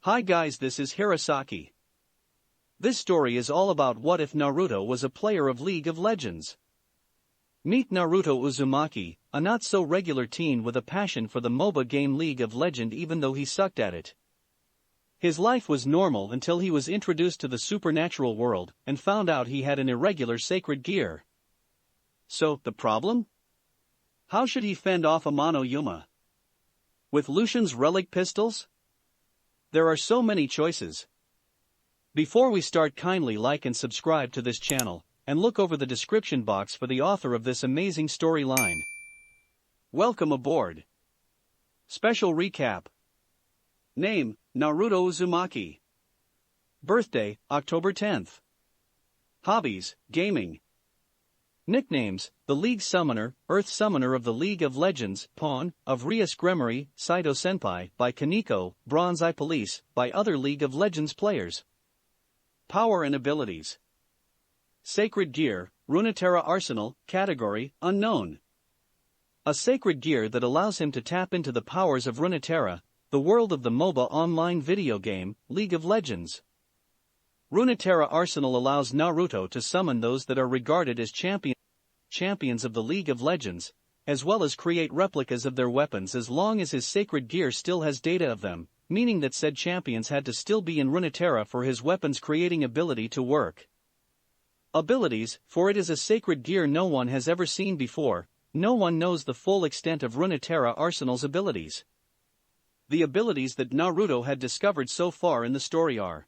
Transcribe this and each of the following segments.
Hi guys, this is Hirosaki. This story is all about what if Naruto was a player of League of Legends. Meet Naruto Uzumaki, a not-so-regular teen with a passion for the MOBA game League of Legends even though he sucked at it. His life was normal until he was introduced to the supernatural world and found out he had an irregular sacred gear. So, the problem? How should he fend off Amano Yuuma? With Lucian's relic pistols? There are so many choices. Before we start, kindly like and subscribe to this channel, and look over the description box for the author of this amazing storyline. Welcome aboard. Special recap. Name, Naruto Uzumaki. Birthday, October 10th. Hobbies, gaming. Nicknames, the League Summoner, Earth Summoner of the League of Legends, Pawn, of Rias Gremory, Saito Senpai, by Kaneko, Bronze Eye Police, by other League of Legends players. Power and abilities. Sacred Gear, Runeterra Arsenal, category, unknown. A sacred gear that allows him to tap into the powers of Runeterra, the world of the MOBA online video game, League of Legends. Runeterra Arsenal allows Naruto to summon those that are regarded as champions of the League of Legends, as well as create replicas of their weapons as long as his sacred gear still has data of them, meaning that said champions had to still be in Runeterra for his weapons creating ability to work. Abilities, for it is a sacred gear no one has ever seen before, no one knows the full extent of Runeterra Arsenal's abilities. The abilities that Naruto had discovered so far in the story are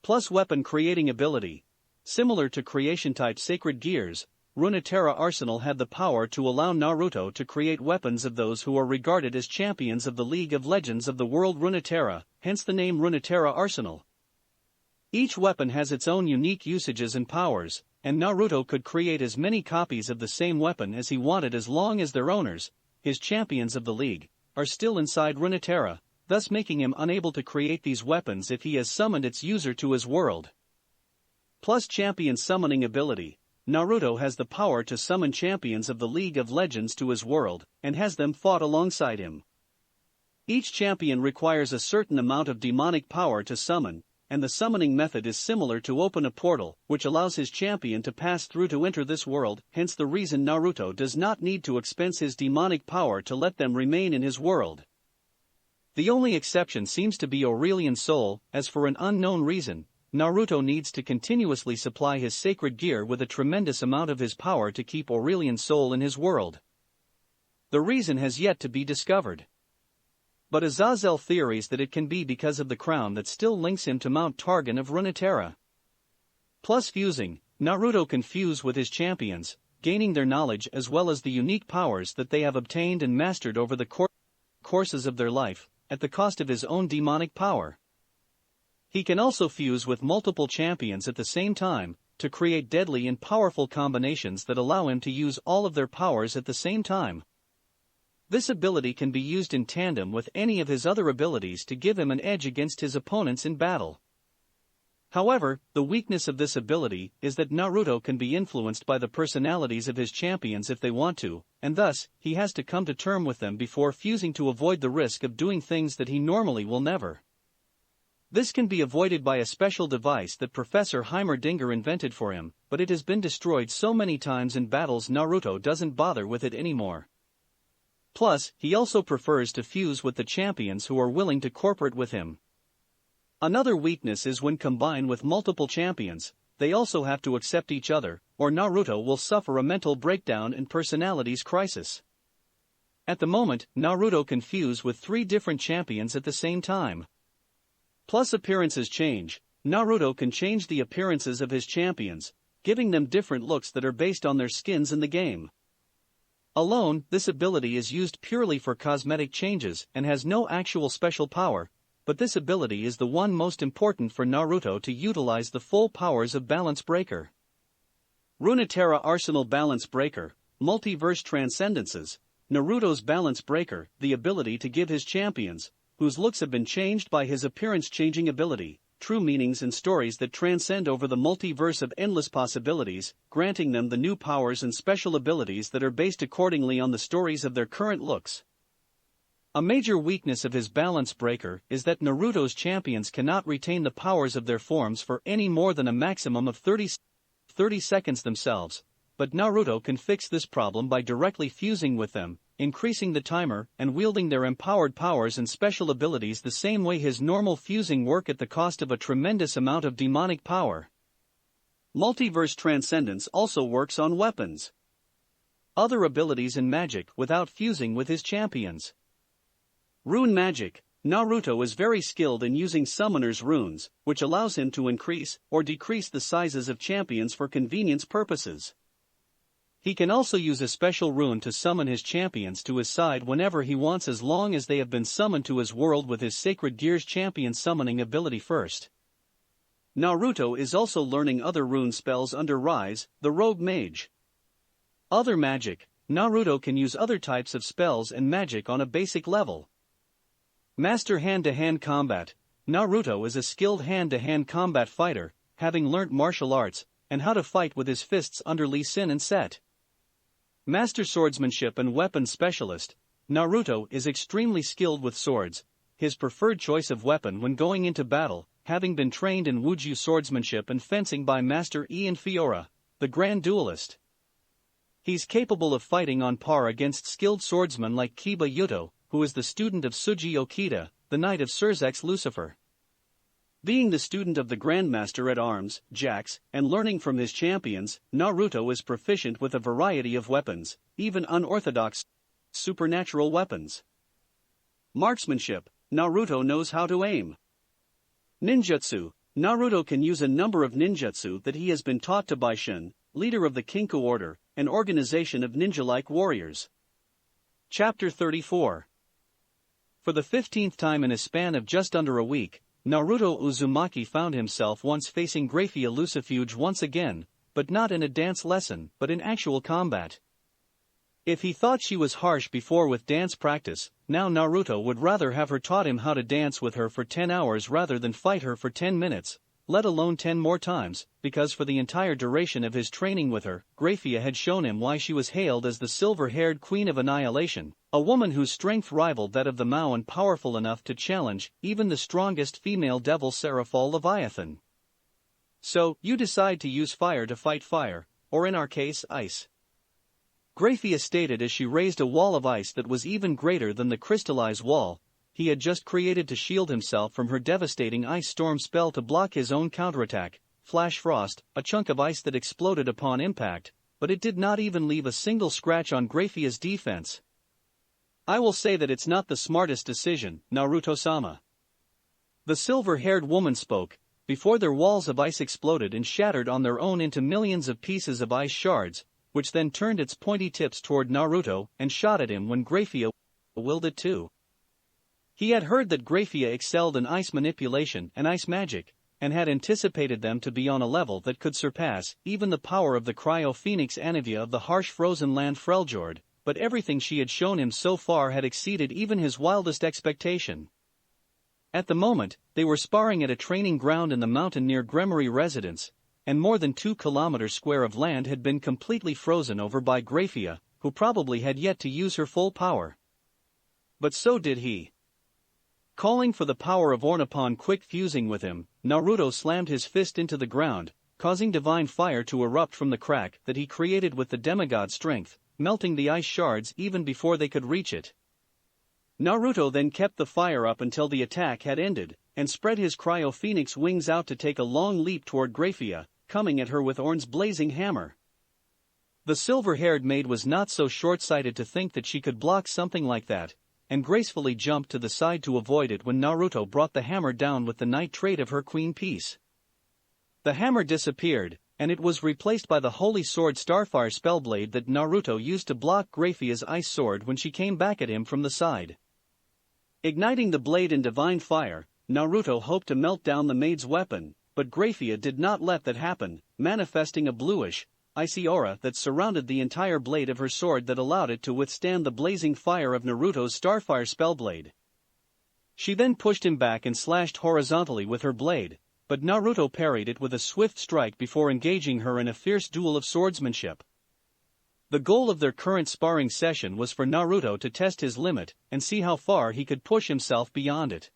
plus weapon creating ability. Similar to creation-type sacred gears, Runeterra Arsenal had the power to allow Naruto to create weapons of those who are regarded as champions of the League of Legends of the world Runeterra, hence the name Runeterra Arsenal. Each weapon has its own unique usages and powers, and Naruto could create as many copies of the same weapon as he wanted as long as their owners, his champions of the League, are still inside Runeterra, thus making him unable to create these weapons if he has summoned its user to his world. Plus champion summoning ability. Naruto has the power to summon champions of the League of Legends to his world, and has them fought alongside him. Each champion requires a certain amount of demonic power to summon, and the summoning method is similar to open a portal, which allows his champion to pass through to enter this world, hence the reason Naruto does not need to expense his demonic power to let them remain in his world. The only exception seems to be Aurelian Soul, as for an unknown reason, Naruto needs to continuously supply his sacred gear with a tremendous amount of his power to keep Aurelian Soul in his world. The reason has yet to be discovered. But Azazel theories that it can be because of the crown that still links him to Mount Targon of Runeterra. Plus fusing, Naruto can fuse with his champions, gaining their knowledge as well as the unique powers that they have obtained and mastered over the courses of their life, at the cost of his own demonic power. He can also fuse with multiple champions at the same time, to create deadly and powerful combinations that allow him to use all of their powers at the same time. This ability can be used in tandem with any of his other abilities to give him an edge against his opponents in battle. However, the weakness of this ability is that Naruto can be influenced by the personalities of his champions if they want to, and thus, he has to come to terms with them before fusing to avoid the risk of doing things that he normally will never. This can be avoided by a special device that Professor Heimerdinger invented for him, but it has been destroyed so many times in battles Naruto doesn't bother with it anymore. Plus, he also prefers to fuse with the champions who are willing to cooperate with him. Another weakness is when combined with multiple champions, they also have to accept each other, or Naruto will suffer a mental breakdown and personalities crisis. At the moment, Naruto can fuse with 3 different champions at the same time. Plus appearances change, Naruto can change the appearances of his champions, giving them different looks that are based on their skins in the game. Alone, this ability is used purely for cosmetic changes and has no actual special power, but this ability is the one most important for Naruto to utilize the full powers of Balance Breaker. Runeterra Arsenal Balance Breaker, Multiverse Transcendences, Naruto's Balance Breaker, the ability to give his champions, whose looks have been changed by his appearance-changing ability, true meanings and stories that transcend over the multiverse of endless possibilities, granting them the new powers and special abilities that are based accordingly on the stories of their current looks. A major weakness of his balance breaker is that Naruto's champions cannot retain the powers of their forms for any more than a maximum of 30 seconds themselves, but Naruto can fix this problem by directly fusing with them, increasing the timer and wielding their empowered powers and special abilities the same way his normal fusing work at the cost of a tremendous amount of demonic power. Multiverse Transcendence also works on weapons. Other abilities and magic without fusing with his champions. Rune magic. Naruto is very skilled in using summoner's runes, which allows him to increase or decrease the sizes of champions for convenience purposes. He can also use a special rune to summon his champions to his side whenever he wants, as long as they have been summoned to his world with his Sacred Gears champion summoning ability first. Naruto is also learning other rune spells under Rise, the Rogue Mage. Other magic. Naruto can use other types of spells and magic on a basic level. Master hand-to-hand combat. Naruto is a skilled hand-to-hand combat fighter, having learnt martial arts and how to fight with his fists under Lee Sin and Set. Master swordsmanship and weapon specialist. Naruto is extremely skilled with swords, his preferred choice of weapon when going into battle, having been trained in Wujou swordsmanship and fencing by Master Ian Fiora, the Grand Duelist. He's capable of fighting on par against skilled swordsmen like Kiba Yuto, who is the student of Tsuji Okita, the Knight of Surzex Lucifer. Being the student of the Grandmaster at Arms, Jax, and learning from his champions, Naruto is proficient with a variety of weapons, even unorthodox, supernatural weapons. Marksmanship. Naruto knows how to aim. Ninjutsu. Naruto can use a number of ninjutsu that he has been taught to by Shin, leader of the Kinku Order, an organization of ninja-like warriors. Chapter 34. For the 15th time in a span of just under a week, Naruto Uzumaki found himself once facing Graphia Lucifuge once again, but not in a dance lesson, but in actual combat. If he thought she was harsh before with dance practice, now Naruto would rather have her taught him how to dance with her for 10 hours rather than fight her for 10 minutes, let alone 10 more times, because for the entire duration of his training with her, Graphia had shown him why she was hailed as the silver-haired Queen of Annihilation, a woman whose strength rivaled that of the Mao and powerful enough to challenge even the strongest female devil Seraphol Leviathan. So, you decide to use fire to fight fire, or in our case, ice. Graphia stated as she raised a wall of ice that was even greater than the crystallized wall he had just created to shield himself from her devastating ice storm spell to block his own counterattack, Flash Frost, a chunk of ice that exploded upon impact, but it did not even leave a single scratch on Graphia's defense. I will say that it's not the smartest decision, Naruto-sama. The silver-haired woman spoke, before their walls of ice exploded and shattered on their own into millions of pieces of ice shards, which then turned its pointy tips toward Naruto and shot at him when Graphia willed it too. He had heard that Graphia excelled in ice manipulation and ice magic, and had anticipated them to be on a level that could surpass even the power of the Cryo-Phoenix Anivia of the harsh frozen land Freljord, but everything she had shown him so far had exceeded even his wildest expectation. At the moment, they were sparring at a training ground in the mountain near Gremory residence, and more than 2 kilometers square of land had been completely frozen over by Graphia, who probably had yet to use her full power. But so did he. Calling for the power of Ornapon quick fusing with him, Naruto slammed his fist into the ground, causing divine fire to erupt from the crack that he created with the demigod strength, melting the ice shards even before they could reach it. Naruto then kept the fire up until the attack had ended, and spread his Cryo-Phoenix wings out to take a long leap toward Graphia, coming at her with Orn's blazing hammer. The silver-haired maid was not so short-sighted to think that she could block something like that, and gracefully jumped to the side to avoid it when Naruto brought the hammer down with the knight trait of her queen piece. The hammer disappeared, and it was replaced by the holy sword Starfire Spellblade that Naruto used to block Graphia's ice sword when she came back at him from the side. Igniting the blade in divine fire, Naruto hoped to melt down the maid's weapon, but Graphia did not let that happen, manifesting a bluish, icy aura that surrounded the entire blade of her sword that allowed it to withstand the blazing fire of Naruto's Starfire Spellblade. She then pushed him back and slashed horizontally with her blade, but Naruto parried it with a swift strike before engaging her in a fierce duel of swordsmanship. The goal of their current sparring session was for Naruto to test his limit and see how far he could push himself beyond it.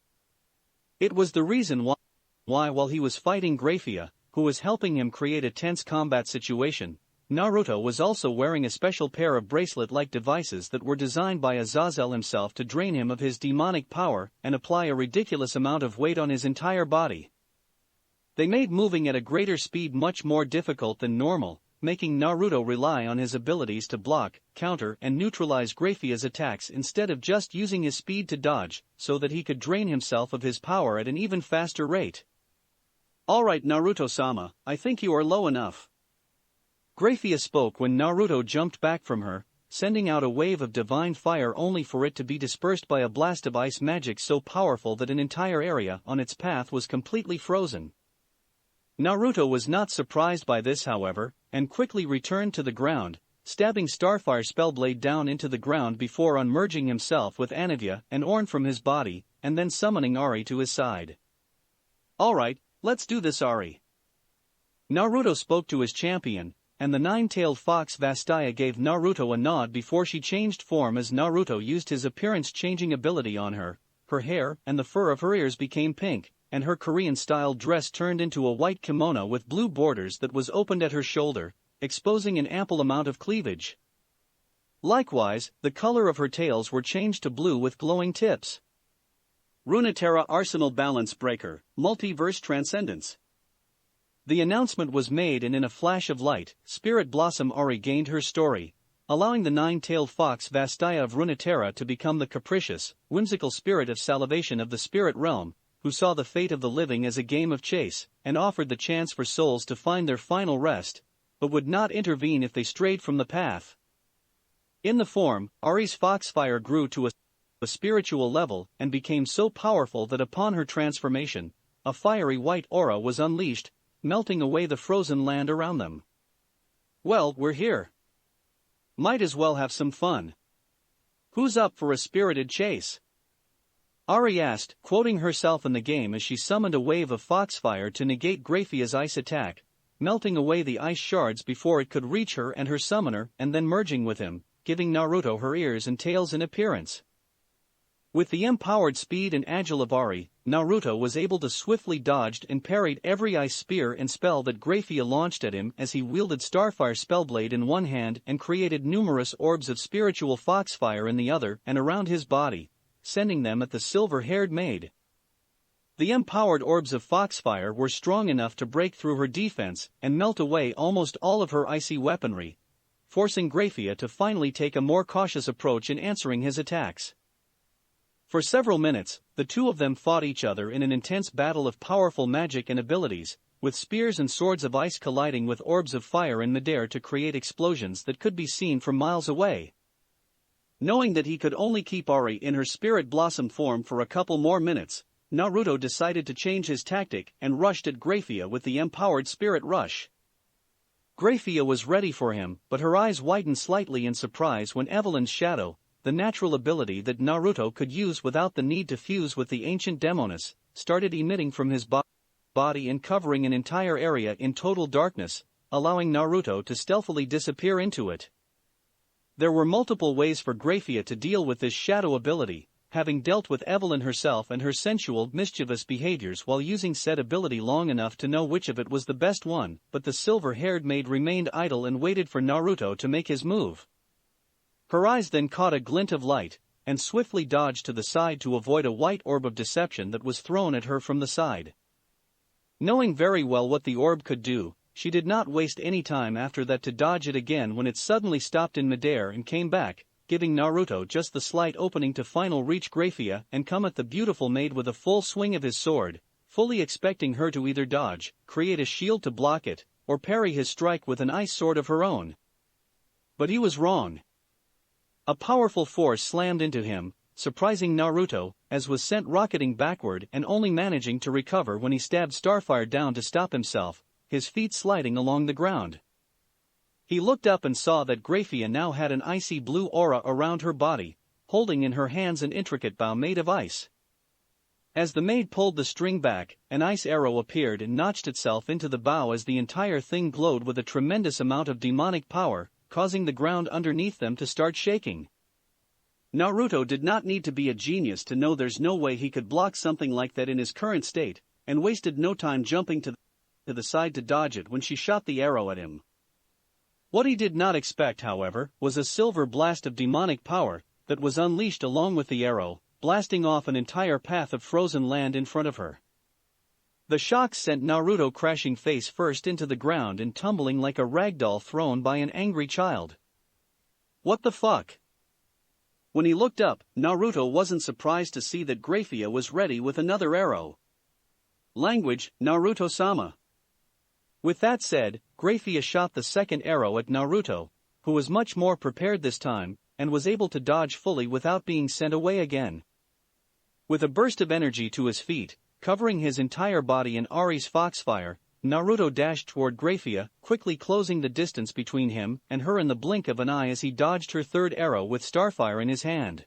It was the reason why while he was fighting Graphia, who was helping him create a tense combat situation, Naruto was also wearing a special pair of bracelet-like devices that were designed by Azazel himself to drain him of his demonic power and apply a ridiculous amount of weight on his entire body. They made moving at a greater speed much more difficult than normal, making Naruto rely on his abilities to block, counter and neutralize Graphia's attacks instead of just using his speed to dodge, so that he could drain himself of his power at an even faster rate. "Alright Naruto-sama, I think you are low enough." Graphia spoke when Naruto jumped back from her, sending out a wave of divine fire only for it to be dispersed by a blast of ice magic so powerful that an entire area on its path was completely frozen. Naruto was not surprised by this however, and quickly returned to the ground, stabbing Starfire Spellblade down into the ground before unmerging himself with Anivia and Orn from his body, and then summoning Ari to his side. "Alright, let's do this Ari." Naruto spoke to his champion, and the nine-tailed fox Vastaya gave Naruto a nod before she changed form as Naruto used his appearance-changing ability on her. Her hair and the fur of her ears became pink, and her Korean-style dress turned into a white kimono with blue borders that was opened at her shoulder, exposing an ample amount of cleavage. Likewise, the color of her tails were changed to blue with glowing tips. Runeterra Arsenal Balance Breaker, Multiverse Transcendence. The announcement was made and in a flash of light, Spirit Blossom Ari gained her story, allowing the nine-tailed fox Vastaya of Runeterra to become the capricious, whimsical spirit of salivation of the spirit realm, who saw the fate of the living as a game of chase, and offered the chance for souls to find their final rest, but would not intervene if they strayed from the path. In the form, Ari's foxfire grew to a spiritual level and became so powerful that upon her transformation, a fiery white aura was unleashed, melting away the frozen land around them. "Well, we're here. Might as well have some fun. Who's up for a spirited chase?" Ari asked, quoting herself in the game as she summoned a wave of foxfire to negate Graphia's ice attack, melting away the ice shards before it could reach her and her summoner and then merging with him, giving Naruto her ears and tails in appearance. With the empowered speed and agile of Ari, Naruto was able to swiftly dodge and parried every ice spear and spell that Graphia launched at him as he wielded Starfire Spellblade in one hand and created numerous orbs of spiritual foxfire in the other and around his body, sending them at the silver-haired maid. The empowered orbs of foxfire were strong enough to break through her defense and melt away almost all of her icy weaponry, forcing Graphia to finally take a more cautious approach in answering his attacks. For several minutes, the two of them fought each other in an intense battle of powerful magic and abilities, with spears and swords of ice colliding with orbs of fire in midair to create explosions that could be seen from miles away. Knowing that he could only keep Ari in her Spirit Blossom form for a couple more minutes, Naruto decided to change his tactic and rushed at Graphia with the empowered Spirit Rush. Graphia was ready for him, but her eyes widened slightly in surprise when Evelyn's shadow, the natural ability that Naruto could use without the need to fuse with the ancient Demoness, started emitting from his body and covering an entire area in total darkness, allowing Naruto to stealthily disappear into it. There were multiple ways for Graphia to deal with this shadow ability, having dealt with Evelyn herself and her sensual, mischievous behaviors while using said ability long enough to know which of it was the best one, but the silver-haired maid remained idle and waited for Naruto to make his move. Her eyes then caught a glint of light, and swiftly dodged to the side to avoid a white orb of deception that was thrown at her from the side. Knowing very well what the orb could do, she did not waste any time after that to dodge it again when it suddenly stopped in midair and came back, giving Naruto just the slight opening to final reach Graphia and come at the beautiful maid with a full swing of his sword, fully expecting her to either dodge, create a shield to block it, or parry his strike with an ice sword of her own. But he was wrong. A powerful force slammed into him, surprising Naruto, as was sent rocketing backward and only managing to recover when he stabbed Starfire down to stop himself, his feet sliding along the ground. He looked up and saw that Graphia now had an icy blue aura around her body, holding in her hands an intricate bow made of ice. As the maid pulled the string back, an ice arrow appeared and notched itself into the bow as the entire thing glowed with a tremendous amount of demonic power, causing the ground underneath them to start shaking. Naruto did not need to be a genius to know there's no way he could block something like that in his current state, and wasted no time jumping to the side to dodge it when she shot the arrow at him. What he did not expect, however, was a silver blast of demonic power that was unleashed along with the arrow, blasting off an entire path of frozen land in front of her. The shock sent Naruto crashing face first into the ground and tumbling like a ragdoll thrown by an angry child. What the fuck? When he looked up, Naruto wasn't surprised to see that Graphia was ready with another arrow. Language, Naruto-sama. With that said, Graphia shot the second arrow at Naruto, who was much more prepared this time, and was able to dodge fully without being sent away again. With a burst of energy to his feet, covering his entire body in Ari's foxfire, Naruto dashed toward Graphia, quickly closing the distance between him and her in the blink of an eye as he dodged her third arrow with Starfire in his hand.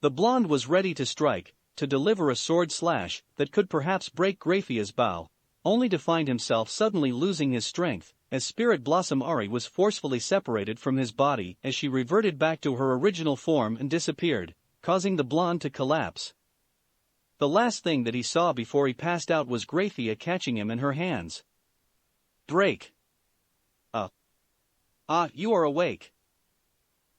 The blonde was ready to strike, to deliver a sword slash that could perhaps break Graphia's bow, only to find himself suddenly losing his strength, as Spirit Blossom Ari was forcefully separated from his body as she reverted back to her original form and disappeared, causing the blonde to collapse. The last thing that he saw before he passed out was Graphia catching him in her hands. Break. You are awake.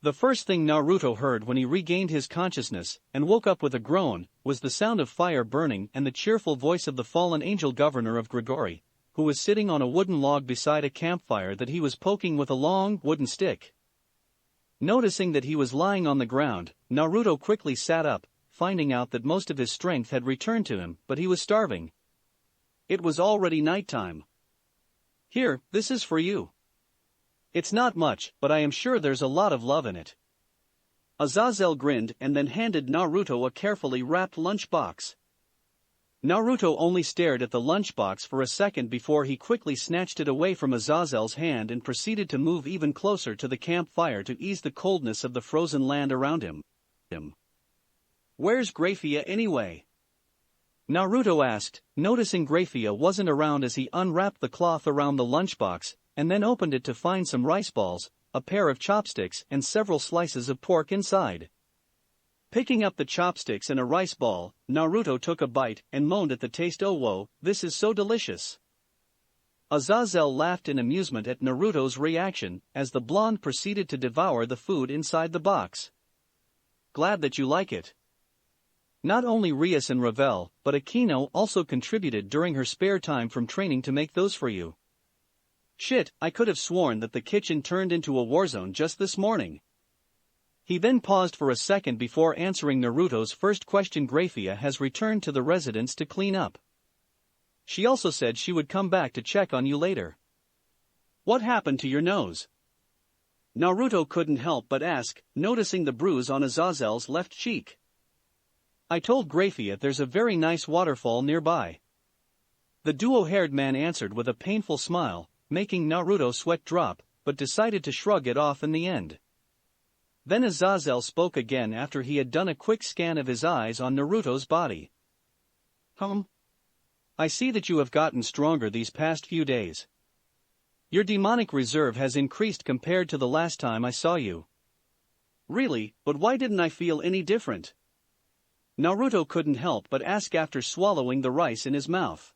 The first thing Naruto heard when he regained his consciousness and woke up with a groan was the sound of fire burning and the cheerful voice of the fallen angel governor of Grigori, who was sitting on a wooden log beside a campfire that he was poking with a long wooden stick. Noticing that he was lying on the ground, Naruto quickly sat up, finding out that most of his strength had returned to him, but he was starving. It was already nighttime. Here, this is for you. It's not much, but I am sure there's a lot of love in it. Azazel grinned and then handed Naruto a carefully wrapped lunchbox. Naruto only stared at the lunchbox for a second before he quickly snatched it away from Azazel's hand and proceeded to move even closer to the campfire to ease the coldness of the frozen land around him. Where's Graphia anyway? Naruto asked, noticing Graphia wasn't around as he unwrapped the cloth around the lunchbox, and then opened it to find some rice balls, a pair of chopsticks and several slices of pork inside. Picking up the chopsticks and a rice ball, Naruto took a bite and moaned at the taste. Oh whoa, this is so delicious. Azazel laughed in amusement at Naruto's reaction as the blonde proceeded to devour the food inside the box. Glad that you like it. Not only Rias and Ravel, but Akino also contributed during her spare time from training to make those for you. Shit, I could have sworn that the kitchen turned into a war zone just this morning. He then paused for a second before answering Naruto's first question. Graphia has returned to the residence to clean up. She also said she would come back to check on you later. What happened to your nose? Naruto couldn't help but ask, noticing the bruise on Azazel's left cheek. I told Graphia there's a very nice waterfall nearby. The duo-haired man answered with a painful smile, making Naruto sweat drop, but decided to shrug it off in the end. Then Azazel spoke again after he had done a quick scan of his eyes on Naruto's body. I see that you have gotten stronger these past few days. Your demonic reserve has increased compared to the last time I saw you. Really, but why didn't I feel any different? Naruto couldn't help but ask after swallowing the rice in his mouth.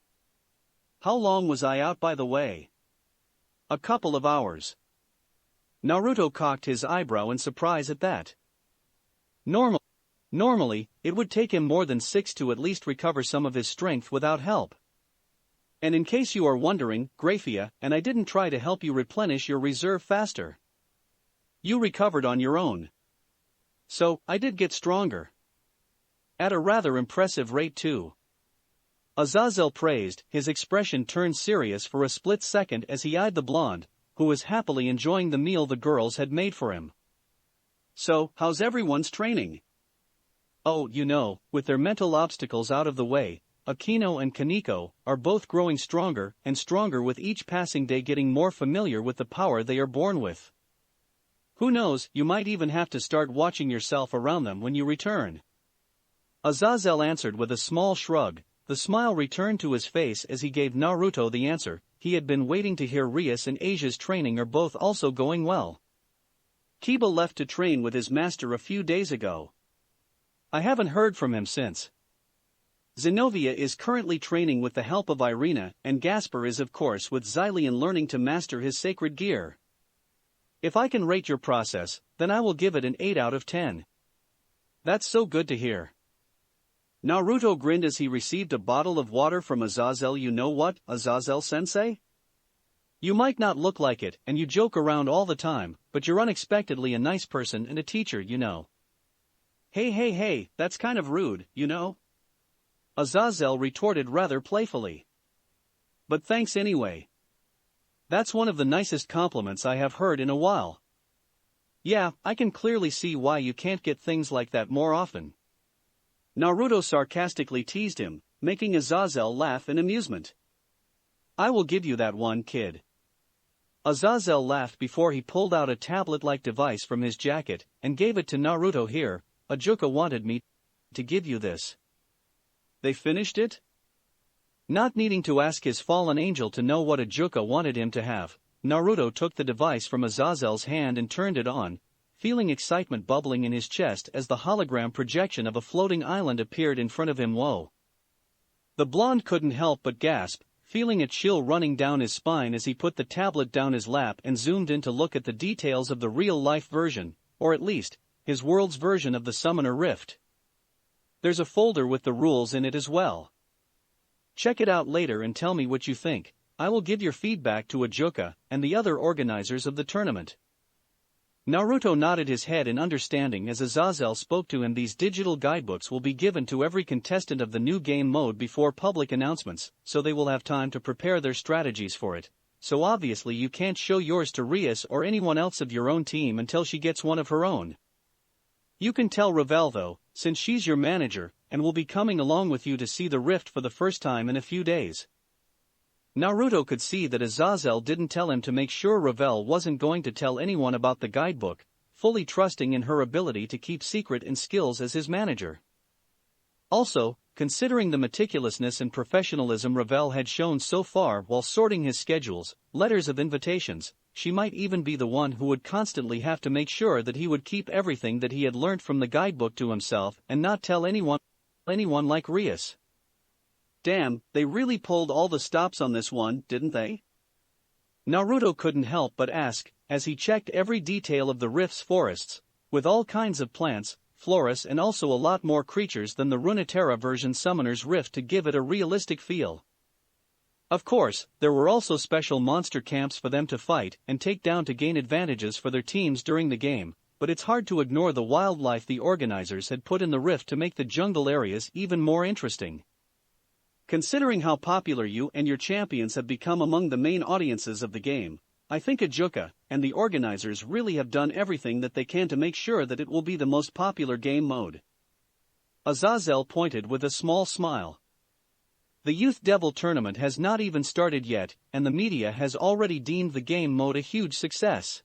How long was I out, by the way? A couple of hours. Naruto cocked his eyebrow in surprise at that. Normally, it would take him more than 6 to at least recover some of his strength without help. And in case you are wondering, Graphia, and I didn't try to help you replenish your reserve faster. You recovered on your own. So, I did get stronger. At a rather impressive rate too. Azazel praised. His expression turned serious for a split second as he eyed the blonde, who was happily enjoying the meal the girls had made for him. So, how's everyone's training? Oh, with their mental obstacles out of the way, Akino and Kaneko are both growing stronger and stronger with each passing day, getting more familiar with the power they are born with. Who knows, you might even have to start watching yourself around them when you return. Azazel answered with a small shrug. The smile returned to his face as he gave Naruto the answer, he had been waiting to hear Rias and Asia's training are both also going well. Kiba left to train with his master a few days ago. I haven't heard from him since. Zenobia is currently training with the help of Irina, and Gaspar is of course with Xylian learning to master his sacred gear. If I can rate your process, then I will give it an 8 out of 10. That's so good to hear. Naruto grinned as he received a bottle of water from Azazel. You know what, Azazel-sensei? You might not look like it and you joke around all the time, but you're unexpectedly a nice person and a teacher, you know. Hey, that's kind of rude, you know? Azazel retorted rather playfully. But thanks anyway. That's one of the nicest compliments I have heard in a while. Yeah, I can clearly see why you can't get things like that more often. Naruto sarcastically teased him, making Azazel laugh in amusement. I will give you that one, kid. Azazel laughed before he pulled out a tablet-like device from his jacket and gave it to Naruto. Here, Ajuka wanted me to give you this. They finished it? Not needing to ask his fallen angel to know what Ajuka wanted him to have, Naruto took the device from Azazel's hand and turned it on, feeling excitement bubbling in his chest as the hologram projection of a floating island appeared in front of him. Whoa! The blonde couldn't help but gasp, feeling a chill running down his spine as he put the tablet down his lap and zoomed in to look at the details of the real-life version, or at least, his world's version of the Summoner Rift. There's a folder with the rules in it as well. Check it out later and tell me what you think. I will give your feedback to Ajuka and the other organizers of the tournament. Naruto nodded his head in understanding as Azazel spoke to him. These digital guidebooks will be given to every contestant of the new game mode before public announcements, so they will have time to prepare their strategies for it. So obviously you can't show yours to Rias or anyone else of your own team until she gets one of her own. You can tell Ravel though, since she's your manager, and will be coming along with you to see the rift for the first time in a few days. Naruto could see that Azazel didn't tell him to make sure Ravel wasn't going to tell anyone about the guidebook, fully trusting in her ability to keep secret and skills as his manager. Also, considering the meticulousness and professionalism Ravel had shown so far while sorting his schedules, letters of invitations, she might even be the one who would constantly have to make sure that he would keep everything that he had learnt from the guidebook to himself and not tell anyone like Rias. Damn, they really pulled all the stops on this one, didn't they? Naruto couldn't help but ask, as he checked every detail of the rift's forests, with all kinds of plants, florists and also a lot more creatures than the Runeterra version Summoner's Rift to give it a realistic feel. Of course, there were also special monster camps for them to fight and take down to gain advantages for their teams during the game, but it's hard to ignore the wildlife the organizers had put in the rift to make the jungle areas even more interesting. Considering how popular you and your champions have become among the main audiences of the game, I think Ajuka and the organizers really have done everything that they can to make sure that it will be the most popular game mode. Azazel pointed with a small smile. The Youth Devil tournament has not even started yet, and the media has already deemed the game mode a huge success.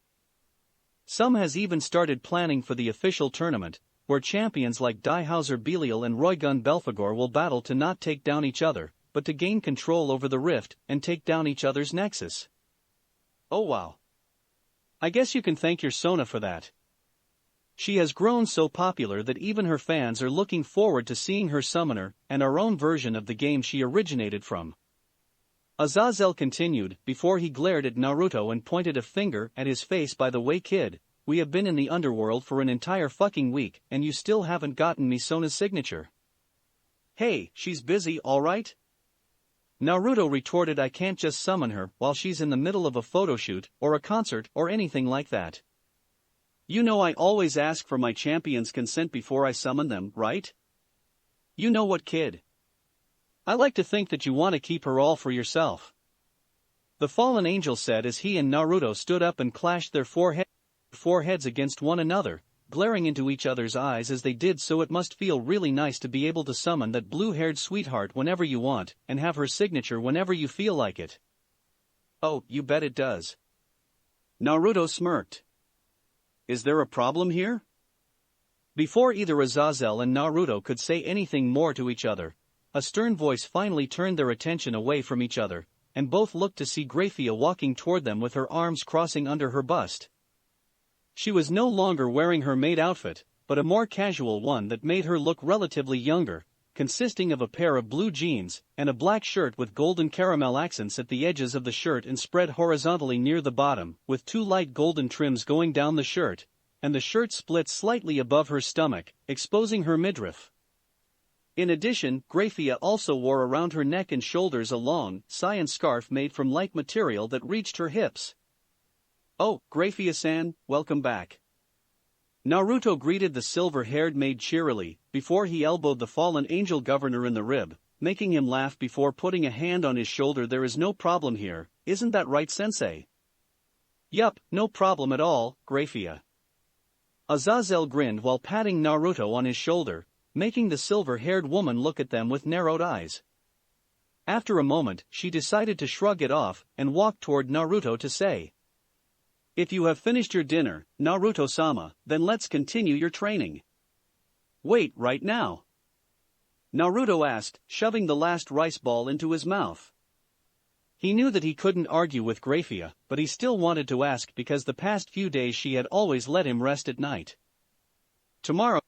Some has even started planning for the official tournament, where champions like Daihauser Belial and Roygun Belphegor will battle to not take down each other, but to gain control over the rift and take down each other's nexus. Oh wow. I guess you can thank your Sona for that. She has grown so popular that even her fans are looking forward to seeing her summoner and our own version of the game she originated from. Azazel continued before he glared at Naruto and pointed a finger at his face. By the way, kid, we have been in the underworld for an entire fucking week and you still haven't gotten me Sona's signature. Hey, she's busy, alright? Naruto retorted. I can't just summon her while she's in the middle of a photoshoot or a concert or anything like that. You know I always ask for my champion's consent before I summon them, right? You know what, kid? I like to think that you want to keep her all for yourself. The fallen angel said as he and Naruto stood up and clashed their foreheads against one another, glaring into each other's eyes as they did so. It must feel really nice to be able to summon that blue-haired sweetheart whenever you want and have her signature whenever you feel like it. Oh, you bet it does. Naruto smirked. Is there a problem here? Before either Azazel and Naruto could say anything more to each other, a stern voice finally turned their attention away from each other, and both looked to see Graphia walking toward them with her arms crossing under her bust. She was no longer wearing her maid outfit, but a more casual one that made her look relatively younger, consisting of a pair of blue jeans and a black shirt with golden caramel accents at the edges of the shirt and spread horizontally near the bottom, with two light golden trims going down the shirt, and the shirt split slightly above her stomach, exposing her midriff. In addition, Graphia also wore around her neck and shoulders a long, cyan scarf made from like material that reached her hips. "Oh, Graphia-san, welcome back." Naruto greeted the silver-haired maid cheerily, before he elbowed the fallen angel governor in the rib, making him laugh before putting a hand on his shoulder. "There is no problem here, isn't that right, sensei?" "Yup, no problem at all, Graphia." Azazel grinned while patting Naruto on his shoulder, making the silver-haired woman look at them with narrowed eyes. After a moment, she decided to shrug it off and walk toward Naruto to say, "If you have finished your dinner, Naruto-sama, then let's continue your training." "Wait, right now?" Naruto asked, shoving the last rice ball into his mouth. He knew that he couldn't argue with Graphia, but he still wanted to ask because the past few days she had always let him rest at night. Tomorrow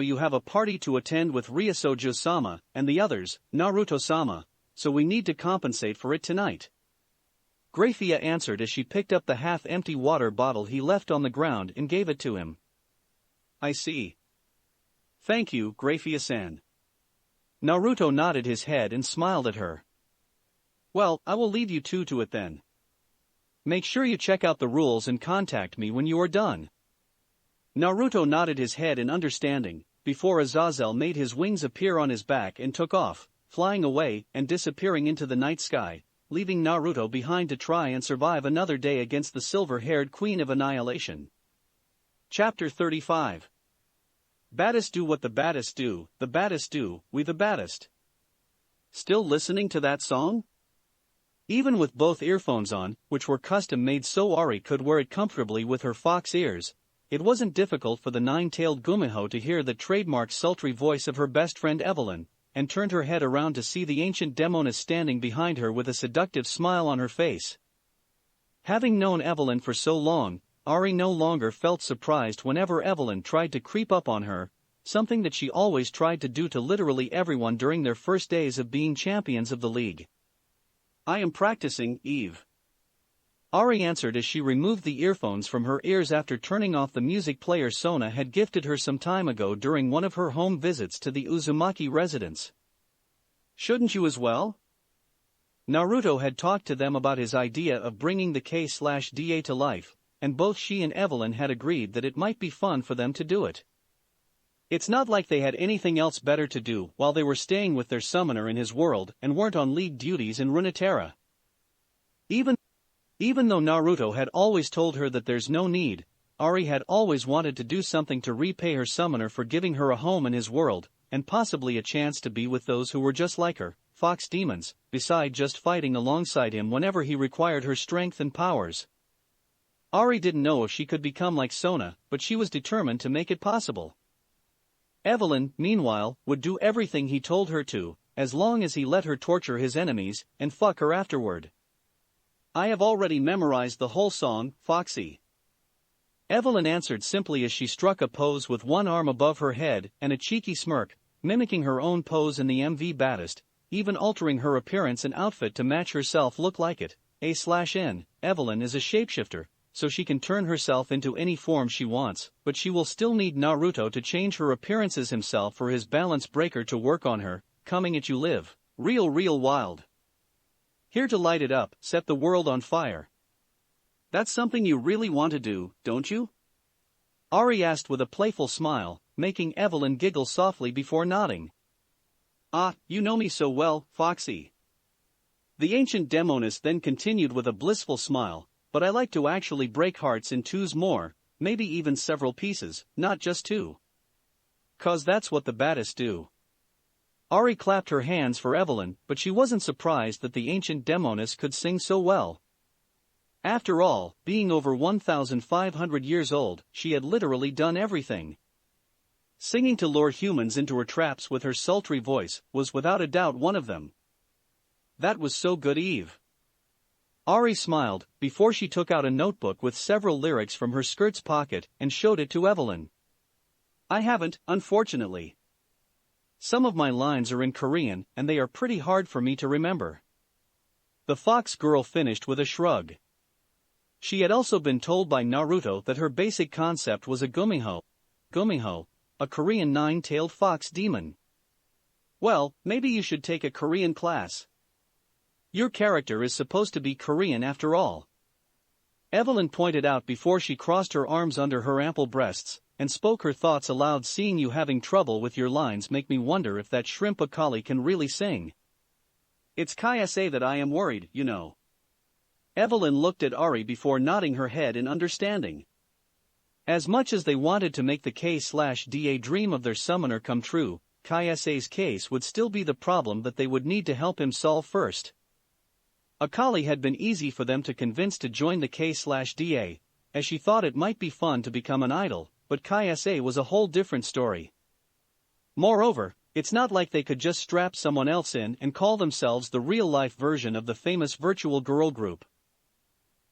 you have a party to attend with Ryosojo-sama and the others, Naruto-sama, so we need to compensate for it tonight." Graphia answered as she picked up the half-empty water bottle he left on the ground and gave it to him. "I see. Thank you, Graphia-san." Naruto nodded his head and smiled at her. "Well, I will leave you two to it then. Make sure you check out the rules and contact me when you are done." Naruto nodded his head in understanding, before Azazel made his wings appear on his back and took off, flying away and disappearing into the night sky, leaving Naruto behind to try and survive another day against the silver-haired Queen of Annihilation. Chapter 35. Baddest do what the baddest do, we the baddest. Still listening to that song? Even with both earphones on, which were custom-made so Ari could wear it comfortably with her fox ears, it wasn't difficult for the nine-tailed Gumiho to hear the trademark sultry voice of her best friend Evelyn, and turned her head around to see the ancient demoness standing behind her with a seductive smile on her face. Having known Evelyn for so long, Ari no longer felt surprised whenever Evelyn tried to creep up on her, something that she always tried to do to literally everyone during their first days of being champions of the league. "I am practicing, Eve." Ari answered as she removed the earphones from her ears after turning off the music player Sona had gifted her some time ago during one of her home visits to the Uzumaki residence. "Shouldn't you as well?" Naruto had talked to them about his idea of bringing the K/DA to life, and both she and Evelyn had agreed that it might be fun for them to do it. It's not like they had anything else better to do while they were staying with their summoner in his world and weren't on league duties in Runeterra. Even though Naruto had always told her that there's no need, Ari had always wanted to do something to repay her summoner for giving her a home in his world, and possibly a chance to be with those who were just like her, fox demons, beside just fighting alongside him whenever he required her strength and powers. Ari didn't know if she could become like Sona, but she was determined to make it possible. Evelyn, meanwhile, would do everything he told her to, as long as he let her torture his enemies and fuck her afterward. "I have already memorized the whole song, Foxy." Evelyn answered simply as she struck a pose with one arm above her head and a cheeky smirk, mimicking her own pose in the MV baddest, even altering her appearance and outfit to match herself look like it. A/N, Evelyn is a shapeshifter, so she can turn herself into any form she wants, but she will still need Naruto to change her appearances himself for his balance breaker to work on her. "Coming at you live. Real wild. Here to light it up, set the world on fire." "That's something you really want to do, don't you?" Ari asked with a playful smile, making Evelyn giggle softly before nodding. "Ah, you know me so well, Foxy." The ancient demoness then continued with a blissful smile, "But I like to actually break hearts in twos more, maybe even several pieces, not just two. 'Cause that's what the baddest do." Ari clapped her hands for Evelyn, but she wasn't surprised that the ancient demoness could sing so well. After all, being over 1,500 years old, she had literally done everything. Singing to lure humans into her traps with her sultry voice was without a doubt one of them. That was so good, Eve. Ari smiled, before she took out a notebook with several lyrics from her skirt's pocket and showed it to Evelyn. I haven't, unfortunately. Some of my lines are in Korean and they are pretty hard for me to remember. The fox girl finished with a shrug. She had also been told by Naruto that her basic concept was a gumiho, a Korean nine-tailed fox demon. Well, maybe you should take a Korean class. Your character is supposed to be Korean after all. Evelyn pointed out before she crossed her arms under her ample breasts, and spoke her thoughts aloud. Seeing you having trouble with your lines make me wonder if that shrimp Akali can really sing. It's Kayase that I am worried, you know. Evelyn looked at Ari before nodding her head in understanding. As much as they wanted to make the K/DA dream of their summoner come true, Kayase's case would still be the problem that they would need to help him solve first. Akali had been easy for them to convince to join the K/DA, as she thought it might be fun to become an idol, but Kayase was a whole different story. Moreover, it's not like they could just strap someone else in and call themselves the real-life version of the famous virtual girl group.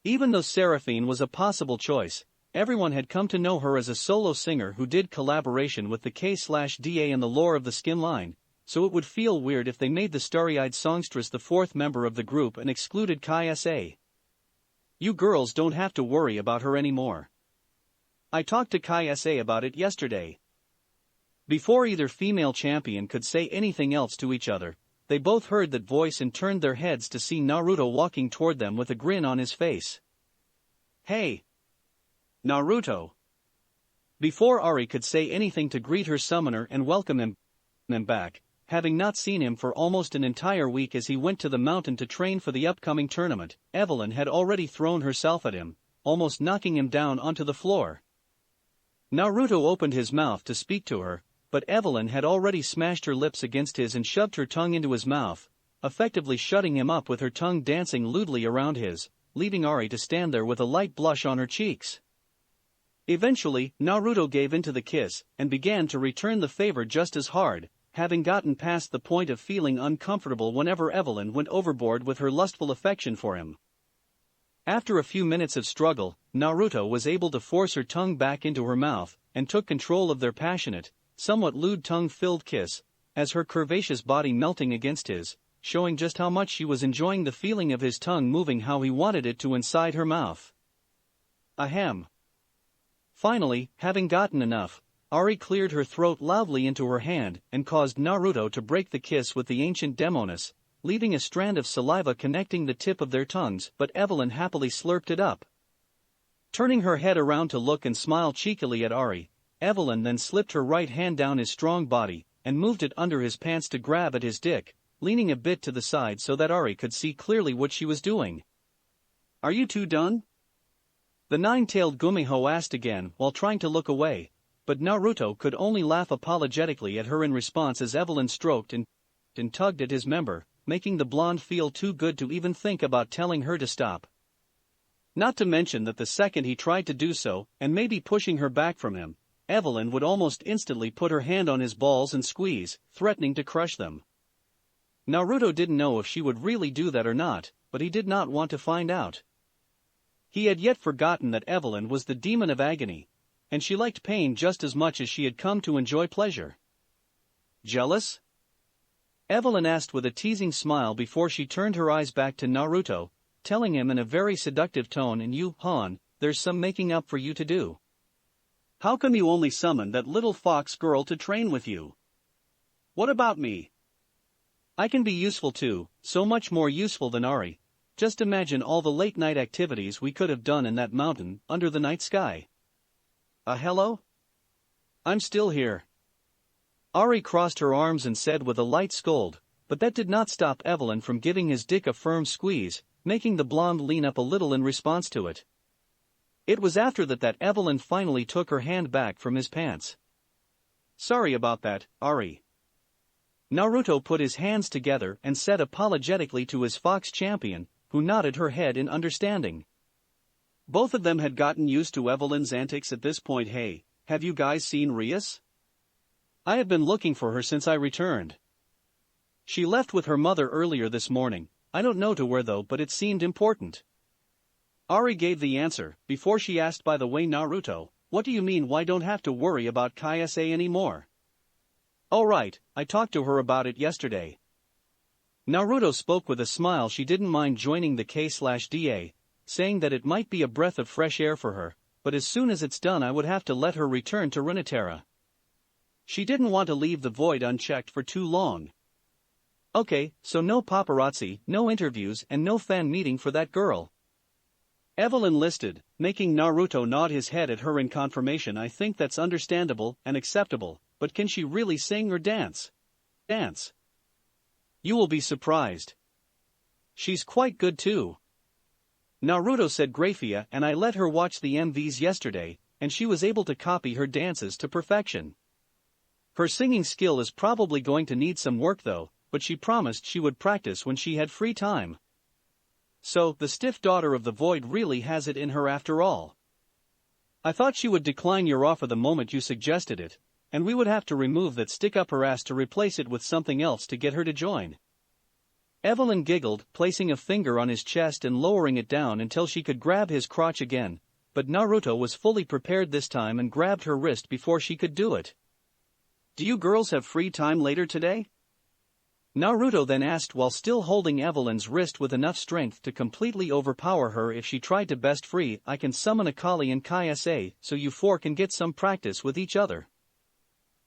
Even though Seraphine was a possible choice, everyone had come to know her as a solo singer who did collaboration with the K/DA in the lore of the Skin line, so it would feel weird if they made the starry-eyed songstress the fourth member of the group and excluded Kayase. You girls don't have to worry about her anymore. I talked to Kayase about it yesterday. Before either female champion could say anything else to each other, they both heard that voice and turned their heads to see Naruto walking toward them with a grin on his face. Hey! Naruto! Before Ari could say anything to greet her summoner and welcome him back, having not seen him for almost an entire week as he went to the mountain to train for the upcoming tournament, Evelyn had already thrown herself at him, almost knocking him down onto the floor. Naruto opened his mouth to speak to her, but Evelyn had already smashed her lips against his and shoved her tongue into his mouth, effectively shutting him up with her tongue dancing lewdly around his, leaving Ari to stand there with a light blush on her cheeks. Eventually, Naruto gave in to the kiss and began to return the favor just as hard, having gotten past the point of feeling uncomfortable whenever Evelyn went overboard with her lustful affection for him. After a few minutes of struggle, Naruto was able to force her tongue back into her mouth and took control of their passionate, somewhat lewd tongue-filled kiss, as her curvaceous body melting against his, showing just how much she was enjoying the feeling of his tongue moving how he wanted it to inside her mouth. Ahem. Finally, having gotten enough, Ari cleared her throat loudly into her hand and caused Naruto to break the kiss with the ancient demoness, leaving a strand of saliva connecting the tip of their tongues, but Evelyn happily slurped it up. Turning her head around to look and smile cheekily at Ari, Evelyn then slipped her right hand down his strong body and moved it under his pants to grab at his dick, leaning a bit to the side so that Ari could see clearly what she was doing. Are you two done? The nine-tailed Gumiho asked again while trying to look away, but Naruto could only laugh apologetically at her in response as Evelyn stroked and tugged at his member, making the blonde feel too good to even think about telling her to stop. Not to mention that the second he tried to do so, and maybe pushing her back from him, Evelyn would almost instantly put her hand on his balls and squeeze, threatening to crush them. Naruto didn't know if she would really do that or not, but he did not want to find out. He had yet forgotten that Evelyn was the demon of agony, and she liked pain just as much as she had come to enjoy pleasure. Jealous? Evelyn asked with a teasing smile before she turned her eyes back to Naruto, telling him in a very seductive tone, "And you, Han, there's some making up for you to do. How come you only summoned that little fox girl to train with you? What about me? I can be useful too, so much more useful than Ari. Just imagine all the late-night activities we could have done in that mountain, under the night sky." Hello? I'm still here. Ari crossed her arms and said with a light scold, but that did not stop Evelyn from giving his dick a firm squeeze, making the blonde lean up a little in response to it. It was after that Evelyn finally took her hand back from his pants. "Sorry about that, Ari." Naruto put his hands together and said apologetically to his fox champion, who nodded her head in understanding. Both of them had gotten used to Evelyn's antics at this point. "Hey, have you guys seen Rias? I have been looking for her since I returned." She left with her mother earlier this morning, I don't know to where though, but it seemed important. Ari gave the answer, before she asked, by the way Naruto, what do you mean why don't have to worry about Kaise anymore? Oh right, I talked to her about it yesterday. Naruto spoke with a smile. She didn't mind joining the K/DA, saying that it might be a breath of fresh air for her, but as soon as it's done I would have to let her return to Runeterra. She didn't want to leave the void unchecked for too long. Okay, so no paparazzi, no interviews and no fan meeting for that girl. Evelyn listed, making Naruto nod his head at her in confirmation. I think that's understandable and acceptable, but can she really sing or dance? Dance. You will be surprised. She's quite good too. Naruto said Graphia, and I let her watch the MVs yesterday, and she was able to copy her dances to perfection. Her singing skill is probably going to need some work though, but she promised she would practice when she had free time. So, the stiff daughter of the void really has it in her after all. I thought she would decline your offer the moment you suggested it, and we would have to remove that stick up her ass to replace it with something else to get her to join. Evelyn giggled, placing a finger on his chest and lowering it down until she could grab his crotch again, but Naruto was fully prepared this time and grabbed her wrist before she could do it. Do you girls have free time later today? Naruto then asked while still holding Evelyn's wrist with enough strength to completely overpower her if she tried to best free. I can summon Akali and Kaise so you four can get some practice with each other.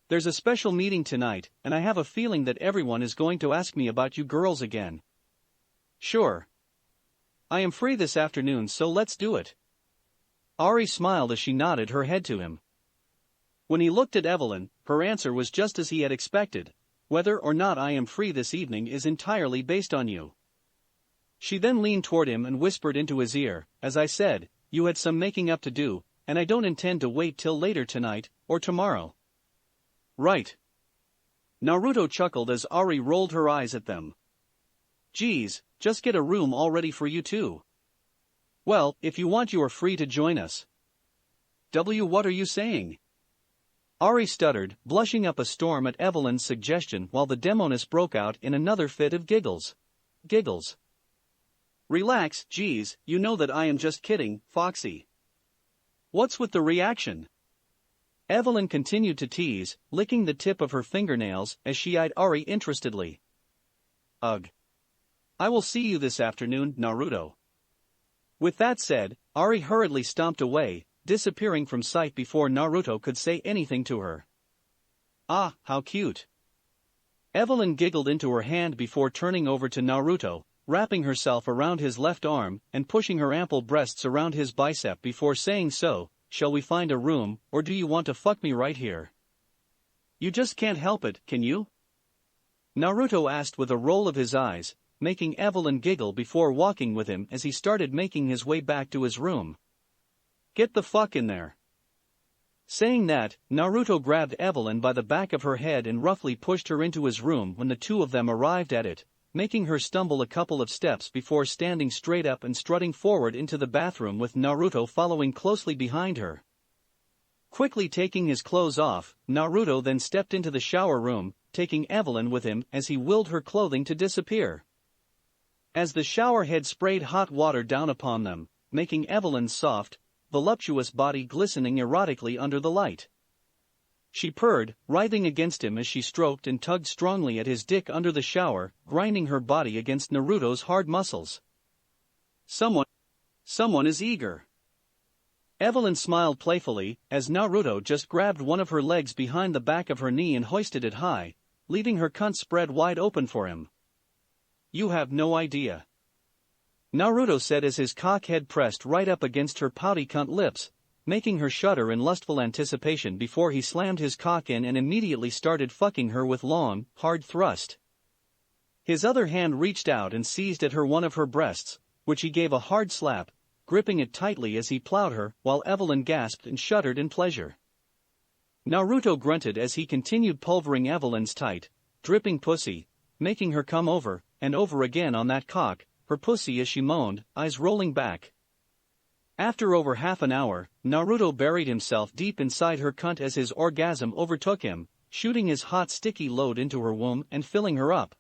There's a special meeting tonight, and I have a feeling that everyone is going to ask me about you girls again. Sure. I am free this afternoon, so let's do it. Ari smiled as she nodded her head to him. When he looked at Evelyn, her answer was just as he had expected. Whether or not I am free this evening is entirely based on you. She then leaned toward him and whispered into his ear, as I said, you had some making up to do, and I don't intend to wait till later tonight, or tomorrow. Right. Naruto chuckled as Ari rolled her eyes at them. Geez, just get a room all ready for you two. Well, if you want you are free to join us. What are you saying? Ari stuttered, blushing up a storm at Evelyn's suggestion while the demoness broke out in another fit of giggles. Giggles. Relax, geez, you know that I am just kidding, Foxy. What's with the reaction? Evelyn continued to tease, licking the tip of her fingernails as she eyed Ari interestedly. Ugh. I will see you this afternoon, Naruto. With that said, Ari hurriedly stomped away, disappearing from sight before Naruto could say anything to her. Ah, how cute. Evelyn giggled into her hand before turning over to Naruto, wrapping herself around his left arm and pushing her ample breasts around his bicep before saying, so, shall we find a room, or do you want to fuck me right here? You just can't help it, can you? Naruto asked with a roll of his eyes, making Evelyn giggle before walking with him as he started making his way back to his room. Get the fuck in there. Saying that, Naruto grabbed Evelyn by the back of her head and roughly pushed her into his room when the two of them arrived at it, making her stumble a couple of steps before standing straight up and strutting forward into the bathroom with Naruto following closely behind her. Quickly taking his clothes off, Naruto then stepped into the shower room, taking Evelyn with him as he willed her clothing to disappear. As the shower head sprayed hot water down upon them, making Evelyn's soft, voluptuous body glistening erotically under the light. She purred, writhing against him as she stroked and tugged strongly at his dick under the shower, grinding her body against Naruto's hard muscles. Someone is eager. Evelyn smiled playfully, as Naruto just grabbed one of her legs behind the back of her knee and hoisted it high, leaving her cunt spread wide open for him. You have no idea. Naruto said as his cock head pressed right up against her pouty cunt lips, making her shudder in lustful anticipation before he slammed his cock in and immediately started fucking her with long, hard thrust. His other hand reached out and seized at one of her breasts, which he gave a hard slap, gripping it tightly as he plowed her, while Evelyn gasped and shuddered in pleasure. Naruto grunted as he continued pulvering Evelyn's tight, dripping pussy, making her come over and over again on that cock, her pussy as she moaned, eyes rolling back. After over half an hour, Naruto buried himself deep inside her cunt as his orgasm overtook him, shooting his hot sticky load into her womb and filling her up.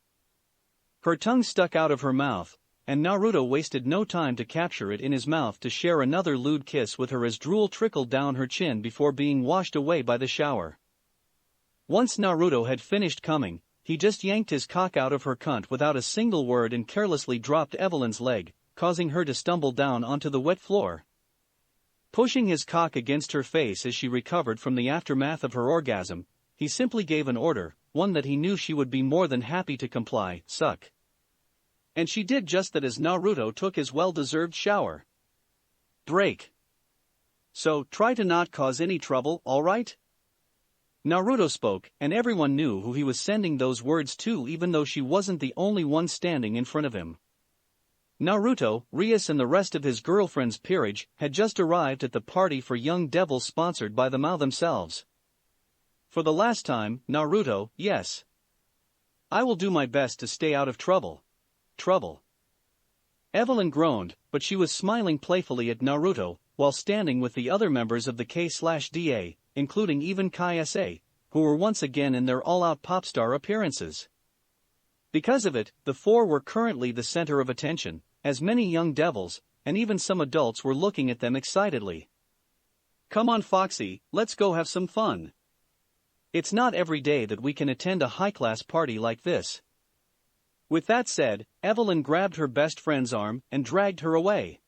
Her tongue stuck out of her mouth, and Naruto wasted no time to capture it in his mouth to share another lewd kiss with her as drool trickled down her chin before being washed away by the shower. Once Naruto had finished coming, he just yanked his cock out of her cunt without a single word and carelessly dropped Evelyn's leg, causing her to stumble down onto the wet floor. Pushing his cock against her face as she recovered from the aftermath of her orgasm, he simply gave an order, one that he knew she would be more than happy to comply: suck. And she did just that as Naruto took his well-deserved shower. Break. So, try to not cause any trouble, alright? Naruto spoke, and everyone knew who he was sending those words to, even though she wasn't the only one standing in front of him. Naruto, Rias and the rest of his girlfriend's peerage had just arrived at the party for young devils sponsored by the MOBA themselves. For the last time, Naruto, yes. I will do my best to stay out of trouble. Trouble. Evelyn groaned, but she was smiling playfully at Naruto, while standing with the other members of the K/DA, including even Kai-sa, who were once again in their all-out popstar appearances. Because of it, the four were currently the center of attention, as many young devils, and even some adults were looking at them excitedly. Come on Foxy, let's go have some fun. It's not every day that we can attend a high-class party like this. With that said, Evelyn grabbed her best friend's arm and dragged her away.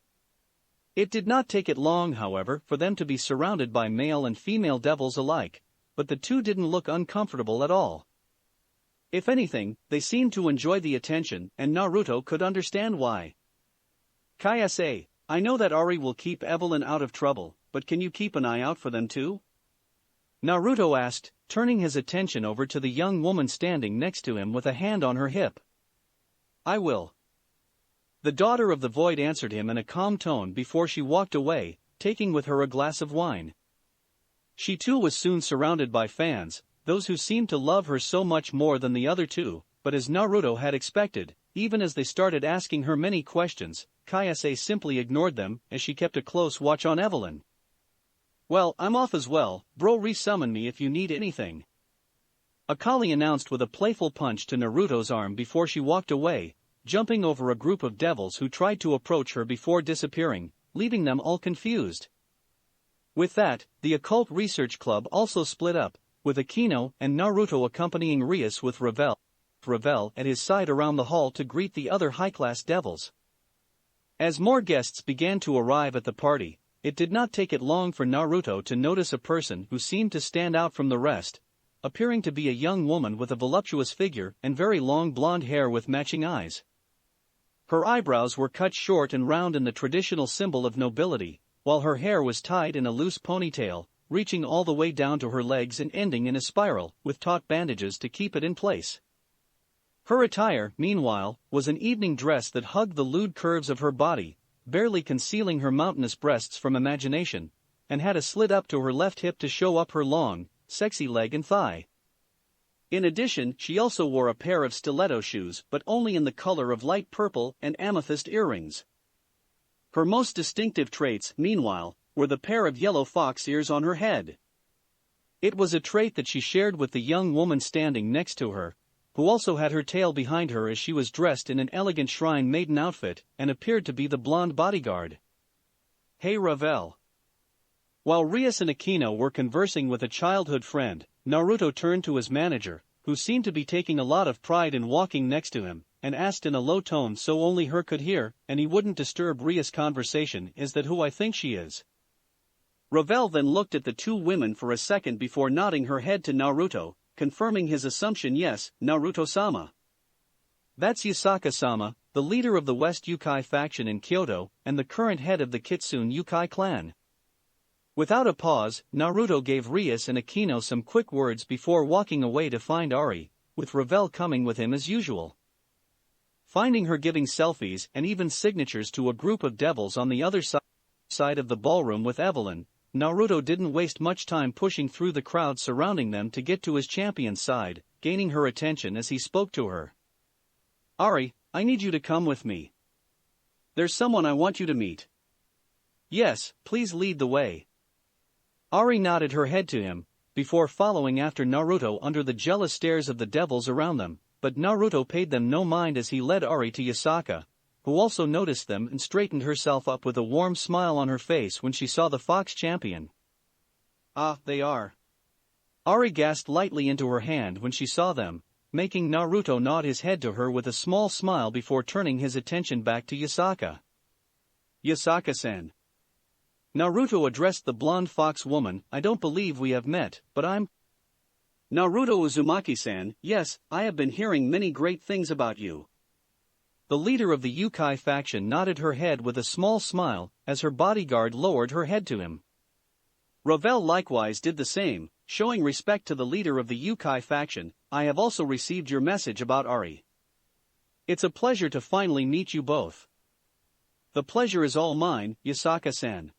It did not take it long, however, for them to be surrounded by male and female devils alike, but the two didn't look uncomfortable at all. If anything, they seemed to enjoy the attention, and Naruto could understand why. Kai-sa, I know that Ari will keep Evelyn out of trouble, but can you keep an eye out for them too? Naruto asked, turning his attention over to the young woman standing next to him with a hand on her hip. I will. The daughter of the void answered him in a calm tone before she walked away, taking with her a glass of wine. She too was soon surrounded by fans, those who seemed to love her so much more than the other two, but as Naruto had expected, even as they started asking her many questions, Kai-sa simply ignored them as she kept a close watch on Evelyn. Well, I'm off as well, bro, resummon me if you need anything. Akali announced with a playful punch to Naruto's arm before she walked away, jumping over a group of devils who tried to approach her before disappearing, leaving them all confused. With that, the Occult Research Club also split up, with Akino and Naruto accompanying Rias with Ravel at his side around the hall to greet the other high-class devils. As more guests began to arrive at the party, it did not take it long for Naruto to notice a person who seemed to stand out from the rest, appearing to be a young woman with a voluptuous figure and very long blonde hair with matching eyes. Her eyebrows were cut short and round in the traditional symbol of nobility, while her hair was tied in a loose ponytail, reaching all the way down to her legs and ending in a spiral, with taut bandages to keep it in place. Her attire, meanwhile, was an evening dress that hugged the lewd curves of her body, barely concealing her mountainous breasts from imagination, and had a slit up to her left hip to show up her long, sexy leg and thigh. In addition, she also wore a pair of stiletto shoes, but only in the color of light purple and amethyst earrings. Her most distinctive traits, meanwhile, were the pair of yellow fox ears on her head. It was a trait that she shared with the young woman standing next to her, who also had her tail behind her as she was dressed in an elegant shrine maiden outfit and appeared to be the blonde bodyguard. Hey Ravel. While Rias and Akino were conversing with a childhood friend, Naruto turned to his manager, who seemed to be taking a lot of pride in walking next to him, and asked in a low tone so only her could hear, and he wouldn't disturb Rias' conversation, "Is that who I think she is?" Ravel then looked at the two women for a second before nodding her head to Naruto, confirming his assumption. Yes, Naruto-sama. That's Yusaka-sama, the leader of the West Yukai faction in Kyoto, and the current head of the Kitsune Yukai clan. Without a pause, Naruto gave Rias and Akino some quick words before walking away to find Ari, with Ravel coming with him as usual. Finding her giving selfies and even signatures to a group of devils on the other side of the ballroom with Evelyn, Naruto didn't waste much time pushing through the crowd surrounding them to get to his champion's side, gaining her attention as he spoke to her. Ari, I need you to come with me. There's someone I want you to meet. Yes, please lead the way. Ari nodded her head to him, before following after Naruto under the jealous stares of the devils around them, but Naruto paid them no mind as he led Ari to Yasaka, who also noticed them and straightened herself up with a warm smile on her face when she saw the fox champion. Ah, they are. Ari gasped lightly into her hand when she saw them, making Naruto nod his head to her with a small smile before turning his attention back to Yasaka. Yasaka-san. Naruto addressed the blonde fox woman. I don't believe we have met, but I'm Naruto Uzumaki-san. Yes, I have been hearing many great things about you. The leader of the Yukai faction nodded her head with a small smile as her bodyguard lowered her head to him. Ravel likewise did the same, showing respect to the leader of the Yukai faction. I have also received your message about Ari. It's a pleasure to finally meet you both. The pleasure is all mine, Yasaka-san.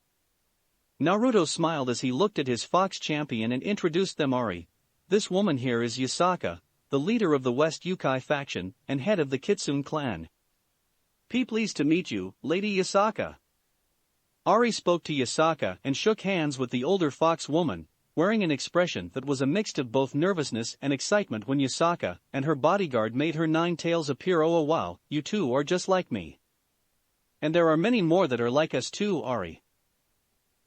Naruto smiled as he looked at his fox champion and introduced them. Ari, this woman here is Yasaka, the leader of the West Yukai faction and head of the Kitsune clan. Pleased to meet you, Lady Yasaka. Ari spoke to Yasaka and shook hands with the older fox woman, wearing an expression that was a mix of both nervousness and excitement when Yasaka and her bodyguard made her nine tails appear. Oh wow, you two are just like me. And there are many more that are like us too, Ari.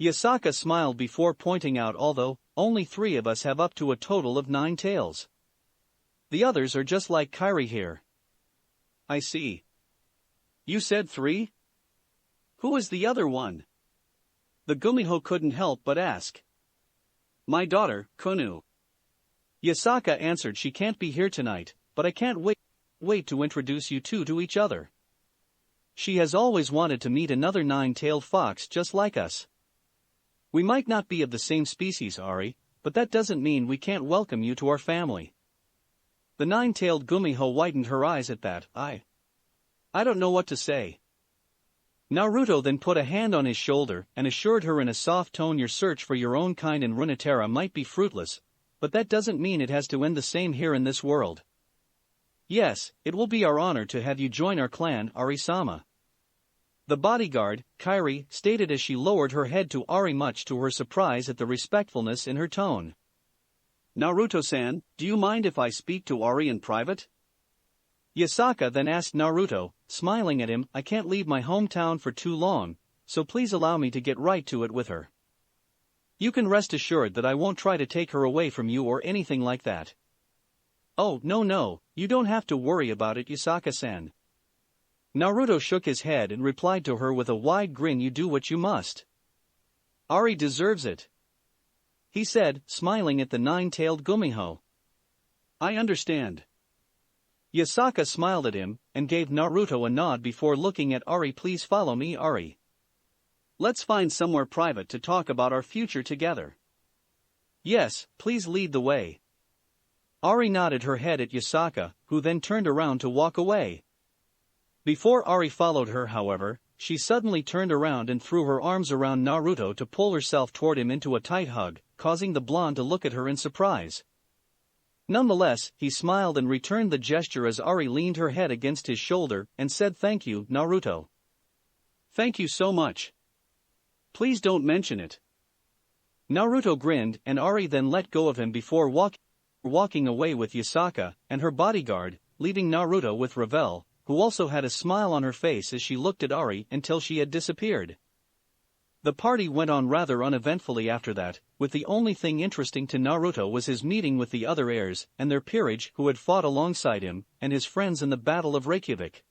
Yasaka smiled before pointing out, although only 3 of us have up to a total of 9 tails. The others are just like Kairi here. I see. You said 3? Who is the other one? The Gumiho couldn't help but ask. My daughter, Kunu. Yasaka answered. She can't be here tonight, but I can't wait to introduce you two to each other. She has always wanted to meet another 9-tailed fox just like us. We might not be of the same species, Ari, but that doesn't mean we can't welcome you to our family. The 9-tailed Gumiho widened her eyes at that. I don't know what to say. Naruto then put a hand on his shoulder and assured her in a soft tone, your search for your own kind in Runeterra might be fruitless, but that doesn't mean it has to end the same here in this world. Yes, it will be our honor to have you join our clan, Ari-sama. The bodyguard, Kairi, stated as she lowered her head to Ari, much to her surprise at the respectfulness in her tone. Naruto-san, do you mind if I speak to Ari in private? Yasaka then asked Naruto, smiling at him. I can't leave my hometown for too long, so please allow me to get right to it with her. You can rest assured that I won't try to take her away from you or anything like that. Oh, no, you don't have to worry about it, Yasaka-san. Naruto shook his head and replied to her with a wide grin. You do what you must. Ari deserves it, he said, smiling at the 9-tailed Gumiho. I understand. Yasaka smiled at him and gave Naruto a nod before looking at Ari. Please follow me, Ari. Let's find somewhere private to talk about our future together. Yes, please lead the way. Ari nodded her head at Yasaka, who then turned around to walk away. Before Ari followed her, however, she suddenly turned around and threw her arms around Naruto to pull herself toward him into a tight hug, causing the blonde to look at her in surprise. Nonetheless, he smiled and returned the gesture as Ari leaned her head against his shoulder and said, Thank you, Naruto. Thank you so much. Please don't mention it. Naruto grinned and Ari then let go of him before walking away with Yasaka and her bodyguard, leaving Naruto with Ravel, who also had a smile on her face as she looked at Ari until she had disappeared. The party went on rather uneventfully after that, with the only thing interesting to Naruto was his meeting with the other heirs and their peerage who had fought alongside him and his friends in the Battle of Reykjavik.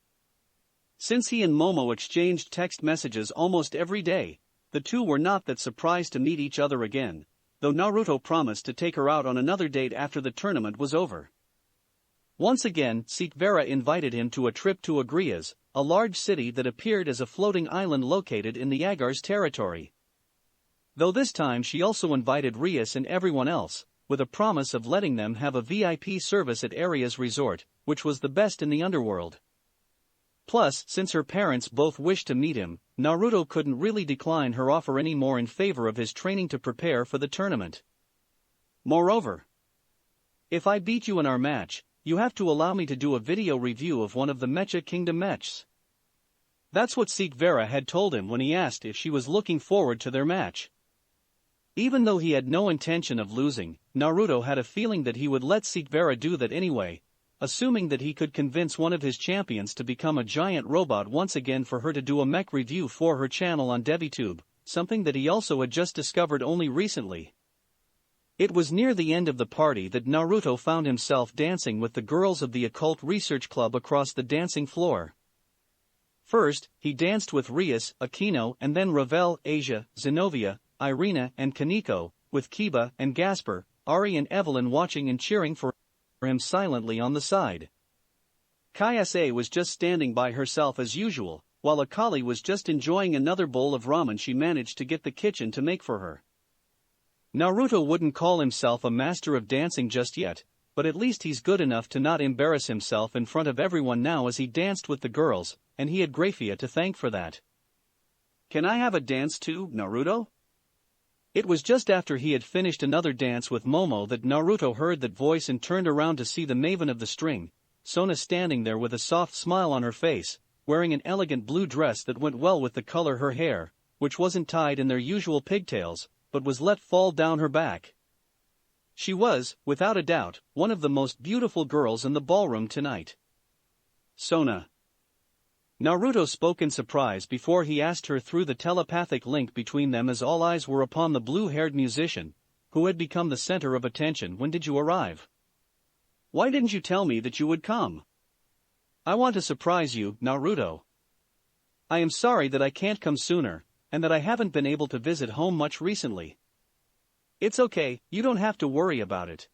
Since he and Momo exchanged text messages almost every day, the two were not that surprised to meet each other again, though Naruto promised to take her out on another date after the tournament was over. Once again, Sikvera invited him to a trip to Agrias, a large city that appeared as a floating island located in the Agar's territory. Though this time she also invited Rias and everyone else, with a promise of letting them have a VIP service at Aria's resort, which was the best in the underworld. Plus, since her parents both wished to meet him, Naruto couldn't really decline her offer anymore in favor of his training to prepare for the tournament. Moreover, if I beat you in our match, you have to allow me to do a video review of one of the Mecha Kingdom mechs. That's what Sikvera had told him when he asked if she was looking forward to their match. Even though he had no intention of losing, Naruto had a feeling that he would let Sikvera do that anyway, assuming that he could convince one of his champions to become a giant robot once again for her to do a mech review for her channel on DeviTube, something that he also had just discovered only recently. It was near the end of the party that Naruto found himself dancing with the girls of the Occult Research Club across the dancing floor. First, he danced with Rias, Aquino, and then Ravel, Asia, Zenobia, Irina, and Kaneko, with Kiba and Gasper, Ari and Evelyn watching and cheering for him silently on the side. Kayase was just standing by herself as usual, while Akali was just enjoying another bowl of ramen she managed to get the kitchen to make for her. Naruto wouldn't call himself a master of dancing just yet, but at least he's good enough to not embarrass himself in front of everyone now as he danced with the girls, and he had Graphia to thank for that. "Can I have a dance too, Naruto?" It was just after he had finished another dance with Momo that Naruto heard that voice and turned around to see the maven of the string, Sona, standing there with a soft smile on her face, wearing an elegant blue dress that went well with the color her hair, which wasn't tied in their usual pigtails, but was let fall down her back. She was, without a doubt, one of the most beautiful girls in the ballroom tonight. "Sona." Naruto spoke in surprise before he asked her through the telepathic link between them, as all eyes were upon the blue-haired musician, who had become the center of attention. "When did you arrive? Why didn't you tell me that you would come? I want to surprise you, Naruto. I am sorry that I can't come sooner, and that I haven't been able to visit home much recently." "It's okay, you don't have to worry about it."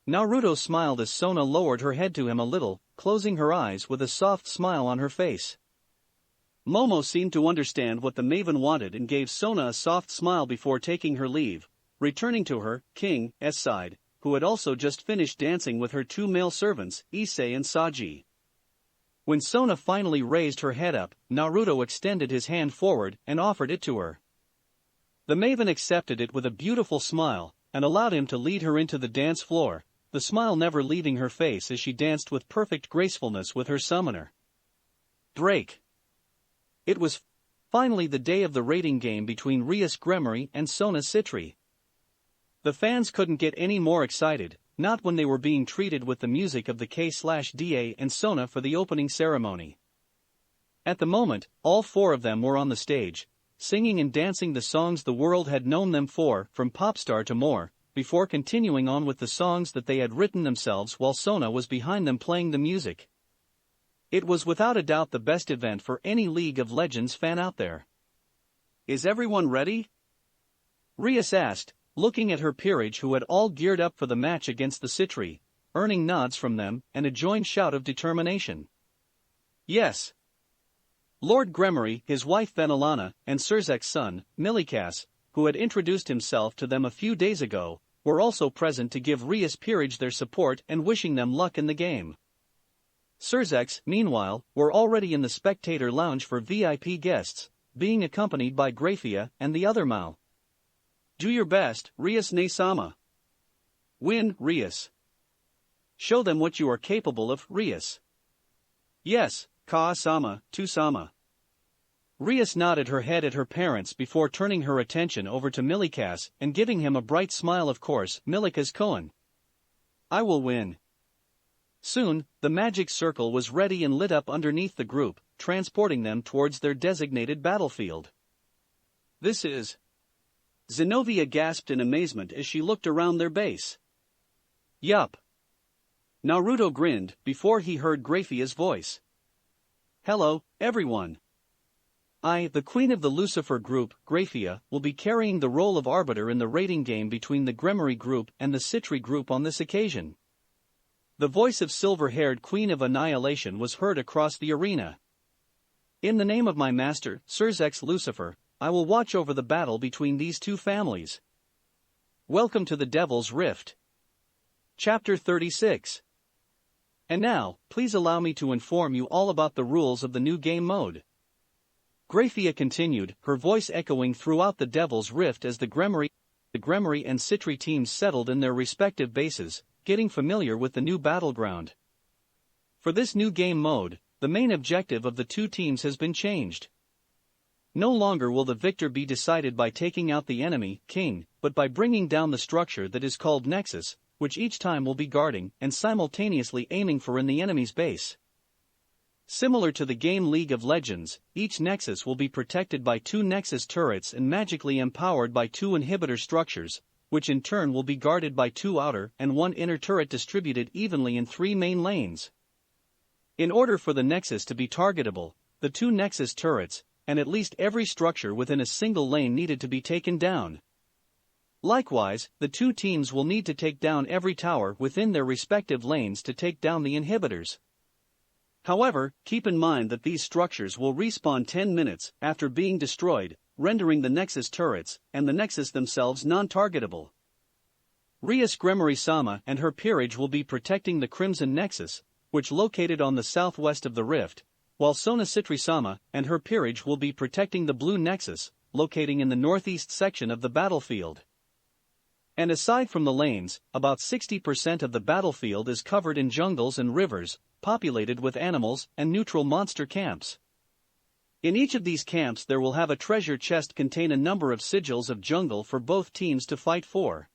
Naruto smiled as Sona lowered her head to him a little, closing her eyes with a soft smile on her face. Momo seemed to understand what the maven wanted and gave Sona a soft smile before taking her leave, returning to her King's side, who had also just finished dancing with her two male servants, Issei and Saji. When Sona finally raised her head up, Naruto extended his hand forward and offered it to her. The maven accepted it with a beautiful smile, and allowed him to lead her into the dance floor, the smile never leaving her face as she danced with perfect gracefulness with her summoner. Break. It was finally the day of the rating game between Rias Gremory and Sona Citri. The fans couldn't get any more excited, not when they were being treated with the music of the K/DA and Sona for the opening ceremony. At the moment, all four of them were on the stage, singing and dancing the songs the world had known them for, from Popstar to more, before continuing on with the songs that they had written themselves while Sona was behind them playing the music. It was without a doubt the best event for any League of Legends fan out there. "Is everyone ready?" Rias asked, looking at her peerage, who had all geared up for the match against the Citri, earning nods from them and a joint shout of determination. "Yes." Lord Gremory, his wife Venelana, and Surzek's son, Milikas, who had introduced himself to them a few days ago, were also present to give Rias peerage their support and wishing them luck in the game. Surzeks, meanwhile, were already in the spectator lounge for VIP guests, being accompanied by Graphia and the other Mao. "Do your best, Rias Ne-sama. Win, Rias. Show them what you are capable of, Rias." "Yes, Ka-sama, Tu-sama." Rias nodded her head at her parents before turning her attention over to Milikas and giving him a bright smile. "Of course, Milikas Kohen. I will win." Soon, the magic circle was ready and lit up underneath the group, transporting them towards their designated battlefield. "This is..." Zenobia gasped in amazement as she looked around their base. "Yup." Naruto grinned before he heard Graphia's voice. "Hello, everyone. I, the queen of the Lucifer group, Graphia, will be carrying the role of arbiter in the rating game between the Gremory group and the Citri group on this occasion." The voice of silver-haired Queen of Annihilation was heard across the arena. "In the name of my master, Surzek's Lucifer, I will watch over the battle between these two families. Welcome to the Devil's Rift." Chapter 36. And now, please allow me to inform you all about the rules of the new game mode. Graphia continued, her voice echoing throughout the Devil's Rift as the Gremory and Citri teams settled in their respective bases, getting familiar with the new battleground. For this new game mode, the main objective of the two teams has been changed. No longer will the victor be decided by taking out the enemy, King, but by bringing down the structure that is called Nexus, which each time will be guarding and simultaneously aiming for in the enemy's base. Similar to the game League of Legends, each nexus will be protected by 2 nexus turrets and magically empowered by 2 inhibitor structures, which in turn will be guarded by 2 outer and 1 inner turret distributed evenly in 3 main lanes. In order for the nexus to be targetable, the 2 nexus turrets, and at least every structure within a single lane needed to be taken down. Likewise, the 2 teams will need to take down every tower within their respective lanes to take down the inhibitors. However, keep in mind that these structures will respawn 10 minutes after being destroyed, rendering the nexus turrets and the nexus themselves non-targetable. Rias Gremory-sama and her peerage will be protecting the Crimson Nexus, which located on the southwest of the rift, while Sona Citri-sama and her peerage will be protecting the Blue Nexus, locating in the northeast section of the battlefield. And aside from the lanes, about 60% of the battlefield is covered in jungles and rivers, populated with animals and neutral monster camps. In each of these camps there will have a treasure chest contain a number of sigils of jungle for both teams to fight for.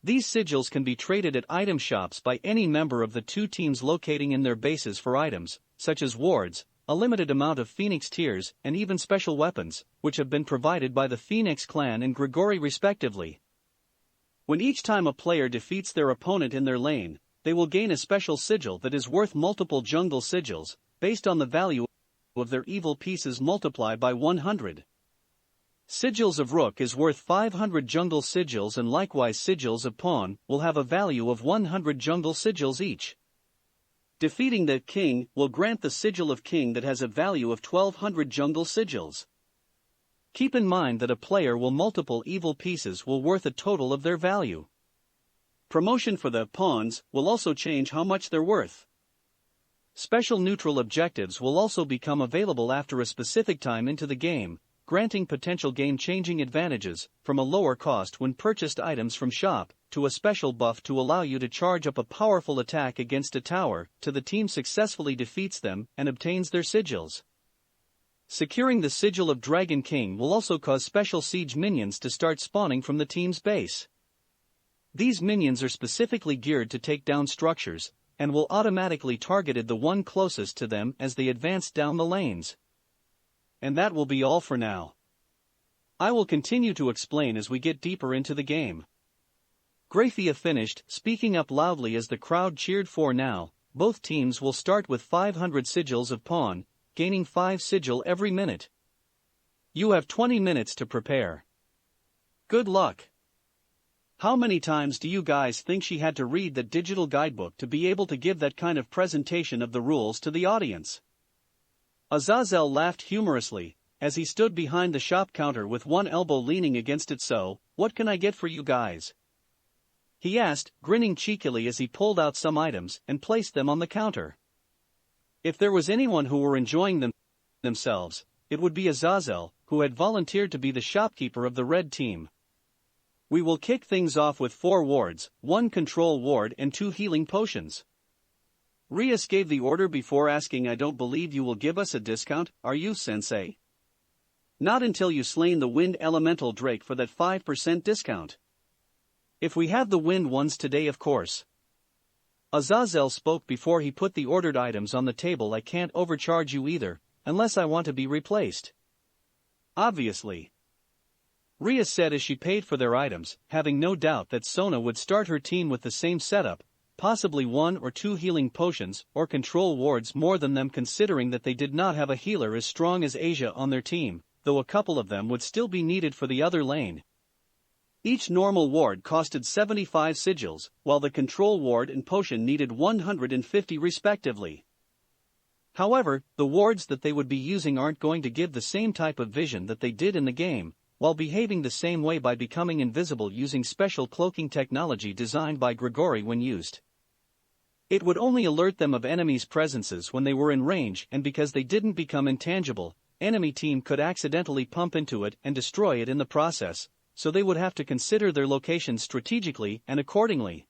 These sigils can be traded at item shops by any member of the 2 teams locating in their bases for items, such as wards, a limited amount of Phoenix tears, and even special weapons, which have been provided by the Phoenix clan and Grigori respectively. When each time a player defeats their opponent in their lane, they will gain a special sigil that is worth multiple jungle sigils, based on the value of their evil pieces multiplied by 100. Sigils of Rook is worth 500 jungle sigils, and likewise sigils of Pawn will have a value of 100 jungle sigils each. Defeating the King will grant the sigil of King that has a value of 1200 jungle sigils. Keep in mind that a player will multiple evil pieces will worth a total of their value. Promotion for the pawns will also change how much they're worth. Special neutral objectives will also become available after a specific time into the game, granting potential game-changing advantages, from a lower cost when purchased items from shop, to a special buff to allow you to charge up a powerful attack against a tower, to the team successfully defeats them and obtains their sigils. Securing the sigil of Dragon King will also cause special siege minions to start spawning from the team's base. These minions are specifically geared to take down structures, and will automatically target the one closest to them as they advance down the lanes. And that will be all for now. I will continue to explain as we get deeper into the game. Graphia finished, speaking up loudly as the crowd cheered for now. Both teams will start with 500 sigils of Pawn, gaining 5 sigil every minute. You have 20 minutes to prepare. Good luck. How many times do you guys think she had to read that digital guidebook to be able to give that kind of presentation of the rules to the audience? Azazel laughed humorously, as he stood behind the shop counter with one elbow leaning against it. So, what can I get for you guys? He asked, grinning cheekily as he pulled out some items and placed them on the counter. If there was anyone who were enjoying themselves, it would be Azazel, who had volunteered to be the shopkeeper of the red team. We will kick things off with 4 wards, 1 control ward and 2 healing potions. Rias gave the order before asking, I don't believe you will give us a discount, are you, sensei? Not until you slain the wind elemental drake for that 5% discount. If we have the wind ones today, of course. Azazel spoke before he put the ordered items on the table. I can't overcharge you either, unless I want to be replaced. Obviously. Rias said as she paid for their items, having no doubt that Sona would start her team with the same setup, possibly 1 or 2 healing potions or control wards more than them, considering that they did not have a healer as strong as Asia on their team, though a couple of them would still be needed for the other lane. Each normal ward costed 75 sigils, while the control ward and potion needed 150 respectively. However, the wards that they would be using aren't going to give the same type of vision that they did in the game, while behaving the same way by becoming invisible using special cloaking technology designed by Grigori when used. It would only alert them of enemies' presences when they were in range, and because they didn't become intangible, enemy team could accidentally pump into it and destroy it in the process, so they would have to consider their location strategically and accordingly.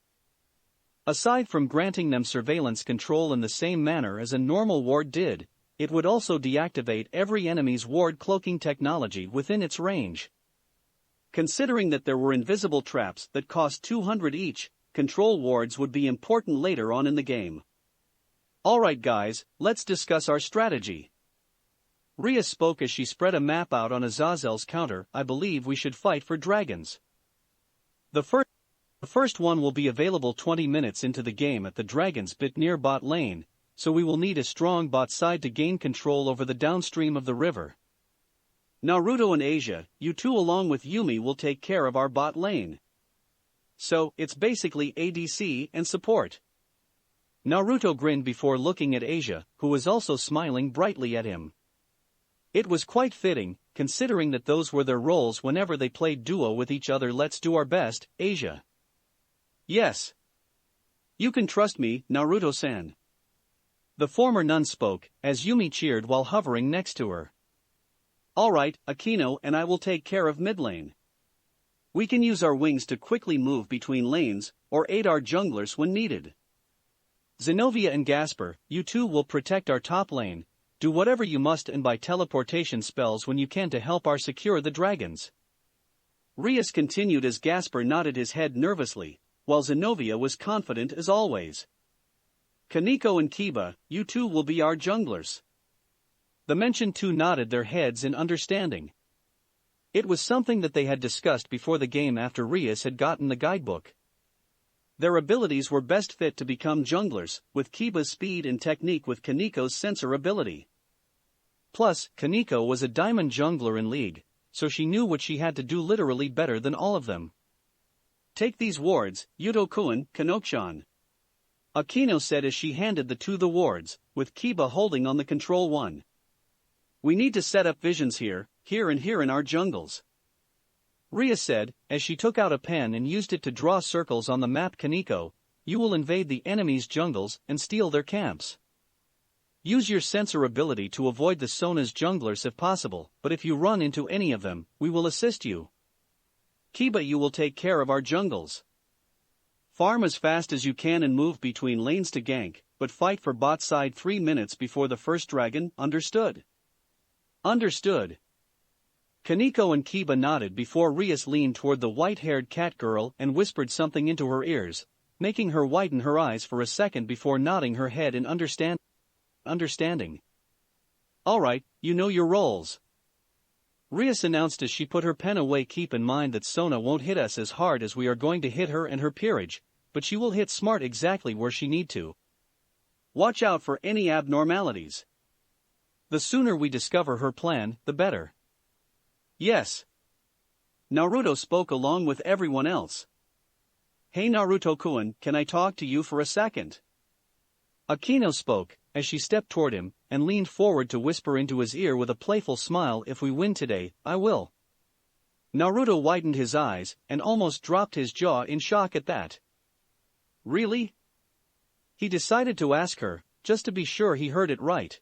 Aside from granting them surveillance control in the same manner as a normal ward did, it would also deactivate every enemy's ward cloaking technology within its range. Considering that there were invisible traps that cost 200 each, control wards would be important later on in the game. Alright guys, let's discuss our strategy. Rhea spoke as she spread a map out on Azazel's counter. I believe we should fight for dragons. The first one will be available 20 minutes into the game at the dragon's bit near bot lane, so we will need a strong bot side to gain control over the downstream of the river. Naruto and Asia, you two along with Yumi will take care of our bot lane. So, it's basically ADC and support. Naruto grinned before looking at Asia, who was also smiling brightly at him. It was quite fitting, considering that those were their roles whenever they played duo with each other. Let's do our best, Asia. Yes. You can trust me, Naruto-san. The former nun spoke, as Yumi cheered while hovering next to her. Alright, Akino and I will take care of mid lane. We can use our wings to quickly move between lanes, or aid our junglers when needed. Zenobia and Gasper, you two will protect our top lane. Do whatever you must and buy teleportation spells when you can to help our secure the dragons. Rias continued as Gasper nodded his head nervously, while Zenobia was confident as always. Kaneko and Kiba, you two will be our junglers. The mentioned two nodded their heads in understanding. It was something that they had discussed before the game after Rias had gotten the guidebook. Their abilities were best fit to become junglers, with Kiba's speed and technique with Kaneko's sensor ability. Plus, Kaneko was a diamond jungler in League, so she knew what she had to do literally better than all of them. Take these wards, Yuto-kun, Kanok-chan. Akino said as she handed the two the wards, with Kiba holding on the control one. We need to set up visions here and here in our jungles. Rhea said, as she took out a pen and used it to draw circles on the map. Kaneko, you will invade the enemy's jungles and steal their camps. Use your sensor ability to avoid the Sona's junglers if possible, but if you run into any of them, we will assist you. Kiba, you will take care of our jungles. Farm as fast as you can and move between lanes to gank, but fight for bot side 3 minutes before the first dragon, understood? Understood. Kaneko and Kiba nodded before Rias leaned toward the white-haired cat girl and whispered something into her ears, making her widen her eyes for a second before nodding her head in understanding. Alright, you know your roles. Rias announced as she put her pen away. Keep in mind that Sona won't hit us as hard as we are going to hit her and her peerage, but she will hit smart exactly where she need to. Watch out for any abnormalities. The sooner we discover her plan, the better. Yes. Naruto spoke along with everyone else. Hey Naruto-kun, can I talk to you for a second? Akino spoke, as she stepped toward him, and leaned forward to whisper into his ear with a playful smile. If we win today, I will. Naruto widened his eyes, and almost dropped his jaw in shock at that. Really? He decided to ask her, just to be sure he heard it right.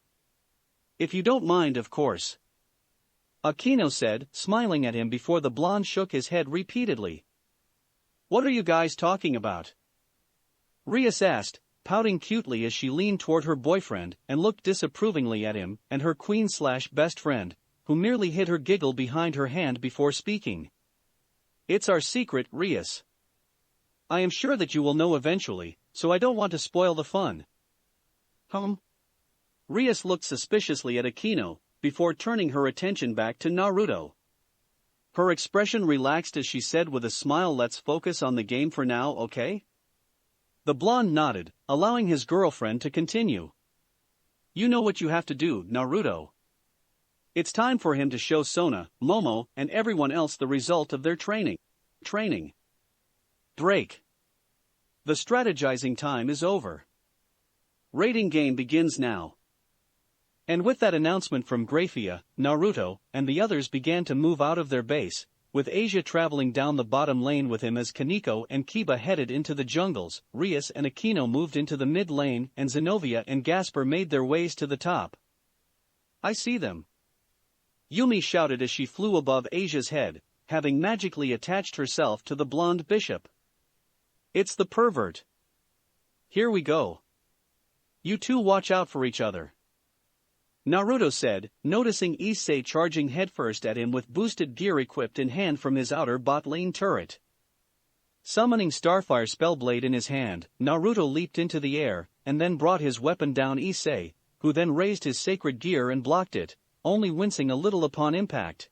If you don't mind, of course. Akino said, smiling at him before the blonde shook his head repeatedly. What are you guys talking about? Rias asked, pouting cutely as she leaned toward her boyfriend and looked disapprovingly at him and her queen/best friend, who merely hid her giggle behind her hand before speaking. It's our secret, Rias. I am sure that you will know eventually, so I don't want to spoil the fun. Rias looked suspiciously at Akino, before turning her attention back to Naruto. Her expression relaxed as she said with a smile, let's focus on the game for now, okay? The blonde nodded, allowing his girlfriend to continue. You know what you have to do, Naruto. It's time for him to show Sona, Momo, and everyone else the result of their training. Break. The strategizing time is over. Raiding game begins now. And with that announcement from Graphia, Naruto, and the others began to move out of their base, with Asia traveling down the bottom lane with him as Kaneko and Kiba headed into the jungles. Rias and Akino moved into the mid lane and Zenobia and Gasper made their ways to the top. I see them. Yumi shouted as she flew above Asia's head, having magically attached herself to the blonde bishop. It's the pervert. Here we go. You two watch out for each other. Naruto said, noticing Issei charging headfirst at him with boosted gear equipped in hand from his outer bot lane turret. Summoning Starfire Spellblade in his hand, Naruto leaped into the air, and then brought his weapon down Issei, who then raised his sacred gear and blocked it, only wincing a little upon impact.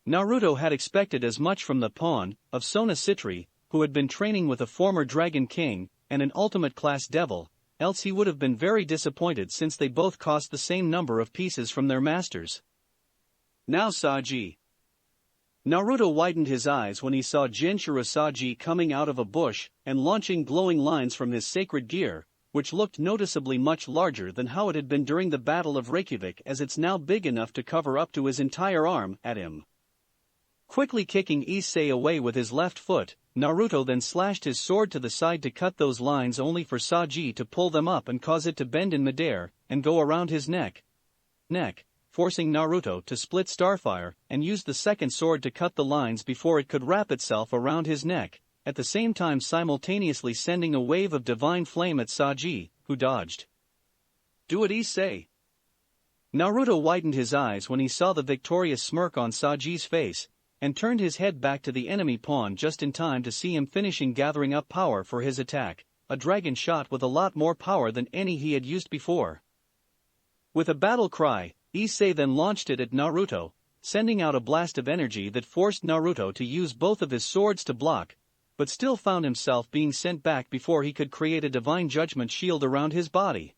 Naruto had expected as much from the pawn of Sona Citri, who had been training with a former Dragon King and an ultimate class devil, else he would have been very disappointed since they both cost the same number of pieces from their masters. Now Saji. Naruto widened his eyes when he saw Jinchuriki Saji coming out of a bush and launching glowing lines from his sacred gear, which looked noticeably much larger than how it had been during the Battle of Reykjavik, as it's now big enough to cover up to his entire arm, at him. Quickly kicking Issei away with his left foot, Naruto then slashed his sword to the side to cut those lines, only for Saji to pull them up and cause it to bend in midair and go around his neck, forcing Naruto to split Starfire and use the second sword to cut the lines before it could wrap itself around his neck, at the same time simultaneously sending a wave of divine flame at Saji, who dodged. Do it, Issei. Naruto widened his eyes when he saw the victorious smirk on Saji's face, and turned his head back to the enemy pawn just in time to see him finishing gathering up power for his attack, a dragon shot with a lot more power than any he had used before. With a battle cry, Issei then launched it at Naruto, sending out a blast of energy that forced Naruto to use both of his swords to block, but still found himself being sent back before he could create a divine judgment shield around his body.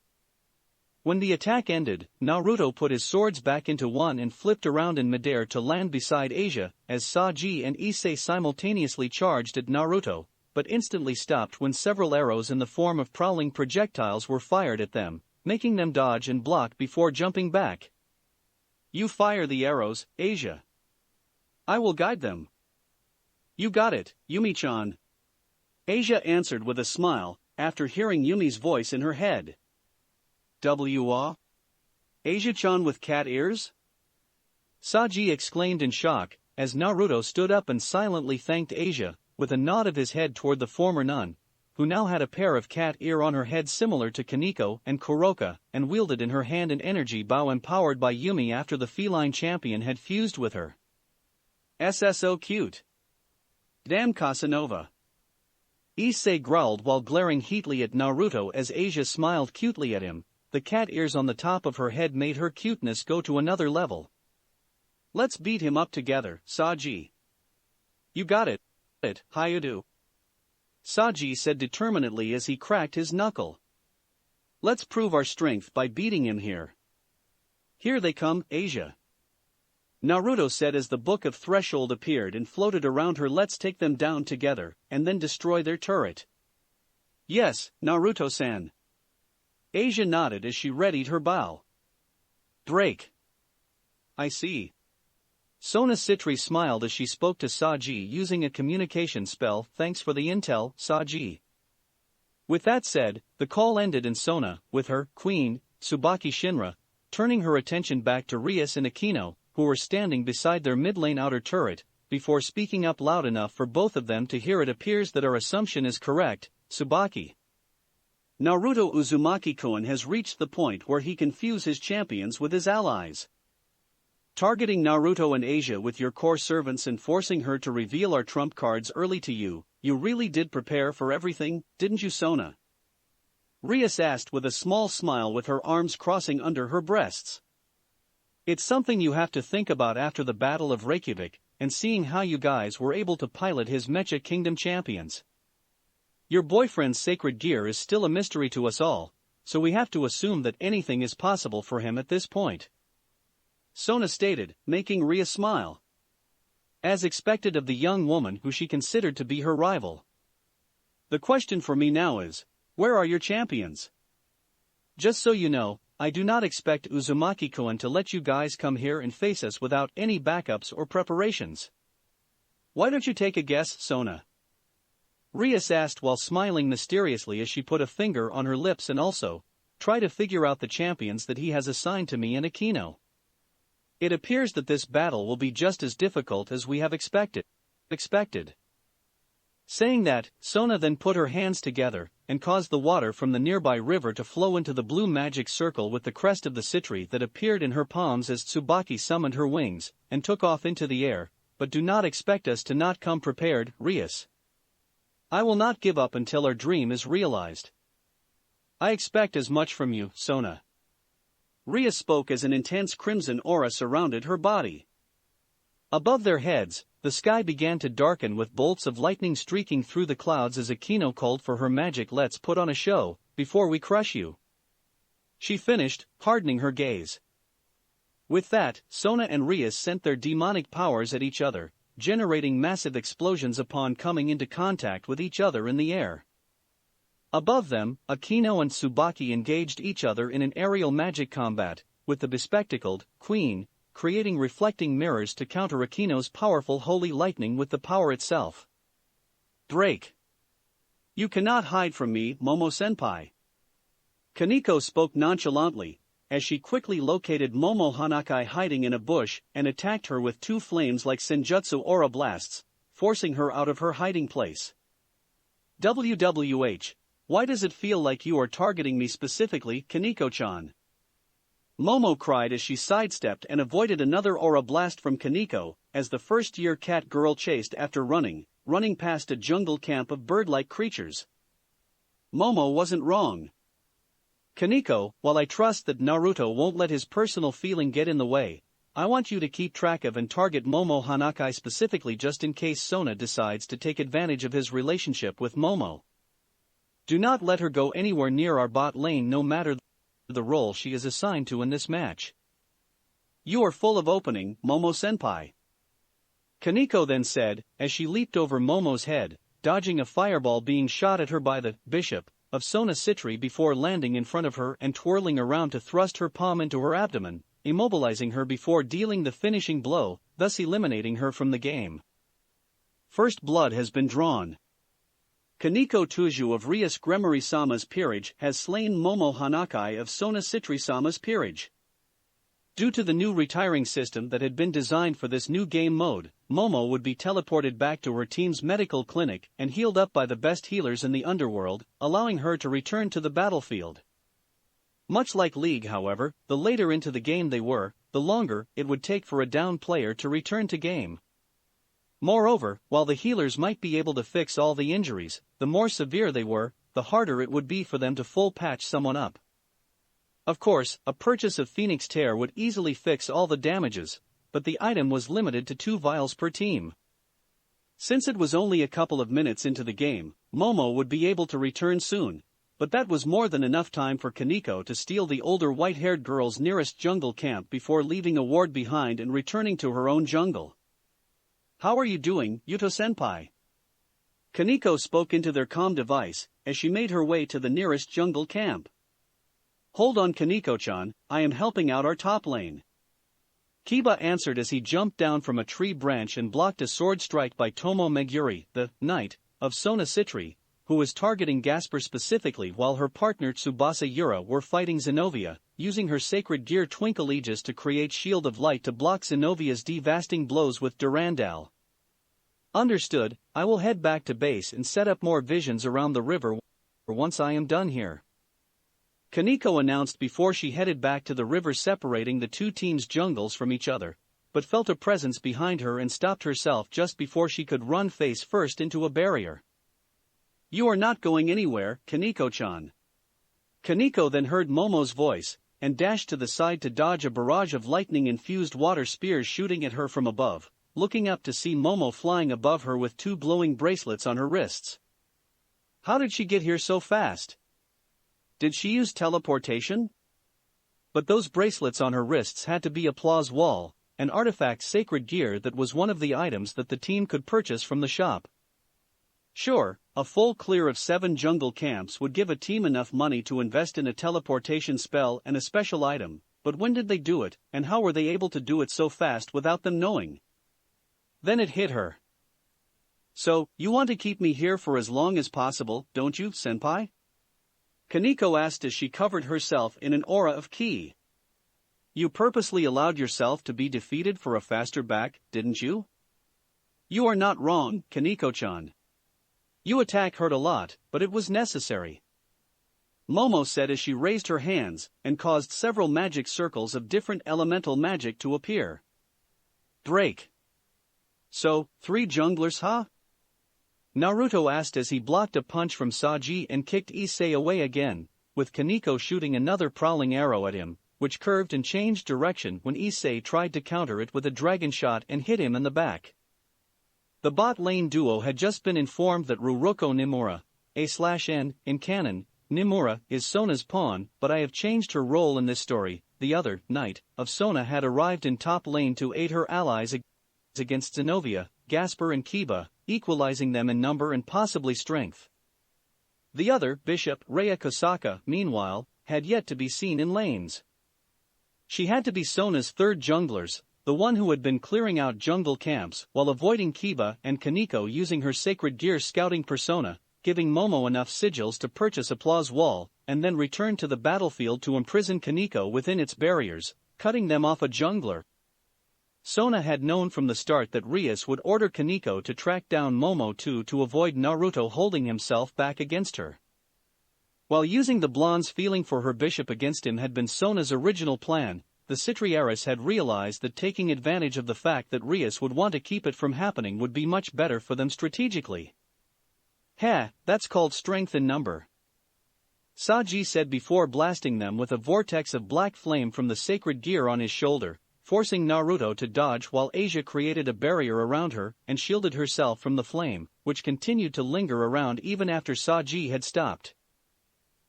When the attack ended, Naruto put his swords back into one and flipped around in midair to land beside Asia, as Saji and Issei simultaneously charged at Naruto, but instantly stopped when several arrows in the form of prowling projectiles were fired at them, making them dodge and block before jumping back. You fire the arrows, Asia. I will guide them. You got it, Yumi-chan. Asia answered with a smile, after hearing Yumi's voice in her head. W-ah? Asia-chan with cat ears? Saji exclaimed in shock, as Naruto stood up and silently thanked Asia, with a nod of his head toward the former nun, who now had a pair of cat ear on her head similar to Kaneko and Kuroka, and wielded in her hand an energy bow empowered by Yumi after the feline champion had fused with her. SSO cute. Damn Casanova. Issei growled while glaring heatly at Naruto as Asia smiled cutely at him. The cat ears on the top of her head made her cuteness go to another level. Let's beat him up together, Saji. You got it, Hayadu. Saji said determinedly as he cracked his knuckle. Let's prove our strength by beating him here. Here they come, Asia. Naruto said as the Book of Threshold appeared and floated around her. Let's take them down together, and then destroy their turret. Yes, Naruto-san. Asia nodded as she readied her bow. Break. I see. Sona Citri smiled as she spoke to Saji using a communication spell. Thanks for the intel, Saji. With that said, the call ended and Sona, with her queen, Tsubaki Shinra, turning her attention back to Rias and Akino, who were standing beside their mid-lane outer turret, before speaking up loud enough for both of them to hear. It appears that our assumption is correct, Tsubaki. Naruto Uzumaki-kun has reached the point where he can fuse his champions with his allies. Targeting Naruto and Asia with your core servants and forcing her to reveal our trump cards early to you, you really did prepare for everything, didn't you, Sona? Rias asked with a small smile with her arms crossing under her breasts. It's something you have to think about after the Battle of Reykjavik, and seeing how you guys were able to pilot his Mecha Kingdom champions. Your boyfriend's sacred gear is still a mystery to us all, so we have to assume that anything is possible for him at this point. Sona stated, making Ria smile. As expected of the young woman who she considered to be her rival. The question for me now is, where are your champions? Just so you know, I do not expect Uzumaki-kun to let you guys come here and face us without any backups or preparations. Why don't you take a guess, Sona? Rias asked while smiling mysteriously as she put a finger on her lips. And also, try to figure out the champions that he has assigned to me and Akino. It appears that this battle will be just as difficult as we have expected. Saying that, Sona then put her hands together, and caused the water from the nearby river to flow into the blue magic circle with the crest of the Citri that appeared in her palms as Tsubaki summoned her wings, and took off into the air. But do not expect us to not come prepared, Rias. I will not give up until our dream is realized. I expect as much from you, Sona. Ria spoke as an intense crimson aura surrounded her body. Above their heads, the sky began to darken with bolts of lightning streaking through the clouds as Akino called for her magic. Let's put on a show, before we crush you. She finished, hardening her gaze. With that, Sona and Rias sent their demonic powers at each other, generating massive explosions upon coming into contact with each other in the air. Above them, Akino and Tsubaki engaged each other in an aerial magic combat, with the bespectacled queen creating reflecting mirrors to counter Akino's powerful holy lightning with the power itself. Break! You cannot hide from me, Momo-senpai. Kaneko spoke nonchalantly, as she quickly located Momo Hanakai hiding in a bush and attacked her with two flames like senjutsu aura blasts, forcing her out of her hiding place. WWH, why does it feel like you are targeting me specifically, Kaneko-chan? Momo cried as she sidestepped and avoided another aura blast from Kaneko, as the first-year cat girl chased after running past a jungle camp of bird-like creatures. Momo wasn't wrong. Kaneko, while I trust that Naruto won't let his personal feeling get in the way, I want you to keep track of and target Momo Hanakai specifically just in case Sona decides to take advantage of his relationship with Momo. Do not let her go anywhere near our bot lane no matter the role she is assigned to in this match. You are full of opening, Momo-senpai. Kaneko then said, as she leaped over Momo's head, dodging a fireball being shot at her by the bishop of Sona Citri before landing in front of her and twirling around to thrust her palm into her abdomen, immobilizing her before dealing the finishing blow, thus eliminating her from the game. First blood has been drawn. Kaneko Tuju of Rias Gremory-sama's peerage has slain Momo Hanakai of Sona Citri-sama's peerage. Due to the new retiring system that had been designed for this new game mode, Momo would be teleported back to her team's medical clinic and healed up by the best healers in the underworld, allowing her to return to the battlefield. Much like League, however, the later into the game they were, the longer it would take for a down player to return to game. Moreover, while the healers might be able to fix all the injuries, the more severe they were, the harder it would be for them to full patch someone up. Of course, a purchase of Phoenix Tear would easily fix all the damages, but the item was limited to 2 vials per team. Since it was only a couple of minutes into the game, Momo would be able to return soon, but that was more than enough time for Kaneko to steal the older white-haired girl's nearest jungle camp before leaving a ward behind and returning to her own jungle. How are you doing, Yuto-senpai? Kaneko spoke into their comm device, as she made her way to the nearest jungle camp. Hold on, Kaneko-chan, I am helping out our top lane. Kiba answered as he jumped down from a tree branch and blocked a sword strike by Tomo Meguri, the knight of Sona Citri, who was targeting Gasper specifically while her partner Tsubasa Yura were fighting Zenobia, using her sacred gear Twinkle Aegis to create Shield of Light to block Zenobia's devastating blows with Durandal. Understood, I will head back to base and set up more visions around the river once I am done here. Kaneko announced before she headed back to the river separating the two teams' jungles from each other, but felt a presence behind her and stopped herself just before she could run face first into a barrier. You are not going anywhere, Kaneko-chan. Kaneko then heard Momo's voice, and dashed to the side to dodge a barrage of lightning-infused water spears shooting at her from above, looking up to see Momo flying above her with 2 glowing bracelets on her wrists. How did she get here so fast? Did she use teleportation? But those bracelets on her wrists had to be Applause Wall, an artifact sacred gear that was one of the items that the team could purchase from the shop. Sure, a full clear of 7 jungle camps would give a team enough money to invest in a teleportation spell and a special item, but when did they do it, and how were they able to do it so fast without them knowing? Then it hit her. So, you want to keep me here for as long as possible, don't you, senpai? Kaneko asked as she covered herself in an aura of ki. You purposely allowed yourself to be defeated for a faster back, didn't you? You are not wrong, Kaneko-chan. Your attack hurt a lot, but it was necessary. Momo said as she raised her hands and caused several magic circles of different elemental magic to appear. Break. So, 3 junglers, huh? Naruto asked as he blocked a punch from Saji and kicked Issei away again, with Kaneko shooting another prowling arrow at him, which curved and changed direction when Issei tried to counter it with a dragon shot and hit him in the back. The bot lane duo had just been informed that Ruroku Nimura, A/N, in canon, Nimura is Sona's pawn, but I have changed her role in this story. The other, Knight, of Sona had arrived in top lane to aid her allies against Zenovia, Gasper and Kiba, equalizing them in number and possibly strength. The other, Bishop, Rhea Kosaka, meanwhile, had yet to be seen in lanes. She had to be Sona's third junglers, the one who had been clearing out jungle camps while avoiding Kiba and Kaneko using her sacred gear scouting persona, giving Momo enough sigils to purchase Applause Wall, and then return to the battlefield to imprison Kaneko within its barriers, cutting them off a jungler. Sona had known from the start that Rias would order Kaneko to track down Momo too to avoid Naruto holding himself back against her. While using the blonde's feeling for her bishop against him had been Sona's original plan, the Citri heiress had realized that taking advantage of the fact that Rias would want to keep it from happening would be much better for them strategically. That's called strength in number," Saji said before blasting them with a vortex of black flame from the sacred gear on his shoulder, forcing Naruto to dodge while Asia created a barrier around her and shielded herself from the flame, which continued to linger around even after Saji had stopped.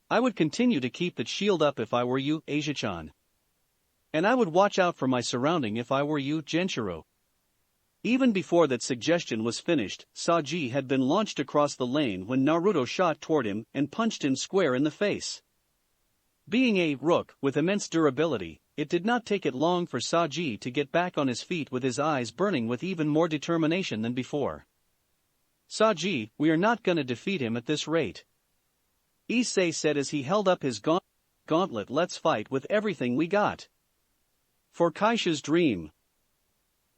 "I would continue to keep that shield up if I were you, Asia-chan. And I would watch out for my surrounding if I were you, Genshiro." Even before that suggestion was finished, Saji had been launched across the lane when Naruto shot toward him and punched him square in the face. Being a rook with immense durability, it did not take it long for Saji to get back on his feet with his eyes burning with even more determination than before. "Saji, we are not gonna defeat him at this rate," Issei said as he held up his gauntlet. "Let's fight with everything we got. For Kaisha's dream."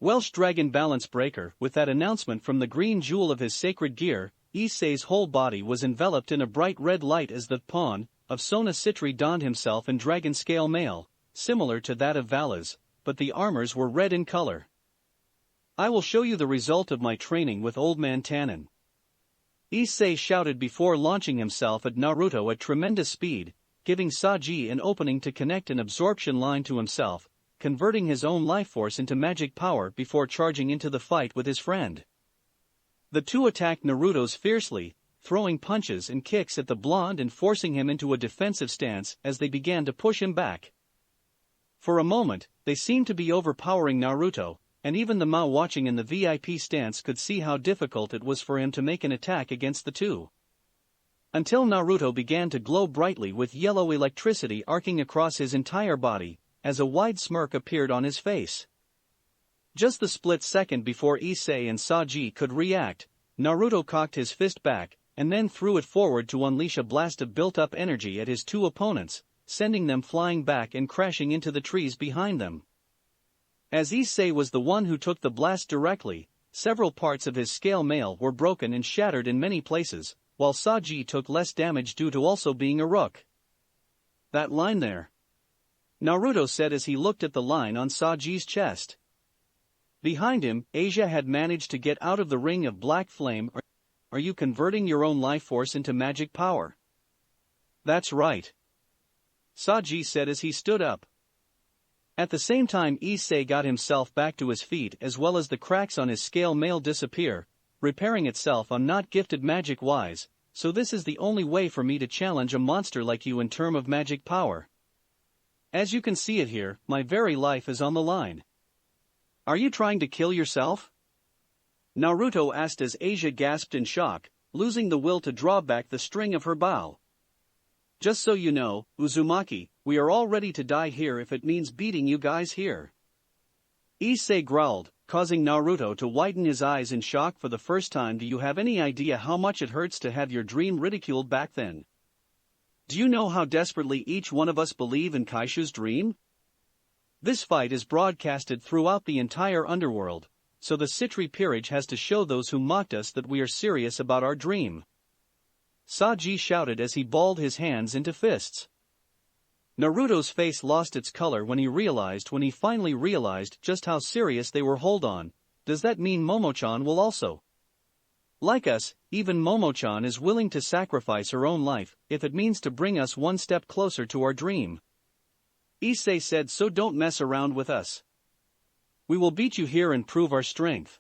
Welsh Dragon Balance Breaker. With that announcement from the green jewel of his sacred gear, Issei's whole body was enveloped in a bright red light as the pawn of Sona Citri donned himself in dragon scale mail, similar to that of Vala's, but the armors were red in color. "I will show you the result of my training with Old Man Tannen," Issei shouted before launching himself at Naruto at tremendous speed, giving Saji an opening to connect an absorption line to himself, converting his own life force into magic power before charging into the fight with his friend. The two attacked Naruto's fiercely, throwing punches and kicks at the blonde and forcing him into a defensive stance as they began to push him back. For a moment, they seemed to be overpowering Naruto, and even the Mao watching in the VIP stance could see how difficult it was for him to make an attack against the two. Until Naruto began to glow brightly with yellow electricity arcing across his entire body, as a wide smirk appeared on his face. Just the split second before Issei and Saji could react, Naruto cocked his fist back, and then threw it forward to unleash a blast of built-up energy at his two opponents, sending them flying back and crashing into the trees behind them. As Issei was the one who took the blast directly, several parts of his scale mail were broken and shattered in many places, while Saji took less damage due to also being a rook. "That line there," Naruto said as he looked at the line on Saji's chest. Behind him, Asia had managed to get out of the ring of black flame. "Are you converting your own life force into magic power?" "That's right," Saji said as he stood up. At the same time Issei got himself back to his feet as well as the cracks on his scale mail disappear, repairing itself. "I'm not gifted magic-wise, so this is the only way for me to challenge a monster like you in terms of magic power. As you can see it here, my very life is on the line." "Are you trying to kill yourself?" Naruto asked as Asia gasped in shock, losing the will to draw back the string of her bow. "Just so you know, Uzumaki, we are all ready to die here if it means beating you guys here," Issei growled, causing Naruto to widen his eyes in shock for the first time. "Do you have any idea how much it hurts to have your dream ridiculed back then? Do you know how desperately each one of us believe in Kaisha's dream? This fight is broadcasted throughout the entire underworld, so the Citri peerage has to show those who mocked us that we are serious about our dream," Saji shouted as he balled his hands into fists. Naruto's face lost its color when he finally realized just how serious they were. "Hold on, does that mean Momo-chan will also?" Like us, even Momo-chan is willing to sacrifice her own life, if it means to bring us one step closer to our dream. Issei said, so don't mess around with us. We will beat you here and prove our strength.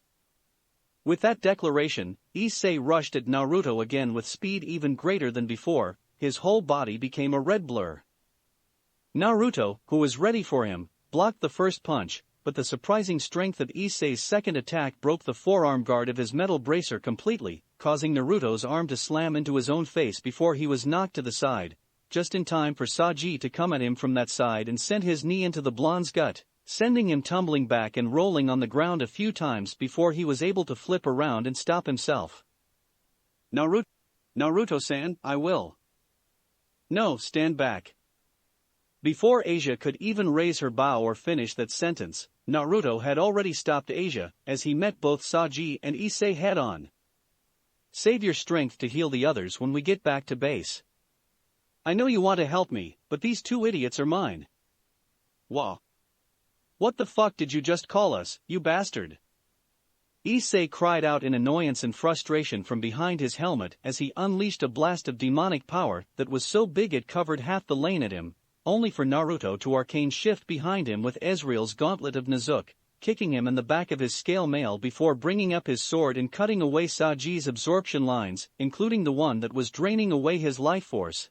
With that declaration, Issei rushed at Naruto again with speed even greater than before. His whole body became a red blur. Naruto, who was ready for him, blocked the first punch, but the surprising strength of Issei's second attack broke the forearm guard of his metal bracer completely, causing Naruto's arm to slam into his own face before he was knocked to the side, just in time for Saji to come at him from that side and send his knee into the blonde's gut, sending him tumbling back and rolling on the ground a few times before he was able to flip around and stop himself. Naruto-san, I will. No, stand back. Before Asia could even raise her bow or finish that sentence, Naruto had already stopped Asia as he met both Saji and Issei head-on. Save your strength to heal the others when we get back to base. I know you want to help me, but these two idiots are mine. Wah. What the fuck did you just call us, you bastard? Issei cried out in annoyance and frustration from behind his helmet as he unleashed a blast of demonic power that was so big it covered half the lane at him, only for Naruto to arcane shift behind him with Ezreal's Gauntlet of Nizuk, kicking him in the back of his scale mail before bringing up his sword and cutting away Saji's absorption lines, including the one that was draining away his life force.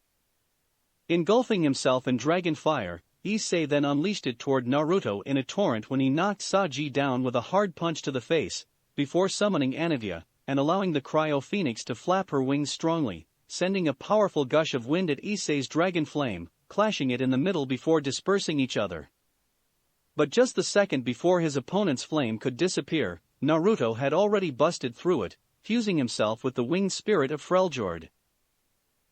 Engulfing himself in dragon fire, Issei then unleashed it toward Naruto in a torrent when he knocked Saji down with a hard punch to the face, before summoning Anivia, and allowing the Cryo Phoenix to flap her wings strongly, sending a powerful gush of wind at Issei's dragon flame, clashing it in the middle before dispersing each other. But just the second before his opponent's flame could disappear, Naruto had already busted through it, fusing himself with the winged spirit of Freljord.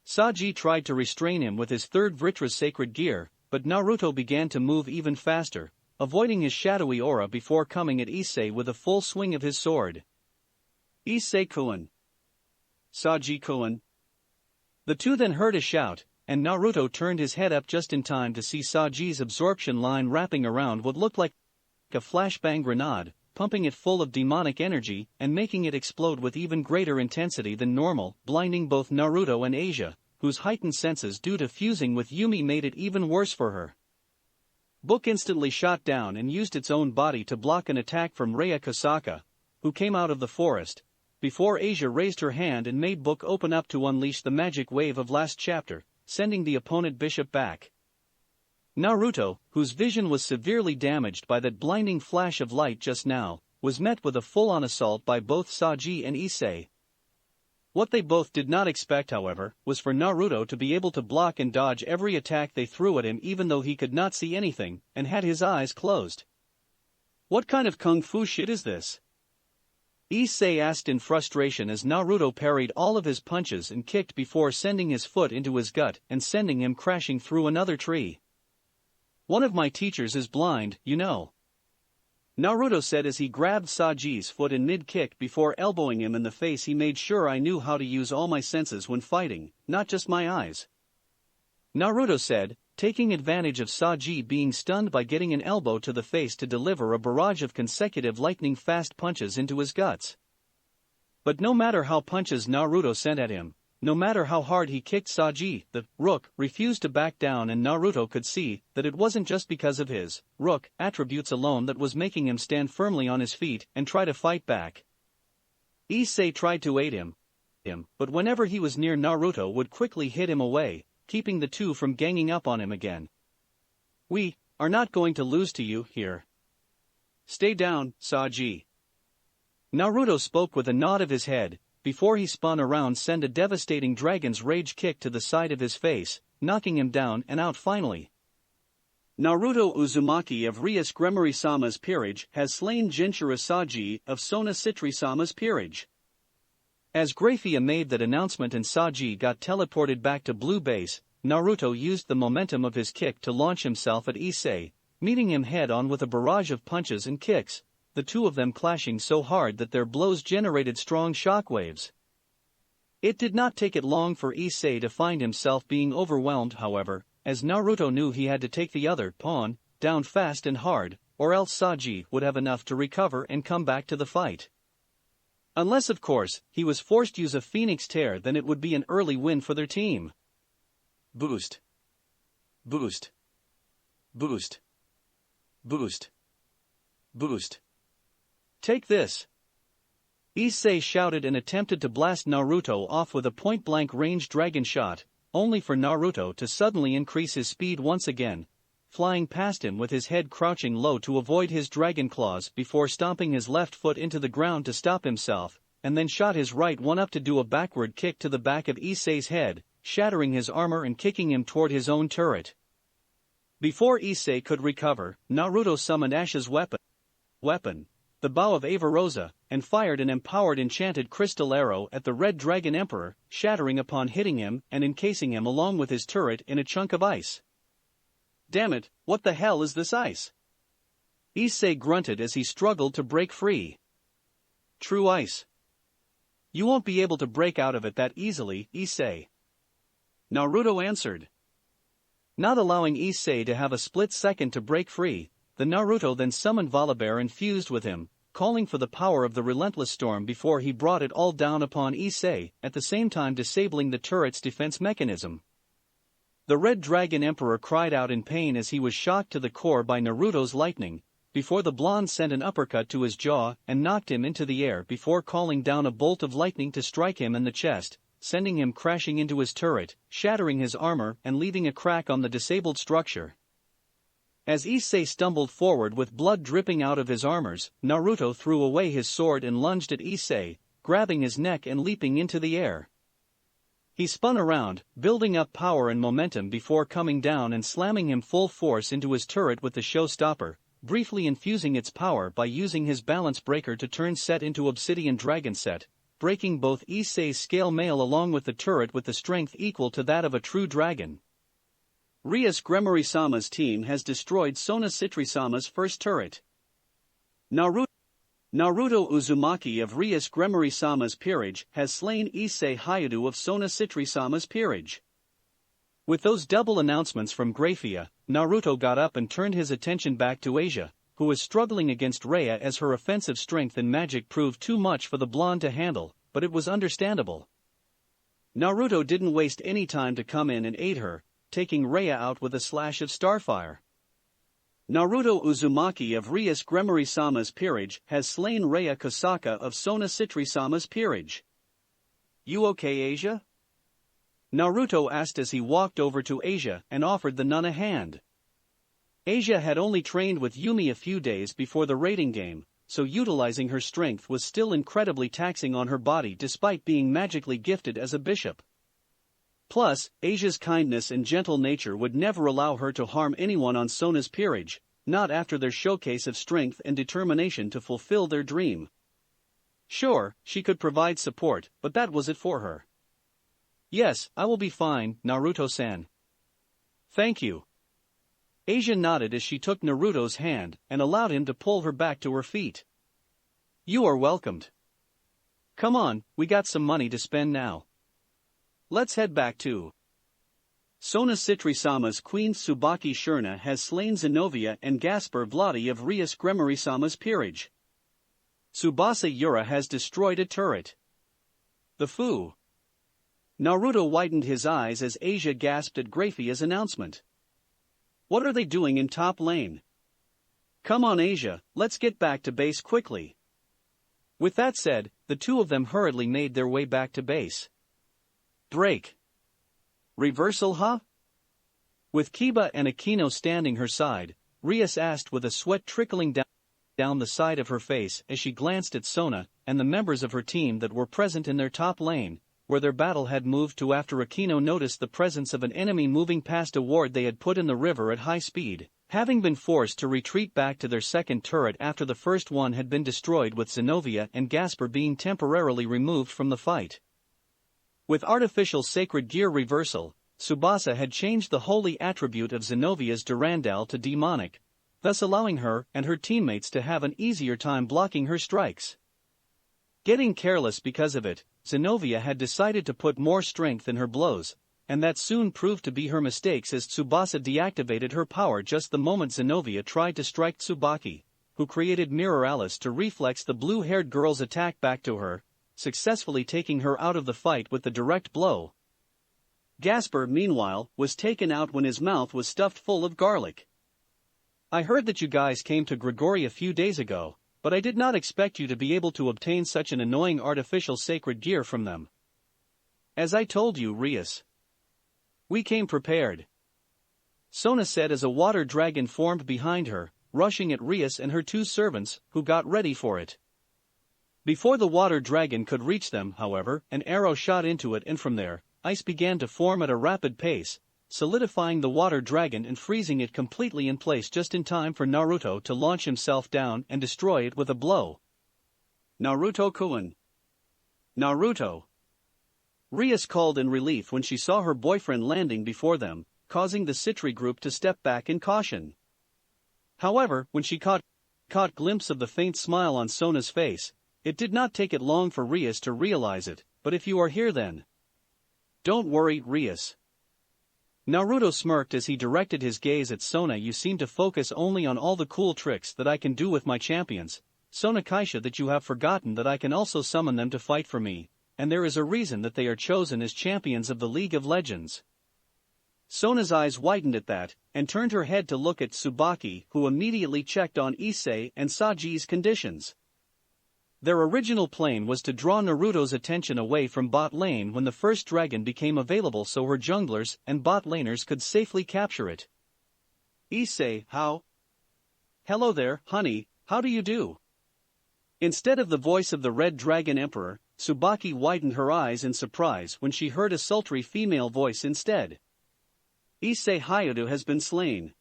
Saji tried to restrain him with his third Vritra's sacred gear, but Naruto began to move even faster, avoiding his shadowy aura before coming at Issei with a full swing of his sword. Issei-kun. Saji-kun. The two then heard a shout, and Naruto turned his head up just in time to see Saji's absorption line wrapping around what looked like a flashbang grenade, pumping it full of demonic energy and making it explode with even greater intensity than normal, blinding both Naruto and Asia, whose heightened senses due to fusing with Yumi made it even worse for her. Book instantly shot down and used its own body to block an attack from Raya Kosaka, who came out of the forest, before Asia raised her hand and made Book open up to unleash the magic wave of last chapter, sending the opponent bishop back. Naruto, whose vision was severely damaged by that blinding flash of light just now, was met with a full-on assault by both Saji and Issei. What they both did not expect, however, was for Naruto to be able to block and dodge every attack they threw at him even though he could not see anything, and had his eyes closed. What kind of kung fu shit is this? Issei asked in frustration as Naruto parried all of his punches and kicked before sending his foot into his gut and sending him crashing through another tree. One of my teachers is blind, you know. Naruto said as he grabbed Saji's foot in mid-kick before elbowing him in the face. He made sure I knew how to use all my senses when fighting, not just my eyes. Naruto said, taking advantage of Saji being stunned by getting an elbow to the face to deliver a barrage of consecutive lightning-fast punches into his guts. But no matter how punches Naruto sent at him, no matter how hard he kicked Saji, the Rook refused to back down, and Naruto could see that it wasn't just because of his Rook attributes alone that was making him stand firmly on his feet and try to fight back. Issei tried to aid him, but whenever he was near, Naruto would quickly hit him away, keeping the two from ganging up on him again. We are not going to lose to you here. Stay down, Saji. Naruto spoke with a nod of his head, before he spun around, sent a devastating dragon's rage kick to the side of his face, knocking him down and out finally. Naruto Uzumaki of Rias Gremory-sama's peerage has slain Jinchura Saji of Sona Citri-sama's peerage. As Grafia made that announcement and Saji got teleported back to Blue Base, Naruto used the momentum of his kick to launch himself at Issei, meeting him head-on with a barrage of punches and kicks, the two of them clashing so hard that their blows generated strong shockwaves. It did not take it long for Issei to find himself being overwhelmed, however, as Naruto knew he had to take the other pawn down fast and hard, or else Saji would have enough to recover and come back to the fight. Unless of course, he was forced to use a Phoenix Tear, then it would be an early win for their team. Boost. Boost. Boost. Boost. Boost. Take this. Issei shouted and attempted to blast Naruto off with a point-blank range dragon shot, only for Naruto to suddenly increase his speed once again, flying past him with his head crouching low to avoid his dragon claws before stomping his left foot into the ground to stop himself, and then shot his right one up to do a backward kick to the back of Issei's head, shattering his armor and kicking him toward his own turret. Before Issei could recover, Naruto summoned Asha's weapon, the bow of Avarosa, and fired an empowered enchanted crystal arrow at the Red Dragon Emperor, shattering upon hitting him and encasing him along with his turret in a chunk of ice. Damn it, what the hell is this ice? Issei grunted as he struggled to break free. True ice. You won't be able to break out of it that easily, Issei. Naruto answered. Not allowing Issei to have a split second to break free, the Naruto then summoned Volibear and fused with him, calling for the power of the relentless storm before he brought it all down upon Issei, at the same time disabling the turret's defense mechanism. The Red Dragon Emperor cried out in pain as he was shocked to the core by Naruto's lightning, before the blonde sent an uppercut to his jaw and knocked him into the air before calling down a bolt of lightning to strike him in the chest, sending him crashing into his turret, shattering his armor and leaving a crack on the disabled structure. As Issei stumbled forward with blood dripping out of his armors, Naruto threw away his sword and lunged at Issei, grabbing his neck and leaping into the air. He spun around, building up power and momentum before coming down and slamming him full force into his turret with the showstopper, briefly infusing its power by using his balance breaker to turn Set into Obsidian Dragon Set, breaking both Issei's scale mail along with the turret with the strength equal to that of a true dragon. Rias Gremory-sama's team has destroyed Sona Citri-sama's first turret. Naruto Uzumaki of Rias Gremory-sama's peerage has slain Issei Hayadu of Sona Citri-sama's peerage. With those double announcements from Graphia, Naruto got up and turned his attention back to Asia, who was struggling against Rhea as her offensive strength and magic proved too much for the blonde to handle, but it was understandable. Naruto didn't waste any time to come in and aid her, taking Rhea out with a slash of starfire. Naruto Uzumaki of Rias Gremory-sama's peerage has slain Rhea Kosaka of Sona Citri-sama's peerage. You okay, Asia? Naruto asked as he walked over to Asia and offered the nun a hand. Asia had only trained with Yumi a few days before the raiding game, so utilizing her strength was still incredibly taxing on her body despite being magically gifted as a bishop. Plus, Asia's kindness and gentle nature would never allow her to harm anyone on Sona's peerage, not after their showcase of strength and determination to fulfill their dream. Sure, she could provide support, but that was it for her. Yes, I will be fine, Naruto-san. Thank you. Asia nodded as she took Naruto's hand and allowed him to pull her back to her feet. You are welcomed. Come on, we got some money to spend now. Let's head back to Sona Citri-sama's queen Tsubaki Shurna has slain Zenobia and Gaspar Vladi of Rias Gremory-sama's peerage. Tsubasa Yura has destroyed a turret. The Fu. Naruto widened his eyes as Asia gasped at Graphia's announcement. What are they doing in top lane? Come on Asia, let's get back to base quickly. With that said, the two of them hurriedly made their way back to base. Break. Reversal, huh? With Kiba and Akino standing her side, Rias asked with a sweat trickling down the side of her face as she glanced at Sona and the members of her team that were present in their top lane, where their battle had moved to after Akino noticed the presence of an enemy moving past a ward they had put in the river at high speed, having been forced to retreat back to their second turret after the first one had been destroyed with Zenobia and Gaspar being temporarily removed from the fight. With artificial sacred gear reversal, Tsubasa had changed the holy attribute of Zenobia's Durandal to demonic, thus allowing her and her teammates to have an easier time blocking her strikes. Getting careless because of it, Zenobia had decided to put more strength in her blows, and that soon proved to be her mistakes as Tsubasa deactivated her power just the moment Zenobia tried to strike Tsubaki, who created Mirror Alice to reflex the blue-haired girl's attack back to her, successfully taking her out of the fight with the direct blow. Gasper, meanwhile, was taken out when his mouth was stuffed full of garlic. I heard that you guys came to Grigori a few days ago, but I did not expect you to be able to obtain such an annoying artificial sacred gear from them. As I told you, Rias. We came prepared. Sona said as a water dragon formed behind her, rushing at Rias and her two servants, who got ready for it. Before the water dragon could reach them, however, an arrow shot into it, and from there, ice began to form at a rapid pace, solidifying the water dragon and freezing it completely in place just in time for Naruto to launch himself down and destroy it with a blow. Naruto-kun. Naruto. Rias called in relief when she saw her boyfriend landing before them, causing the Citri group to step back in caution. However, when she caught glimpse of the faint smile on Sona's face, it did not take it long for Rias to realize it. But if you are here then. Don't worry, Rias. Naruto smirked as he directed his gaze at Sona. You seem to focus only on all the cool tricks that I can do with my champions, Sona Kaisha, that you have forgotten that I can also summon them to fight for me, and there is a reason that they are chosen as champions of the League of Legends. Sona's eyes widened at that, and turned her head to look at Tsubaki, who immediately checked on Issei and Saji's conditions. Their original plan was to draw Naruto's attention away from bot lane when the first dragon became available so her junglers and bot laners could safely capture it. Issei, how? Hello there, honey, how do you do? Instead of the voice of the Red Dragon Emperor, Tsubaki widened her eyes in surprise when she heard a sultry female voice instead. Issei Hayado has been slain.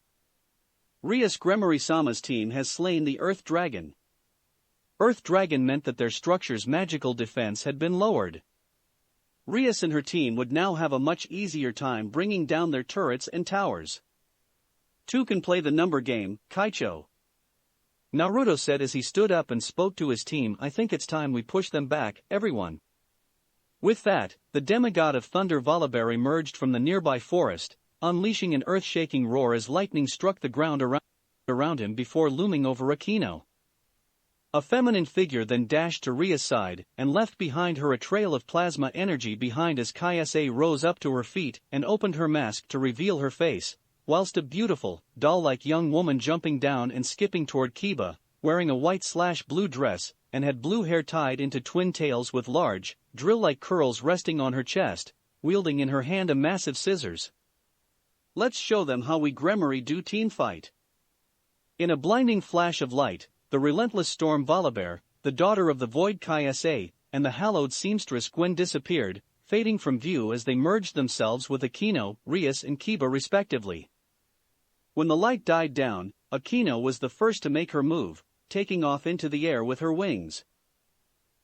Rias Gremory-sama's team has slain the Earth Dragon. Earth Dragon meant that their structure's magical defense had been lowered. Rias and her team would now have a much easier time bringing down their turrets and towers. Two can play the number game, Kaicho. Naruto said as he stood up and spoke to his team. I think it's time we push them back, everyone. With that, the demigod of thunder Volibear emerged from the nearby forest, unleashing an earth-shaking roar as lightning struck the ground around him before looming over Akino. A feminine figure then dashed to Ria's side and left behind her a trail of plasma energy behind as Kaise rose up to her feet and opened her mask to reveal her face, whilst a beautiful, doll-like young woman jumping down and skipping toward Kiba, wearing a white/blue dress, and had blue hair tied into twin tails with large, drill-like curls resting on her chest, wielding in her hand a massive scissors. Let's show them how we Gremory do team fight. In a blinding flash of light, the relentless storm Volibear, the daughter of the void Kaise, and the hallowed seamstress Gwen disappeared, fading from view as they merged themselves with Akino, Rias and Kiba respectively. When the light died down, Akino was the first to make her move, taking off into the air with her wings.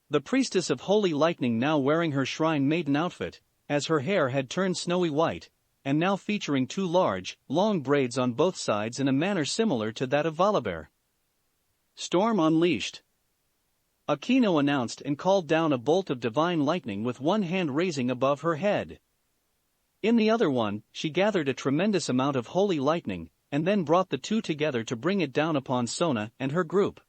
The priestess of holy lightning now wearing her shrine maiden outfit, as her hair had turned snowy white, and now featuring two large, long braids on both sides in a manner similar to that of Volibear. Storm unleashed. Akino announced and called down a bolt of divine lightning with one hand raising above her head. In the other one, she gathered a tremendous amount of holy lightning, and then brought the two together to bring it down upon Sona and her group.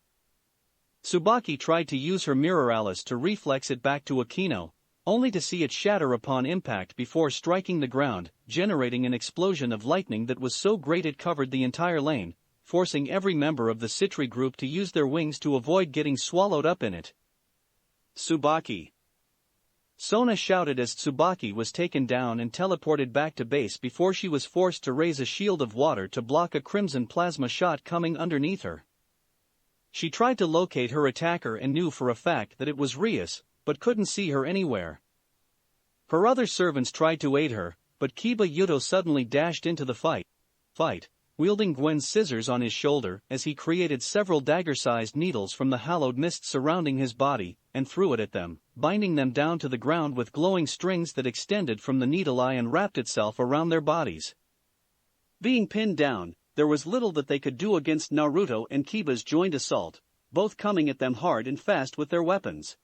Tsubaki tried to use her Mirror Alice to reflex it back to Akino, only to see it shatter upon impact before striking the ground, generating an explosion of lightning that was so great it covered the entire lane, forcing every member of the Citri group to use their wings to avoid getting swallowed up in it. Tsubaki. Sona shouted as Tsubaki was taken down and teleported back to base before she was forced to raise a shield of water to block a crimson plasma shot coming underneath her. She tried to locate her attacker and knew for a fact that it was Rias, but couldn't see her anywhere. Her other servants tried to aid her, but Kiba Yuto suddenly dashed into the fight, wielding Gwen's scissors on his shoulder as he created several dagger-sized needles from the hallowed mist surrounding his body, and threw it at them, binding them down to the ground with glowing strings that extended from the needle eye and wrapped itself around their bodies. Being pinned down, there was little that they could do against Naruto and Kiba's joint assault, both coming at them hard and fast with their weapons.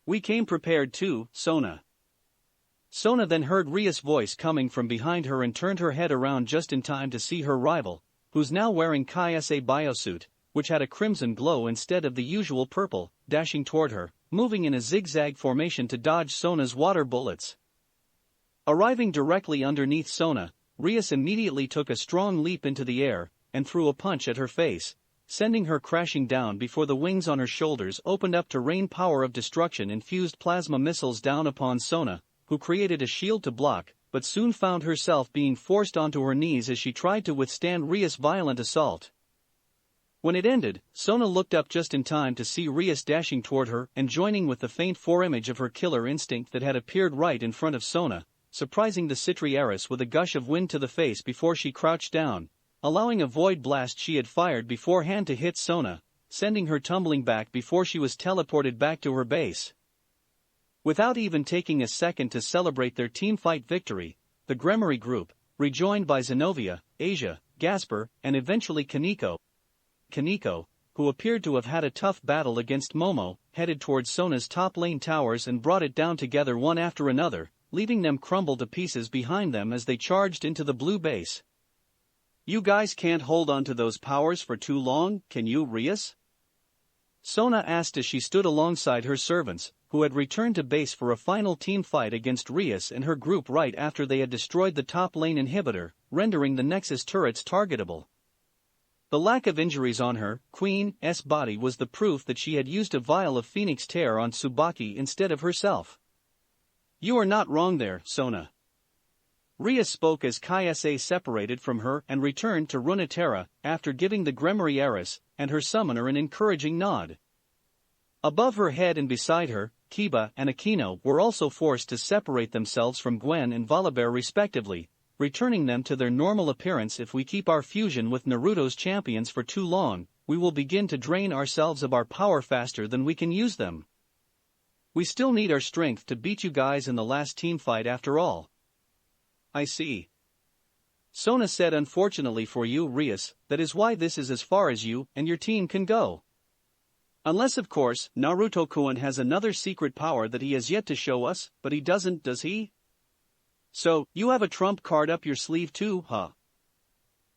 We came prepared too, Sona. Sona then heard Ria's voice coming from behind her and turned her head around just in time to see her rival, who's now wearing Kaise biosuit, which had a crimson glow instead of the usual purple, dashing toward her, moving in a zigzag formation to dodge Sona's water bullets. Arriving directly underneath Sona, Rias immediately took a strong leap into the air, and threw a punch at her face, sending her crashing down before the wings on her shoulders opened up to rain power of destruction-infused plasma missiles down upon Sona, who created a shield to block, but soon found herself being forced onto her knees as she tried to withstand Rias' violent assault. When it ended, Sona looked up just in time to see Rias dashing toward her and joining with the faint foreimage of her killer instinct that had appeared right in front of Sona, surprising the Citri heiress with a gush of wind to the face before she crouched down, allowing a void blast she had fired beforehand to hit Sona, sending her tumbling back before she was teleported back to her base. Without even taking a second to celebrate their teamfight victory, the Gremory group, rejoined by Zenobia, Asia, Gasper, and eventually Kaneko, who appeared to have had a tough battle against Momo, headed towards Sona's top lane towers and brought it down together one after another, leaving them crumble to pieces behind them as they charged into the blue base. "You guys can't hold on to those powers for too long, can you, Rias?" Sona asked as she stood alongside her servants, who had returned to base for a final team fight against Rias and her group right after they had destroyed the top lane inhibitor, rendering the Nexus turrets targetable. The lack of injuries on her Queen's body was the proof that she had used a vial of Phoenix Tear on Tsubaki instead of herself. "You are not wrong there, Sona." Rias spoke as Kaise separated from her and returned to Runeterra, after giving the Gremory heiress and her summoner an encouraging nod. Above her head and beside her, Kiba and Aquino were also forced to separate themselves from Gwen and Volibear respectively, returning them to their normal appearance. "If we keep our fusion with Naruto's champions for too long, we will begin to drain ourselves of our power faster than we can use them. We still need our strength to beat you guys in the last team fight after all." "I see." Sona said. "Unfortunately for you, Rias, that is why this is as far as you and your team can go. Unless of course, Naruto-kun has another secret power that he has yet to show us, but he doesn't, does he? So, you have a trump card up your sleeve too, huh?"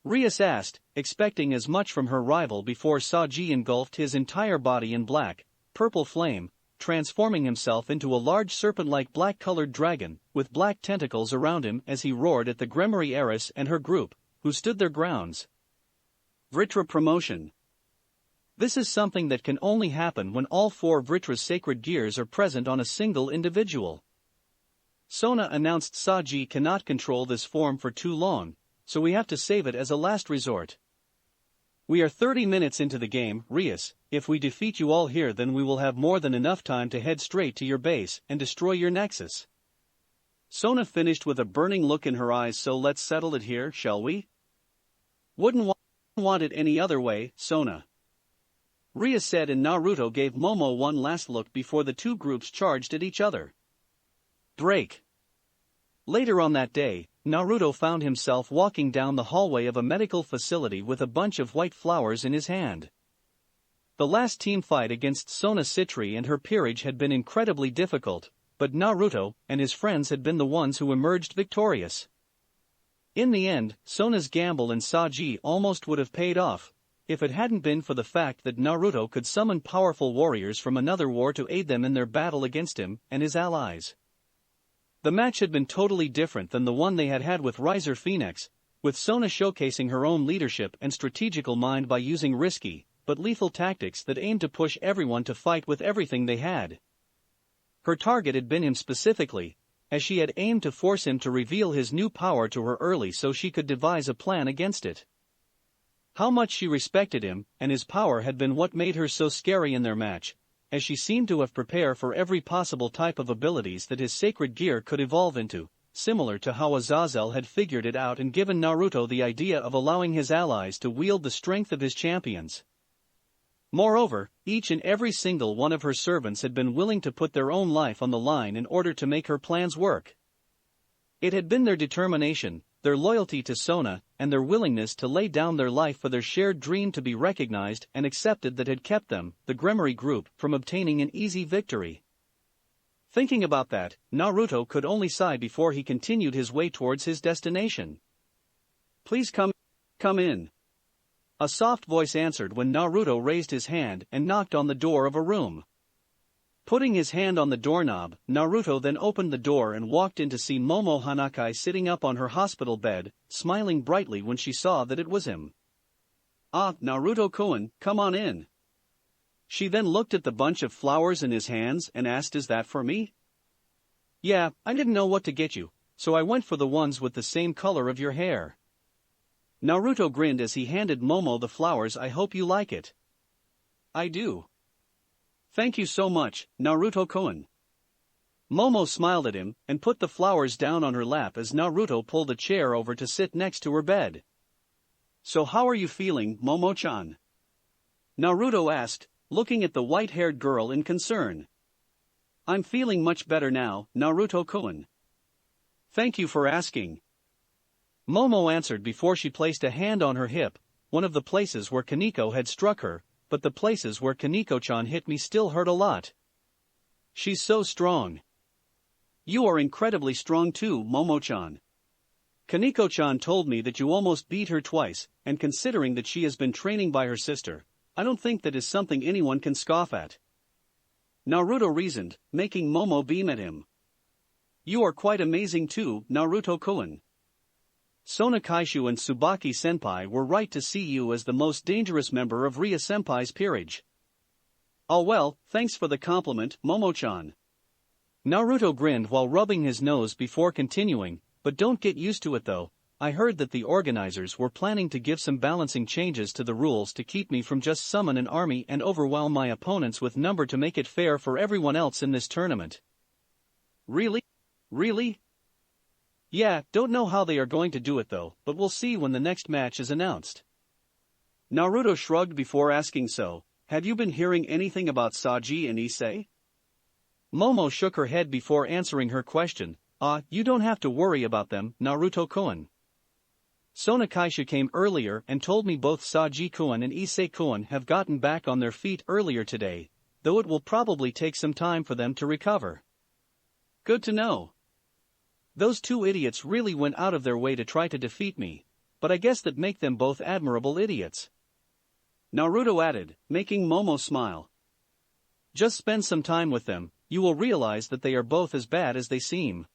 Rias asked, expecting as much from her rival before Saji engulfed his entire body in black, purple flame, transforming himself into a large serpent-like black-colored dragon, with black tentacles around him as he roared at the Gremory heiress and her group, who stood their grounds. Vritra promotion. This is something that can only happen when all four of Vritra's sacred gears are present on a single individual. Sona announced Saji cannot control this form for too long, so we have to save it as a last resort. "We are 30 minutes into the game, Rias. If we defeat you all here, then we will have more than enough time to head straight to your base and destroy your nexus." Sona finished with a burning look in her eyes. "So let's settle it here, shall we?" "Wouldn't want it any other way, Sona," Rias said, and Naruto gave Momo one last look before the two groups charged at each other. Break. Later on that day, Naruto found himself walking down the hallway of a medical facility with a bunch of white flowers in his hand. The last team fight against Sona Citri and her peerage had been incredibly difficult, but Naruto and his friends had been the ones who emerged victorious. In the end, Sona's gamble and Saji almost would have paid off, if it hadn't been for the fact that Naruto could summon powerful warriors from another war to aid them in their battle against him and his allies. The match had been totally different than the one they had had with Riser Phoenix, with Sona showcasing her own leadership and strategical mind by using risky, but lethal tactics that aimed to push everyone to fight with everything they had. Her target had been him specifically, as she had aimed to force him to reveal his new power to her early so she could devise a plan against it. How much she respected him and his power had been what made her so scary in their match, as she seemed to have prepared for every possible type of abilities that his sacred gear could evolve into, similar to how Azazel had figured it out and given Naruto the idea of allowing his allies to wield the strength of his champions. Moreover, each and every single one of her servants had been willing to put their own life on the line in order to make her plans work. It had been their determination, their loyalty to Sona, and their willingness to lay down their life for their shared dream to be recognized and accepted that had kept them, the Gremory group, from obtaining an easy victory. Thinking about that, Naruto could only sigh before he continued his way towards his destination. "Please come in." A soft voice answered when Naruto raised his hand and knocked on the door of a room. Putting his hand on the doorknob, Naruto then opened the door and walked in to see Momo Hanakai sitting up on her hospital bed, smiling brightly when she saw that it was him. "Ah, Naruto-kun, come on in." She then looked at the bunch of flowers in his hands and asked, "Is that for me?" "Yeah, I didn't know what to get you, so I went for the ones with the same color of your hair." Naruto grinned as he handed Momo the flowers. "I hope you like it." "I do." "Thank you so much, Naruto-kun." Momo smiled at him and put the flowers down on her lap as Naruto pulled a chair over to sit next to her bed. "So how are you feeling, Momo-chan?" Naruto asked, looking at the white-haired girl in concern. "I'm feeling much better now, Naruto-kun." "Thank you for asking." Momo answered before she placed a hand on her hip, one of the places where Kaneko had struck her, but the places where Kaneko-chan hit me still hurt a lot. "She's so strong." "You are incredibly strong too, Momo-chan. Kaneko-chan told me that you almost beat her twice, and considering that she has been training by her sister, I don't think that is something anyone can scoff at." Naruto reasoned, making Momo beam at him. "You are quite amazing too, Naruto-kun. Sonakaishu and Tsubaki-senpai were right to see you as the most dangerous member of Ria-senpai's peerage." "Oh well, thanks for the compliment, Momo-chan." Naruto grinned while rubbing his nose before continuing, "But don't get used to it though. I heard that the organizers were planning to give some balancing changes to the rules to keep me from just summon an army and overwhelm my opponents with number to make it fair for everyone else in this tournament." "Really? Really?" "Yeah, don't know how they are going to do it though, but we'll see when the next match is announced." Naruto shrugged before asking, "So, have you been hearing anything about Saji and Issei?" Momo shook her head before answering her question. You don't have to worry about them, Naruto-kun. Sonakaishu came earlier and told me both Saji-kun and Issei-kun have gotten back on their feet earlier today, though it will probably take some time for them to recover." "Good to know. Those two idiots really went out of their way to try to defeat me, but I guess that make them both admirable idiots," Naruto added, making Momo smile. "Just spend some time with them, you will realize that they are both as bad as they seem."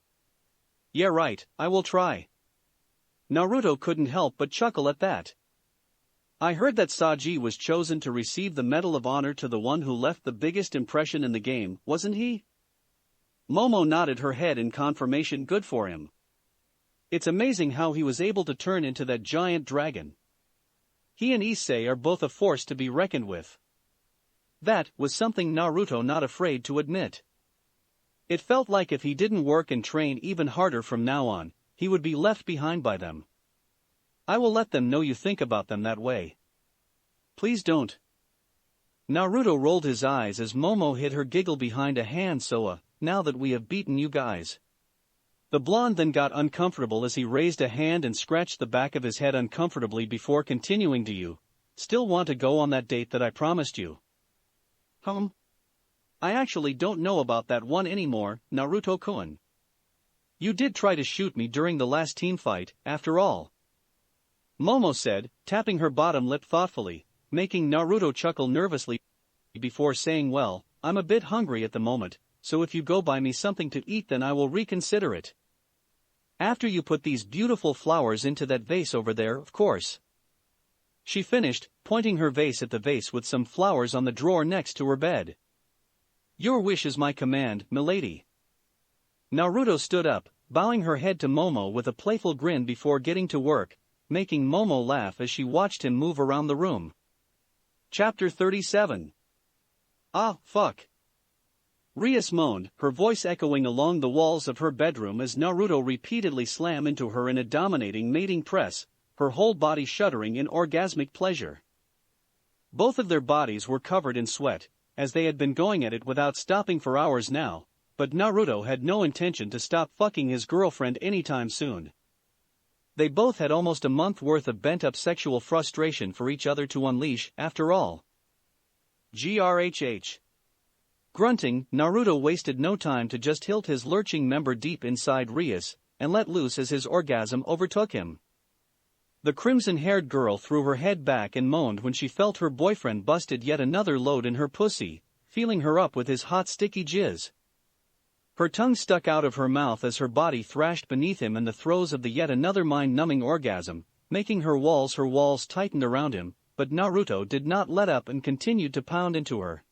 "Yeah right, I will try." Naruto couldn't help but chuckle at that. "I heard that Saji was chosen to receive the Medal of Honor to the one who left the biggest impression in the game, wasn't he?" Momo nodded her head in confirmation. "Good for him. It's amazing how he was able to turn into that giant dragon. He and Issei are both a force to be reckoned with." That was something Naruto not afraid to admit. It felt like if he didn't work and train even harder from now on, he would be left behind by them. "I will let them know you think about them that way." "Please don't." Naruto rolled his eyes as Momo hid her giggle behind a hand. "So, now that we have beaten you guys." The blonde then got uncomfortable as he raised a hand and scratched the back of his head uncomfortably before continuing. "Do you still want to go on that date that I promised you?" "I actually don't know about that one anymore, Naruto-kun. You did try to shoot me during the last team fight, after all," Momo said, tapping her bottom lip thoughtfully, making Naruto chuckle nervously before saying, "Well, I'm a bit hungry at the moment, so if you go buy me something to eat then I will reconsider it. After you put these beautiful flowers into that vase over there, of course." She finished, pointing her vase at the vase with some flowers on the drawer next to her bed. "Your wish is my command, milady." Naruto stood up, bowing her head to Momo with a playful grin before getting to work, making Momo laugh as she watched him move around the room. Chapter 37. "Ah, fuck." Rias moaned, her voice echoing along the walls of her bedroom as Naruto repeatedly slammed into her in a dominating mating press, her whole body shuddering in orgasmic pleasure. Both of their bodies were covered in sweat, as they had been going at it without stopping for hours now, but Naruto had no intention to stop fucking his girlfriend anytime soon. They both had almost a month worth of bent-up sexual frustration for each other to unleash, after all. Grhh. Grunting, Naruto wasted no time to just hilt his lurching member deep inside Rias, and let loose as his orgasm overtook him. The crimson-haired girl threw her head back and moaned when she felt her boyfriend busted yet another load in her pussy, feeling her up with his hot sticky jizz. Her tongue stuck out of her mouth as her body thrashed beneath him in the throes of the yet another mind-numbing orgasm, making her walls tightened around him, but Naruto did not let up and continued to pound into her.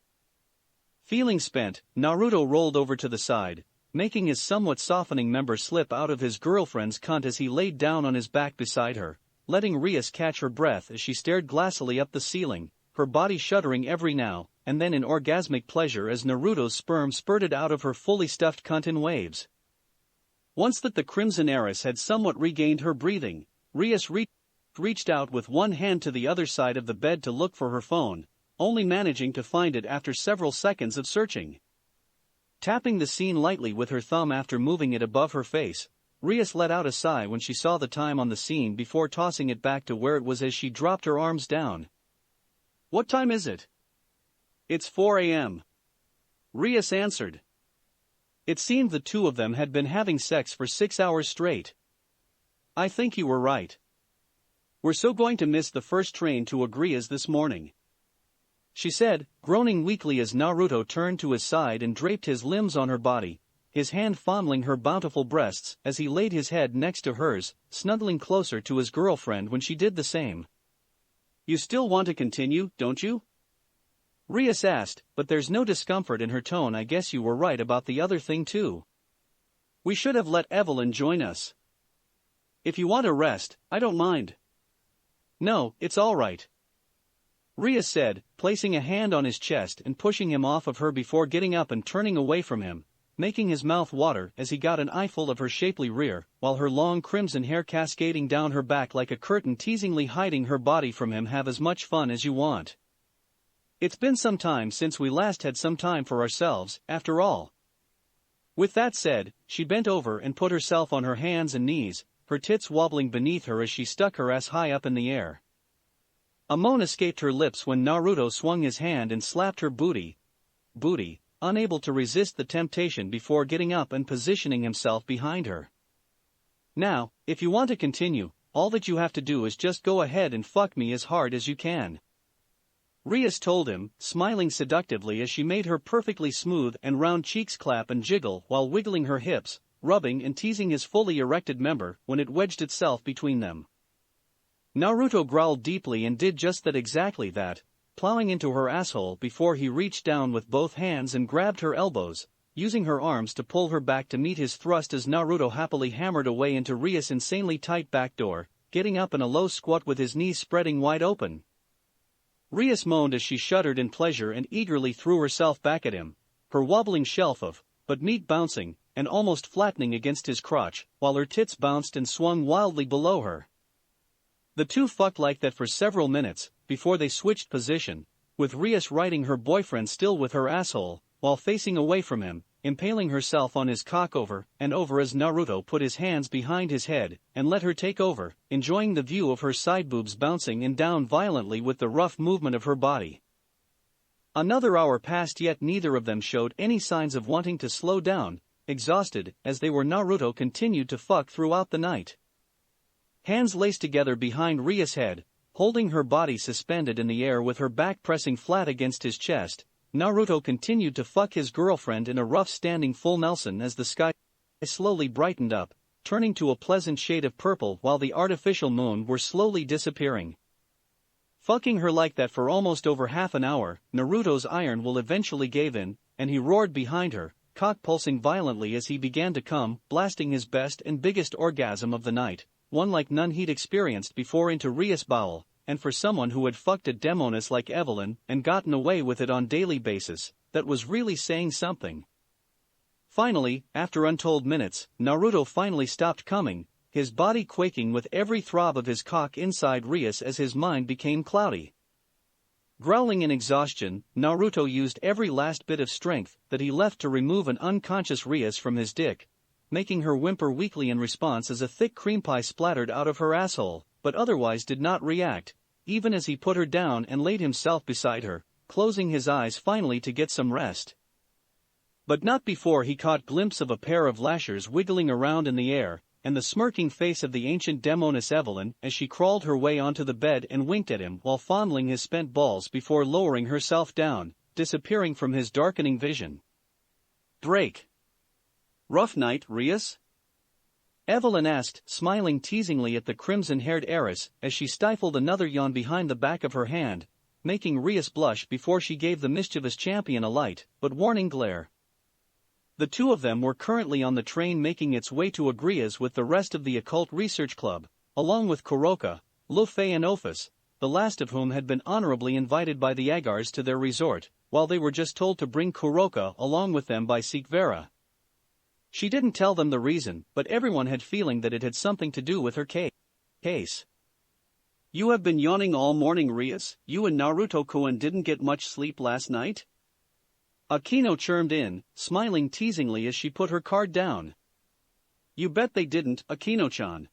Feeling spent, Naruto rolled over to the side, making his somewhat softening member slip out of his girlfriend's cunt as he laid down on his back beside her, letting Rias catch her breath as she stared glassily up the ceiling, her body shuddering every now and then in orgasmic pleasure as Naruto's sperm spurted out of her fully stuffed cunt in waves. Once that the crimson heiress had somewhat regained her breathing, Rias reached out with one hand to the other side of the bed to look for her phone, only managing to find it after several seconds of searching. Tapping the scene lightly with her thumb after moving it above her face, Rias let out a sigh when she saw the time on the scene before tossing it back to where it was as she dropped her arms down. "What time is it?" "It's 4 a.m. Rias answered. It seemed the two of them had been having sex for 6 hours straight. "I think you were right. We're so going to miss the first train to Agrias this morning," she said, groaning weakly as Naruto turned to his side and draped his limbs on her body, his hand fondling her bountiful breasts as he laid his head next to hers, snuggling closer to his girlfriend when she did the same. "You still want to continue, don't you?" Rias asked, but there's no discomfort in her tone. "I guess you were right about the other thing too. We should have let Evelyn join us. If you want to rest, I don't mind." "No, it's all right," Rias said, placing a hand on his chest and pushing him off of her before getting up and turning away from him, making his mouth water as he got an eyeful of her shapely rear, while her long crimson hair cascading down her back like a curtain teasingly hiding her body from him. "Have as much fun as you want. It's been some time since we last had some time for ourselves, after all." With that said, she bent over and put herself on her hands and knees, her tits wobbling beneath her as she stuck her ass high up in the air. A moan escaped her lips when Naruto swung his hand and slapped her booty, unable to resist the temptation before getting up and positioning himself behind her. "Now, if you want to continue, all that you have to do is just go ahead and fuck me as hard as you can," Rias told him, smiling seductively as she made her perfectly smooth and round cheeks clap and jiggle while wiggling her hips, rubbing and teasing his fully erected member when it wedged itself between them. Naruto growled deeply and did just that, exactly that, plowing into her asshole before he reached down with both hands and grabbed her elbows, using her arms to pull her back to meet his thrust as Naruto happily hammered away into Rias' insanely tight back door, getting up in a low squat with his knees spreading wide open. Rias moaned as she shuddered in pleasure and eagerly threw herself back at him, her wobbling shelf of meat bouncing and almost flattening against his crotch, while her tits bounced and swung wildly below her. The two fucked like that for several minutes, before they switched position, with Rias riding her boyfriend still with her asshole, while facing away from him, impaling herself on his cock over and over as Naruto put his hands behind his head and let her take over, enjoying the view of her side boobs bouncing and down violently with the rough movement of her body. Another hour passed, yet neither of them showed any signs of wanting to slow down, exhausted as they were. Naruto continued to fuck throughout the night. Hands laced together behind Rias' head, holding her body suspended in the air with her back pressing flat against his chest, Naruto continued to fuck his girlfriend in a rough standing full Nelson as the sky slowly brightened up, turning to a pleasant shade of purple while the artificial moon were slowly disappearing. Fucking her like that for almost over half an hour, Naruto's iron will eventually gave in, and he roared behind her, cock pulsing violently as he began to come, blasting his best and biggest orgasm of the night, one like none he'd experienced before into Rias' bowel, and for someone who had fucked a demoness like Evelyn and gotten away with it on daily basis, that was really saying something. Finally, after untold minutes, Naruto finally stopped coming, his body quaking with every throb of his cock inside Rias as his mind became cloudy. Growling in exhaustion, Naruto used every last bit of strength that he left to remove an unconscious Rias from his dick, making her whimper weakly in response as a thick cream pie splattered out of her asshole, but otherwise did not react, even as he put her down and laid himself beside her, closing his eyes finally to get some rest. But not before he caught glimpse of a pair of lashers wiggling around in the air, and the smirking face of the ancient demoness Evelyn as she crawled her way onto the bed and winked at him while fondling his spent balls before lowering herself down, disappearing from his darkening vision. Drake. Rough night, Rias? Evelyn asked, smiling teasingly at the crimson-haired heiress as she stifled another yawn behind the back of her hand, making Rias blush before she gave the mischievous champion a light, but warning glare. The two of them were currently on the train making its way to Agrias with the rest of the Occult Research Club, along with Kuroka, Lofei and Ophis, the last of whom had been honorably invited by the Agars to their resort, while they were just told to bring Kuroka along with them by Sikvera. She didn't tell them the reason, but everyone had feeling that it had something to do with her case. You have been yawning all morning, Rias. You and Naruto-kun didn't get much sleep last night? Akino chimed in, smiling teasingly as she put her card down. You bet they didn't, Akino-chan.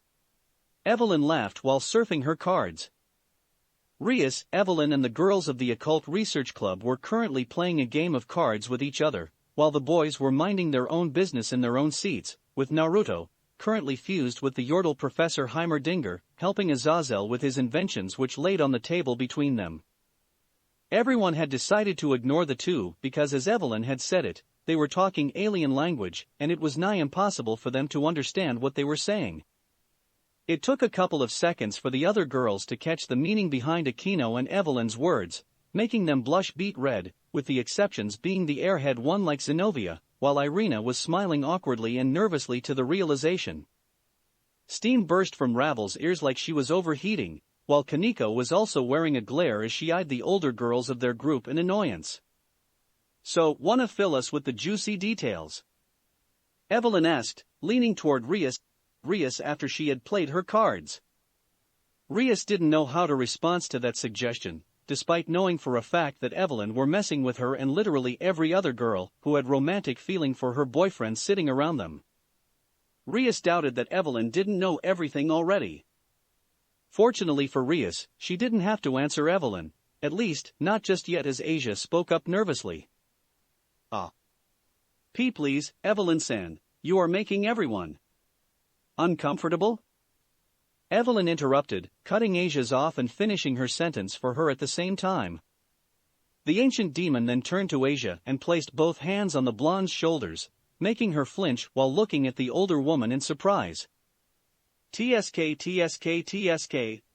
Evelyn laughed while surfing her cards. Rias, Evelyn and the girls of the Occult Research Club were currently playing a game of cards with each other, while the boys were minding their own business in their own seats, with Naruto, currently fused with the Yordle Professor Heimerdinger, helping Azazel with his inventions which laid on the table between them. Everyone had decided to ignore the two because, as Evelyn had said it, they were talking alien language and it was nigh impossible for them to understand what they were saying. It took a couple of seconds for the other girls to catch the meaning behind Akino and Evelyn's words, making them blush beet red, with the exceptions being the airhead one like Zenobia, while Irina was smiling awkwardly and nervously to the realization. Steam burst from Ravel's ears like she was overheating, while Kaneko was also wearing a glare as she eyed the older girls of their group in annoyance. So, wanna fill us with the juicy details? Evelyn asked, leaning toward Rias after she had played her cards. Rias didn't know how to respond to that suggestion, despite knowing for a fact that Evelyn were messing with her and literally every other girl who had romantic feeling for her boyfriend sitting around them. Rias doubted that Evelyn didn't know everything already. Fortunately for Rias, she didn't have to answer Evelyn, at least, not just yet, as Asia spoke up nervously. Please, Evelyn-san, you are making everyone uncomfortable? Evelyn interrupted, cutting Asia's off and finishing her sentence for her at the same time. The ancient demon then turned to Asia and placed both hands on the blonde's shoulders, making her flinch while looking at the older woman in surprise. TSK,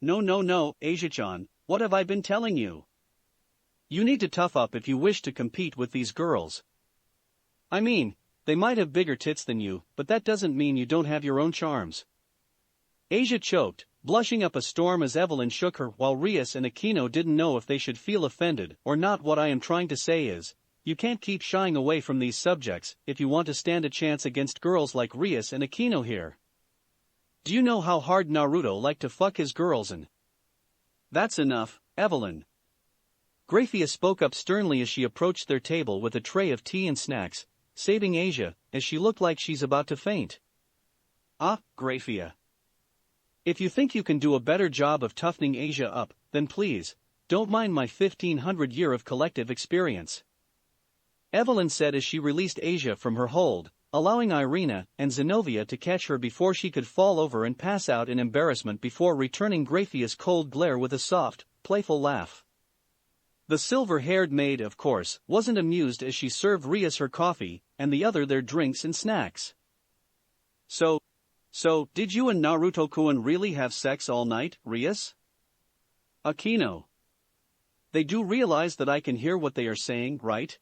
no, Asia-chan, what have I been telling you? You need to tough up if you wish to compete with these girls. I mean, they might have bigger tits than you, but that doesn't mean you don't have your own charms. Asia choked, blushing up a storm as Evelyn shook her while Rias and Akino didn't know if they should feel offended or not. What I am trying to say is, you can't keep shying away from these subjects if you want to stand a chance against girls like Rias and Akino here. Do you know how hard Naruto liked to fuck his girls and... That's enough, Evelyn. Graphia spoke up sternly as she approached their table with a tray of tea and snacks, saving Asia, as she looked like she's about to faint. Graphia. If you think you can do a better job of toughening Asia up, then please, don't mind my 1500 year of collective experience. Evelyn said as she released Asia from her hold, allowing Irina and Zenobia to catch her before she could fall over and pass out in embarrassment before returning Graphia's cold glare with a soft, playful laugh. The silver-haired maid, of course, wasn't amused as she served Rias her coffee, and the other their drinks and snacks. So, did you and Naruto-kun really have sex all night, Rias? Akino. They do realize that I can hear what they are saying, right?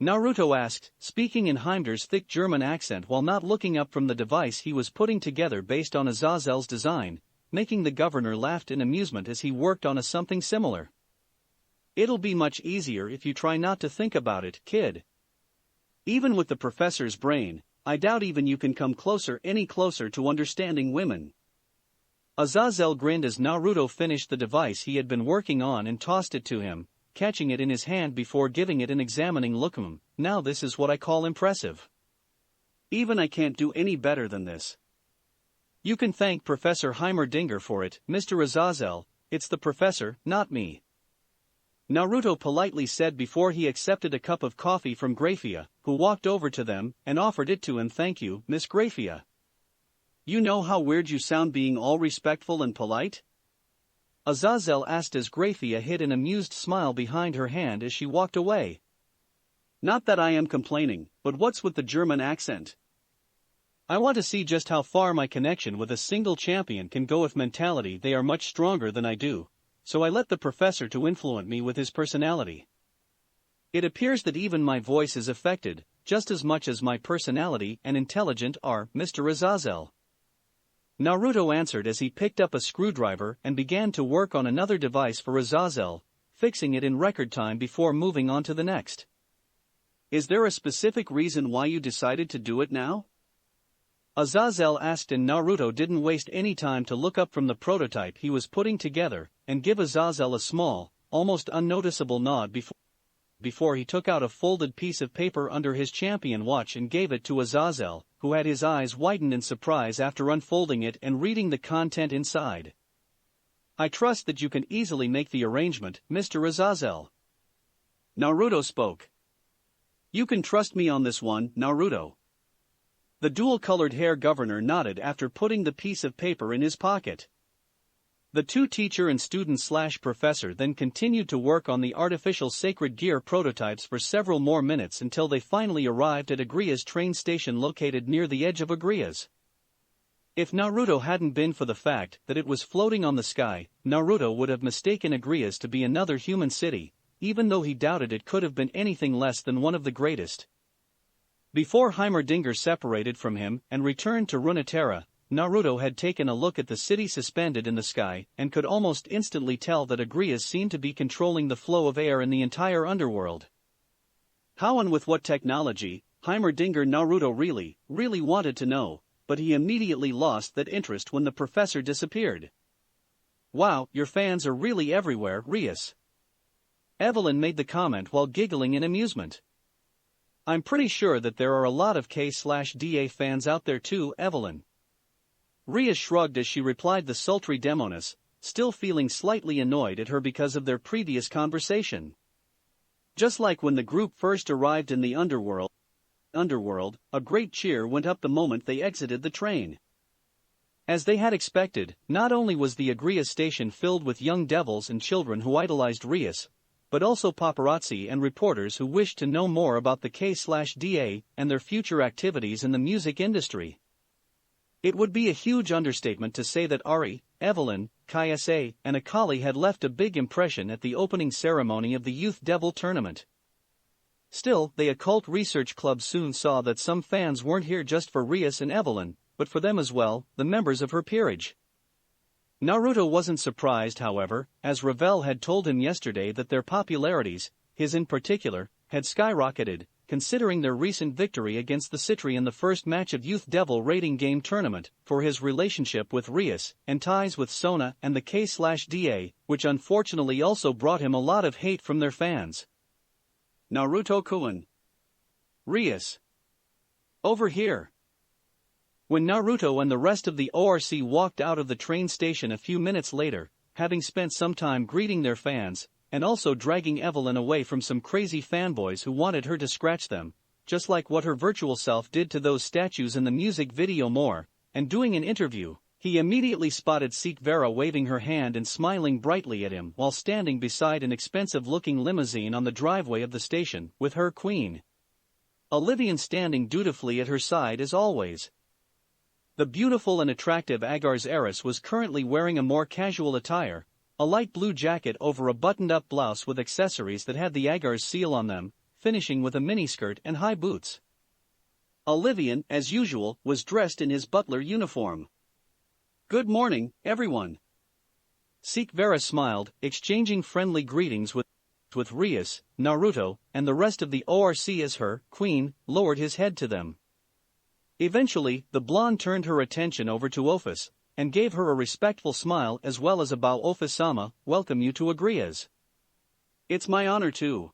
Naruto asked, speaking in Heimdall's thick German accent while not looking up from the device he was putting together based on Azazel's design, making the governor laugh in amusement as he worked on something similar. It'll be much easier if you try not to think about it, kid. Even with the professor's brain, I doubt even you can come any closer to understanding women. Azazel grinned as Naruto finished the device he had been working on and tossed it to him, catching it in his hand before giving it an examining look. Now this is what I call impressive. Even I can't do any better than this. You can thank Professor Heimerdinger for it, Mr. Azazel, it's the professor, not me. Naruto politely said before he accepted a cup of coffee from Graphia, who walked over to them and offered it to him. Thank you, Miss Graphia. You know how weird you sound being all respectful and polite? Azazel asked as Graphia hid an amused smile behind her hand as she walked away. Not that I am complaining, but what's with the German accent? I want to see just how far my connection with a single champion can go if mentality they are much stronger than I do, so I let the professor to influence me with his personality. It appears that even my voice is affected, just as much as my personality and intelligence are, Mr. Azazel. Naruto answered as he picked up a screwdriver and began to work on another device for Azazel, fixing it in record time before moving on to the next. Is there a specific reason why you decided to do it now? Azazel asked, and Naruto didn't waste any time to look up from the prototype he was putting together and give Azazel a small, almost unnoticeable nod before he took out a folded piece of paper under his champion watch and gave it to Azazel, who had his eyes widened in surprise after unfolding it and reading the content inside. I trust that you can easily make the arrangement, Mr. Azazel. Naruto spoke. You can trust me on this one, Naruto. The dual-colored hair governor nodded after putting the piece of paper in his pocket. The two teacher and student/professor then continued to work on the artificial sacred gear prototypes for several more minutes until they finally arrived at Agria's train station located near the edge of Agria's. If Naruto hadn't been for the fact that it was floating on the sky, Naruto would have mistaken Agria's to be another human city, even though he doubted it could have been anything less than one of the greatest. Before Heimerdinger separated from him and returned to Runeterra, Naruto had taken a look at the city suspended in the sky and could almost instantly tell that Agrias seemed to be controlling the flow of air in the entire underworld. How and with what technology, Heimerdinger Naruto really wanted to know, but he immediately lost that interest when the professor disappeared. Wow, your fans are really everywhere, Rias. Evelyn made the comment while giggling in amusement. I'm pretty sure that there are a lot of K/DA fans out there too, Evelyn. Rias shrugged as she replied the sultry Demonis, still feeling slightly annoyed at her because of their previous conversation. Just like when the group first arrived in the underworld, a great cheer went up the moment they exited the train. As they had expected, not only was the Agria station filled with young devils and children who idolized Rias, but also paparazzi and reporters who wished to know more about the K/DA and their future activities in the music industry. It would be a huge understatement to say that Ari, Evelyn, Kayase, and Akali had left a big impression at the opening ceremony of the Youth Devil Tournament. Still, the Occult Research Club soon saw that some fans weren't here just for Rias and Evelyn, but for them as well, the members of her peerage. Naruto wasn't surprised, however, as Ravel had told him yesterday that their popularities, his in particular, had skyrocketed, considering their recent victory against the Citri in the first match of Youth Devil Rating Game Tournament, for his relationship with Rias, and ties with Sona and the K/DA, which unfortunately also brought him a lot of hate from their fans. Naruto-kun. Rias. Over here. When Naruto and the rest of the ORC walked out of the train station a few minutes later, having spent some time greeting their fans, and also dragging Evelyn away from some crazy fanboys who wanted her to scratch them, just like what her virtual self did to those statues in the music video more, and doing an interview, he immediately spotted Seek Vera waving her hand and smiling brightly at him while standing beside an expensive-looking limousine on the driveway of the station, with her queen. Olivian standing dutifully at her side as always. The beautiful and attractive Agar's heiress was currently wearing a more casual attire, a light blue jacket over a buttoned-up blouse with accessories that had the Agar's seal on them, finishing with a miniskirt and high boots. Olivian, as usual, was dressed in his butler uniform. Good morning, everyone. Seek Vera smiled, exchanging friendly greetings with Rias, Naruto, and the rest of the ORC as her queen lowered his head to them. Eventually, the blonde turned her attention over to Ophis, and gave her a respectful smile as well as a bow. Ophis-sama, welcome you to Agrias. It's my honor too.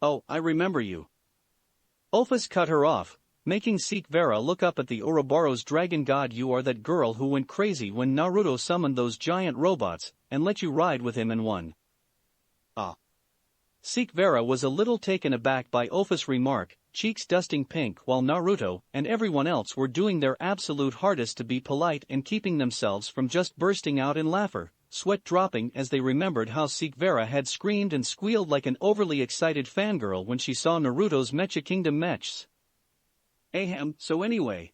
Oh, I remember you. Ophis cut her off, making Seek Vera look up at the Ouroboros dragon god. You are that girl who went crazy when Naruto summoned those giant robots, and let you ride with him and won. Ah. Seek Vera was a little taken aback by Ophis' remark, cheeks dusting pink while Naruto and everyone else were doing their absolute hardest to be polite and keeping themselves from just bursting out in laughter, sweat dropping as they remembered how Sikvera had screamed and squealed like an overly excited fangirl when she saw Naruto's Mecha Kingdom mechs. Ahem, so anyway.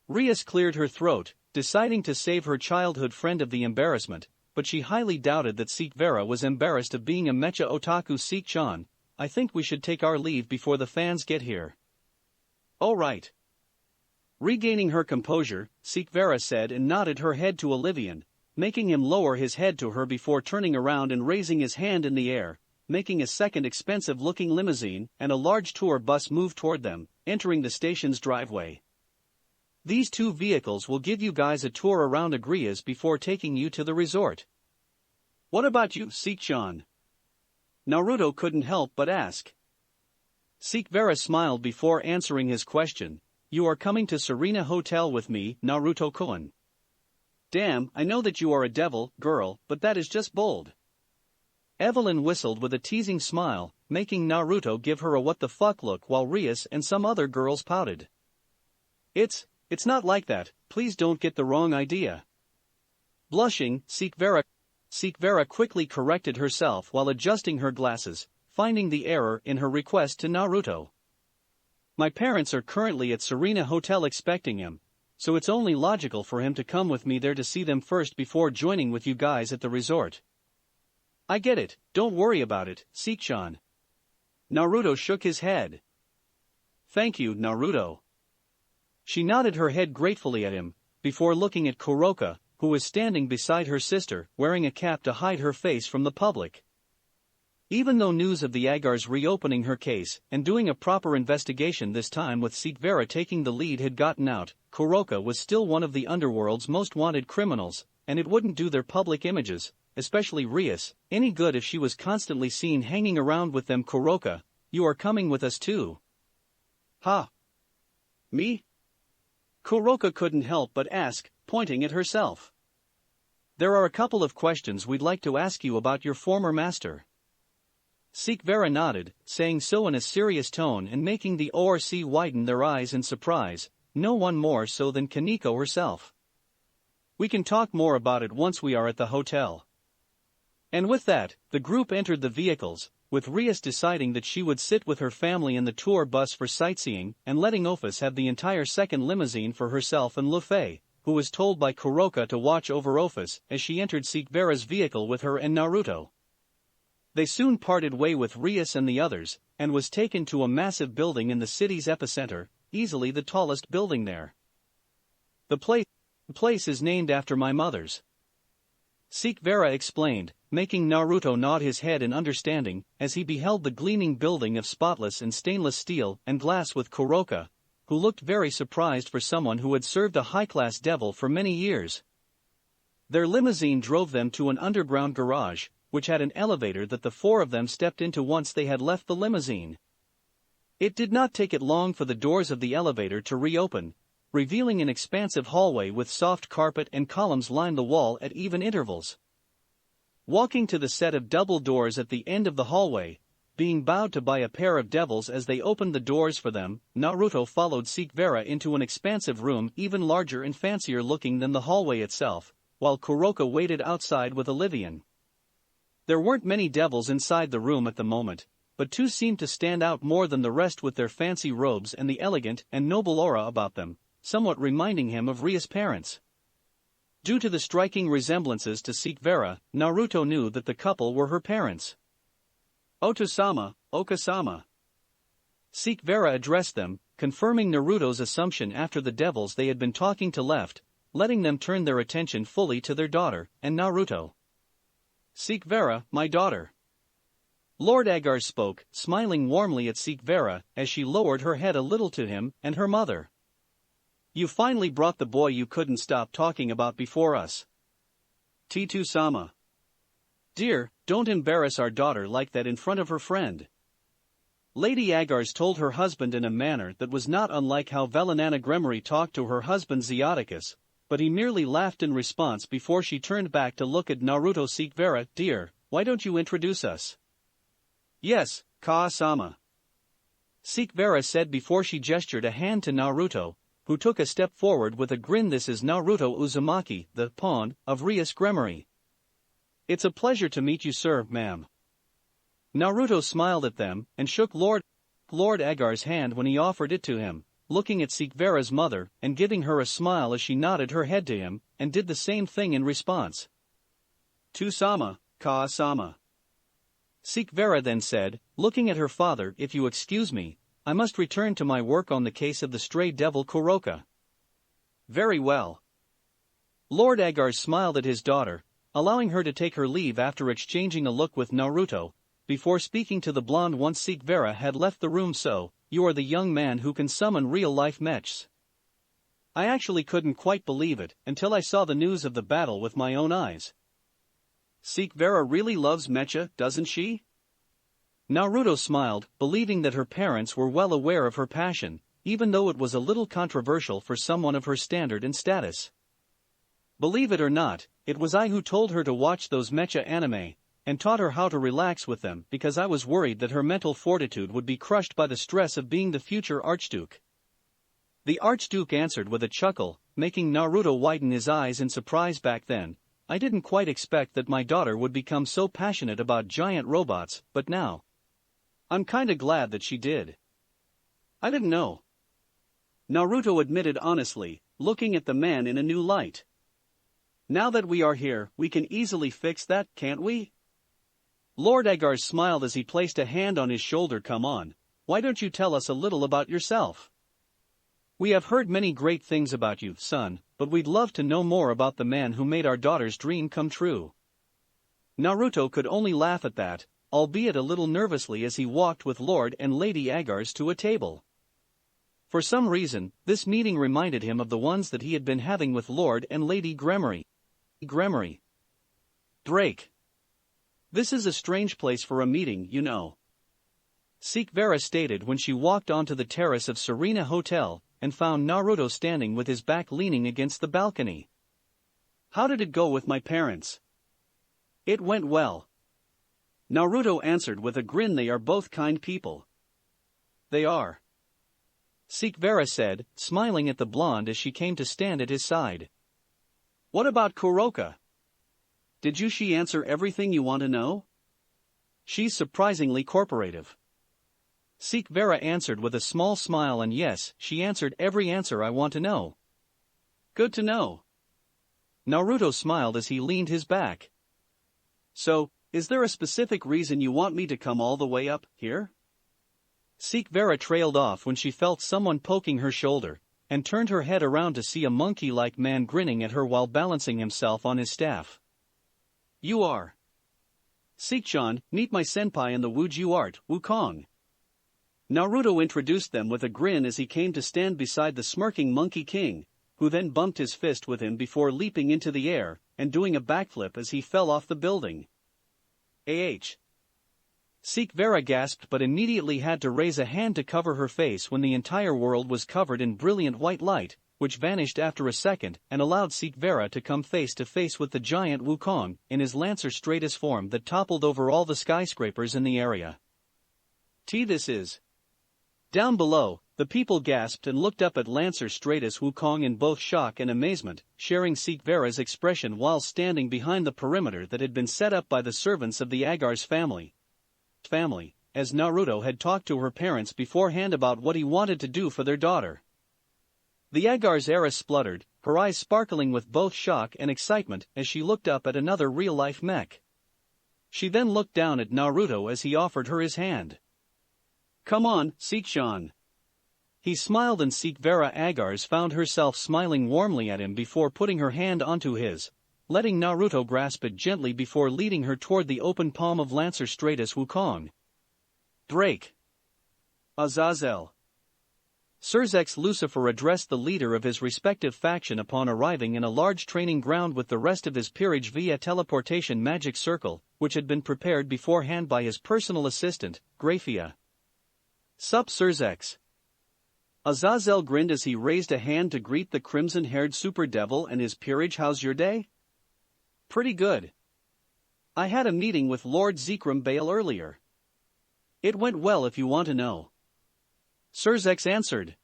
Rias cleared her throat, deciding to save her childhood friend of the embarrassment, but she highly doubted that Sikvera was embarrassed of being a mecha otaku. Sik-chan, I think we should take our leave before the fans get here. All right. Regaining her composure, Sikvera said and nodded her head to Olivian, making him lower his head to her before turning around and raising his hand in the air, making a second expensive-looking limousine and a large tour bus move toward them, entering the station's driveway. These two vehicles will give you guys a tour around Agrias before taking you to the resort. What about you, Sik-chan? Naruto couldn't help but ask. Sikvera smiled before answering his question. You are coming to Serena Hotel with me, Naruto-kun. Damn, I know that you are a devil, girl, but that is just bold. Evelyn whistled with a teasing smile, making Naruto give her a what-the-fuck look while Rias and some other girls pouted. It's not like that, please don't get the wrong idea. Blushing, Sikvera quickly corrected herself while adjusting her glasses, finding the error in her request to Naruto. My parents are currently at Serena Hotel expecting him, so it's only logical for him to come with me there to see them first before joining with you guys at the resort. I get it, don't worry about it, Sik-chan. Naruto shook his head. Thank you, Naruto. She nodded her head gratefully at him, before looking at Kuroka, who was standing beside her sister, wearing a cap to hide her face from the public. Even though news of the Agar's reopening her case and doing a proper investigation this time with Sikvera taking the lead had gotten out, Kuroka was still one of the underworld's most wanted criminals, and it wouldn't do their public images, especially Rias, any good if she was constantly seen hanging around with them. Kuroka, you are coming with us too. Ha! Me? Kuroka couldn't help but ask, pointing at herself. There are a couple of questions we'd like to ask you about your former master. Sikvera nodded, saying so in a serious tone and making the ORC widen their eyes in surprise, no one more so than Kaneko herself. We can talk more about it once we are at the hotel. And with that, the group entered the vehicles, with Rias deciding that she would sit with her family in the tour bus for sightseeing and letting Ophis have the entire second limousine for herself and Luffy, who was told by Kuroka to watch over Ophis as she entered Sikvera's vehicle with her and Naruto. They soon parted way with Rias and the others, and was taken to a massive building in the city's epicenter, easily the tallest building there. The place is named after my mother's. Sikvera explained, making Naruto nod his head in understanding as he beheld the gleaming building of spotless and stainless steel and glass with Kuroka, who looked very surprised for someone who had served a high-class devil for many years. Their limousine drove them to an underground garage, which had an elevator that the four of them stepped into once they had left the limousine. It did not take it long for the doors of the elevator to reopen, revealing an expansive hallway with soft carpet and columns line the wall at even intervals. Walking to the set of double doors at the end of the hallway, being bowed to by a pair of devils as they opened the doors for them, Naruto followed Sikvera into an expansive room even larger and fancier looking than the hallway itself, while Kuroka waited outside with Olivian. There weren't many devils inside the room at the moment, but two seemed to stand out more than the rest with their fancy robes and the elegant and noble aura about them, somewhat reminding him of Ria's parents. Due to the striking resemblances to Sikvera, Naruto knew that the couple were her parents. Otosama, Okasama. Sikvera addressed them, confirming Naruto's assumption after the devils they had been talking to left, letting them turn their attention fully to their daughter and Naruto. Sikvera, my daughter. Lord Agar spoke, smiling warmly at Sikvera as she lowered her head a little to him and her mother. You finally brought the boy you couldn't stop talking about before us. Titu-sama. Dear, don't embarrass our daughter like that in front of her friend. Lady Agars told her husband in a manner that was not unlike how Velanana Gremory talked to her husband Zeoticus, but he merely laughed in response before she turned back to look at Naruto. Sikvera, dear, why don't you introduce us? Yes, Ka-sama. Sikvera said before she gestured a hand to Naruto, who took a step forward with a grin. This is Naruto Uzumaki, the pawn of Rias Gremory. It's a pleasure to meet you, sir, ma'am. Naruto smiled at them and shook Lord Agar's hand when he offered it to him, looking at Sikvera's mother and giving her a smile as she nodded her head to him and did the same thing in response. To-sama, Ka-sama. Sikvera then said, looking at her father, if you excuse me, I must return to my work on the case of the stray devil Kuroka. Very well. Lord Agar smiled at his daughter, allowing her to take her leave after exchanging a look with Naruto, before speaking to the blonde once Sikvera had left the room. So, you are the young man who can summon real-life mechs. I actually couldn't quite believe it until I saw the news of the battle with my own eyes. Sikvera really loves mecha, doesn't she? Naruto smiled, believing that her parents were well aware of her passion, even though it was a little controversial for someone of her standard and status. Believe it or not, it was I who told her to watch those mecha anime, and taught her how to relax with them because I was worried that her mental fortitude would be crushed by the stress of being the future Archduke. The Archduke answered with a chuckle, making Naruto widen his eyes in surprise. Back then, I didn't quite expect that my daughter would become so passionate about giant robots, but now, I'm kinda glad that she did. I didn't know. Naruto admitted honestly, looking at the man in a new light. Now that we are here, we can easily fix that, can't we? Lord Agar smiled as he placed a hand on his shoulder. Come on, why don't you tell us a little about yourself? We have heard many great things about you, son, but we'd love to know more about the man who made our daughter's dream come true. Naruto could only laugh at that, albeit a little nervously as he walked with Lord and Lady Agars to a table. For some reason, this meeting reminded him of the ones that he had been having with Lord and Lady Gremory. Drake. This is a strange place for a meeting, you know. Sikvera stated when she walked onto the terrace of Serena Hotel and found Naruto standing with his back leaning against the balcony. How did it go with my parents? It went well. Naruto answered with a grin. They are both kind people. They are. Sikvera said, smiling at the blonde as she came to stand at his side. What about Kuroka? Did she answer everything you want to know? She's surprisingly cooperative. Sikvera answered with a small smile, and yes, she answered every answer I want to know. Good to know. Naruto smiled as he leaned his back. So, is there a specific reason you want me to come all the way up here? Sikvera trailed off when she felt someone poking her shoulder, and turned her head around to see a monkey-like man grinning at her while balancing himself on his staff. You are. Sikchan, meet my senpai in the Wuju art, Wukong. Naruto introduced them with a grin as he came to stand beside the smirking Monkey King, who then bumped his fist with him before leaping into the air and doing a backflip as he fell off the building. Sikvera gasped but immediately had to raise a hand to cover her face when the entire world was covered in brilliant white light, which vanished after a second and allowed Sikvera to come face to face with the giant Wukong in his Lancer Stratus form that toppled over all the skyscrapers in the area. This is. Down below, the people gasped and looked up at Lancer Stratus Wukong in both shock and amazement, sharing Sikvera's expression while standing behind the perimeter that had been set up by the servants of the Agar's family, as Naruto had talked to her parents beforehand about what he wanted to do for their daughter. The Agar's heiress spluttered, her eyes sparkling with both shock and excitement as she looked up at another real-life mech. She then looked down at Naruto as he offered her his hand. Come on, Sikchan. He smiled and Sikvera Agars found herself smiling warmly at him before putting her hand onto his, letting Naruto grasp it gently before leading her toward the open palm of Lancer Stratus Wukong. Drake. Azazel. Surzex Lucifer addressed the leader of his respective faction upon arriving in a large training ground with the rest of his peerage via teleportation magic circle, which had been prepared beforehand by his personal assistant, Graphia. Sup Surzex. Azazel grinned as he raised a hand to greet the crimson-haired super devil and his peerage. How's your day? Pretty good. I had a meeting with Lord Zekrom Bale earlier. It went well if you want to know. Surzex answered.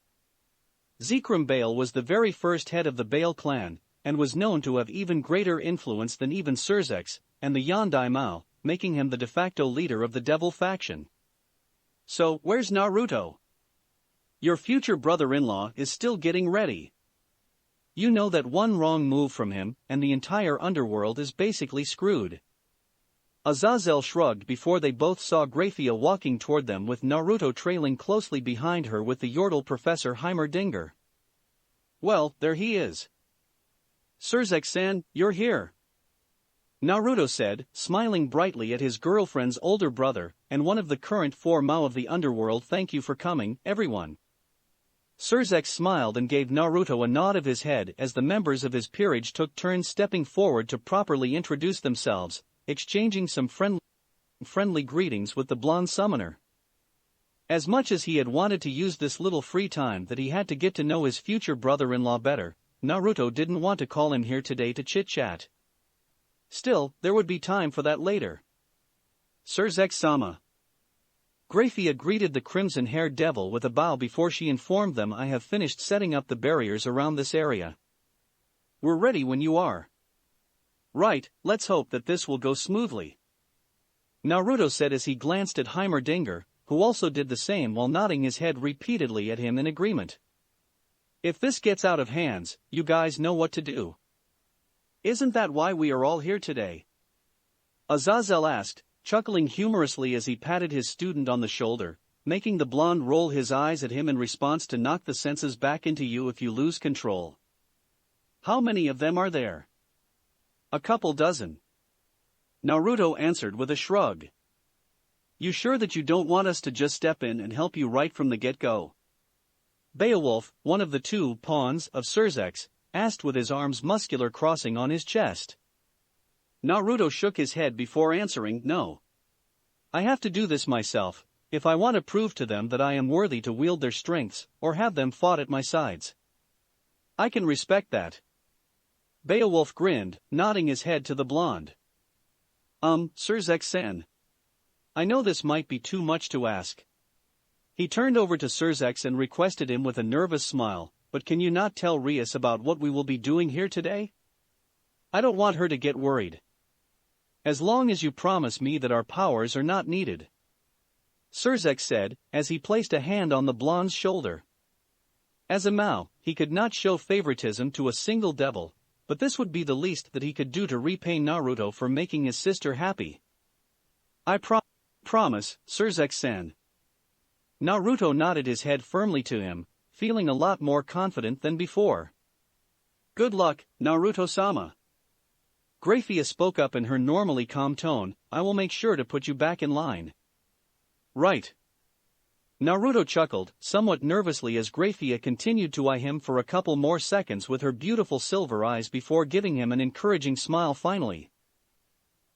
Zekrom Bale was the very first head of the Bale clan, and was known to have even greater influence than even Surzex and the Yandai Mao, making him the de facto leader of the Devil faction. So, where's Naruto? Your future brother-in-law is still getting ready. You know that one wrong move from him, and the entire underworld is basically screwed. Azazel shrugged before they both saw Graphia walking toward them with Naruto trailing closely behind her with the Yordle Professor Heimerdinger. Well, there he is. Surzex-san, you're here. Naruto said, smiling brightly at his girlfriend's older brother, and one of the current 4 Mao of the underworld. Thank you for coming, everyone. Surzex smiled and gave Naruto a nod of his head as the members of his peerage took turns stepping forward to properly introduce themselves, exchanging some friendly greetings with the blonde summoner. As much as he had wanted to use this little free time that he had to get to know his future brother-in-law better, Naruto didn't want to call him here today to chit-chat. Still, there would be time for that later. Surzex-sama. Graphia greeted the crimson-haired devil with a bow before she informed them, I have finished setting up the barriers around this area. We're ready when you are. Right, let's hope that this will go smoothly. Naruto said as he glanced at Heimerdinger, who also did the same while nodding his head repeatedly at him in agreement. If this gets out of hands, you guys know what to do. Isn't that why we are all here today? Azazel asked, chuckling humorously as he patted his student on the shoulder, making the blonde roll his eyes at him in response to knock the senses back into you if you lose control. How many of them are there? A couple dozen. Naruto answered with a shrug. You sure that you don't want us to just step in and help you right from the get-go? Beowulf, one of the 2 pawns of Surzex, asked with his arms muscular crossing on his chest. Naruto shook his head before answering, no. I have to do this myself, if I want to prove to them that I am worthy to wield their strengths, or have them fought at my sides. I can respect that. Beowulf grinned, nodding his head to the blonde. Surzex-san. I know this might be too much to ask. He turned over to Surzex and requested him with a nervous smile, but can you not tell Rias about what we will be doing here today? I don't want her to get worried. As long as you promise me that our powers are not needed. Surzex said, as he placed a hand on the blonde's shoulder. As a Mao, he could not show favoritism to a single devil, but this would be the least that he could do to repay Naruto for making his sister happy. I promise, Surzex-san. Naruto nodded his head firmly to him, feeling a lot more confident than before. Good luck, Naruto-sama. Graphia spoke up in her normally calm tone, I will make sure to put you back in line. Right. Naruto chuckled, somewhat nervously as Graphia continued to eye him for a couple more seconds with her beautiful silver eyes before giving him an encouraging smile finally.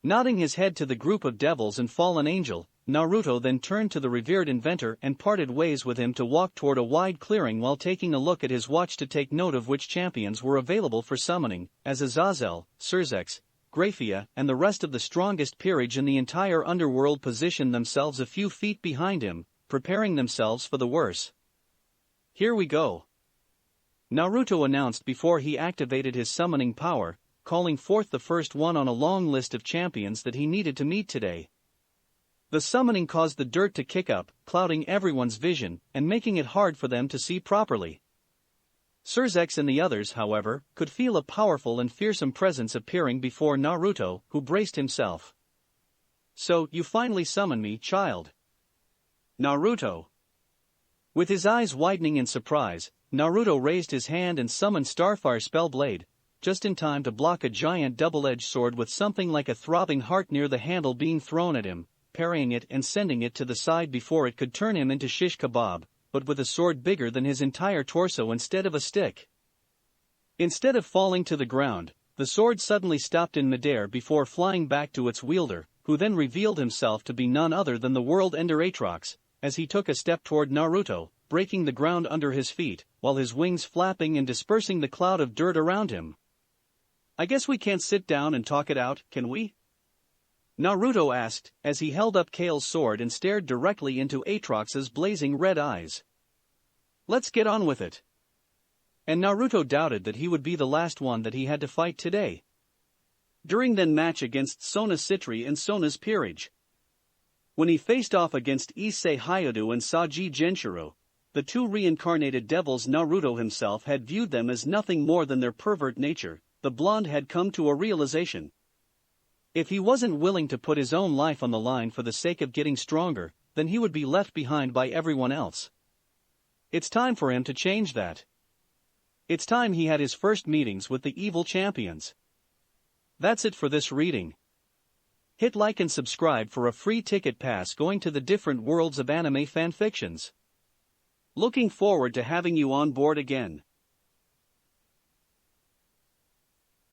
Nodding his head to the group of devils and fallen angel, Naruto then turned to the revered inventor and parted ways with him to walk toward a wide clearing while taking a look at his watch to take note of which champions were available for summoning, as Azazel, Surzex, Graphia, and the rest of the strongest peerage in the entire underworld positioned themselves a few feet behind him, preparing themselves for the worst. Here we go. Naruto announced before he activated his summoning power, calling forth the first one on a long list of champions that he needed to meet today. The summoning caused the dirt to kick up, clouding everyone's vision, and making it hard for them to see properly. Surzex and the others, however, could feel a powerful and fearsome presence appearing before Naruto, who braced himself. So, you finally summon me, child. Naruto. With his eyes widening in surprise, Naruto raised his hand and summoned Starfire Spellblade, just in time to block a giant double-edged sword with something like a throbbing heart near the handle being thrown at him, parrying it and sending it to the side before it could turn him into shish kebab, but with a sword bigger than his entire torso instead of a stick. Instead of falling to the ground, the sword suddenly stopped in midair before flying back to its wielder, who then revealed himself to be none other than the World Ender Aatrox, as he took a step toward Naruto, breaking the ground under his feet, while his wings flapping and dispersing the cloud of dirt around him. I guess we can't sit down and talk it out, can we? Naruto asked, as he held up Kale's sword and stared directly into Aatrox's blazing red eyes. Let's get on with it. And Naruto doubted that he would be the last one that he had to fight today. During the match against Sona Citri and Sona's peerage. When he faced off against Issei Hyodo and Saji Genshiro, the two reincarnated devils, Naruto himself had viewed them as nothing more than their pervert nature. The blonde had come to a realization. If he wasn't willing to put his own life on the line for the sake of getting stronger, then he would be left behind by everyone else. It's time for him to change that. It's time he had his first meetings with the evil champions. That's it for this reading. Hit like and subscribe for a free ticket pass going to the different worlds of anime fanfictions. Looking forward to having you on board again.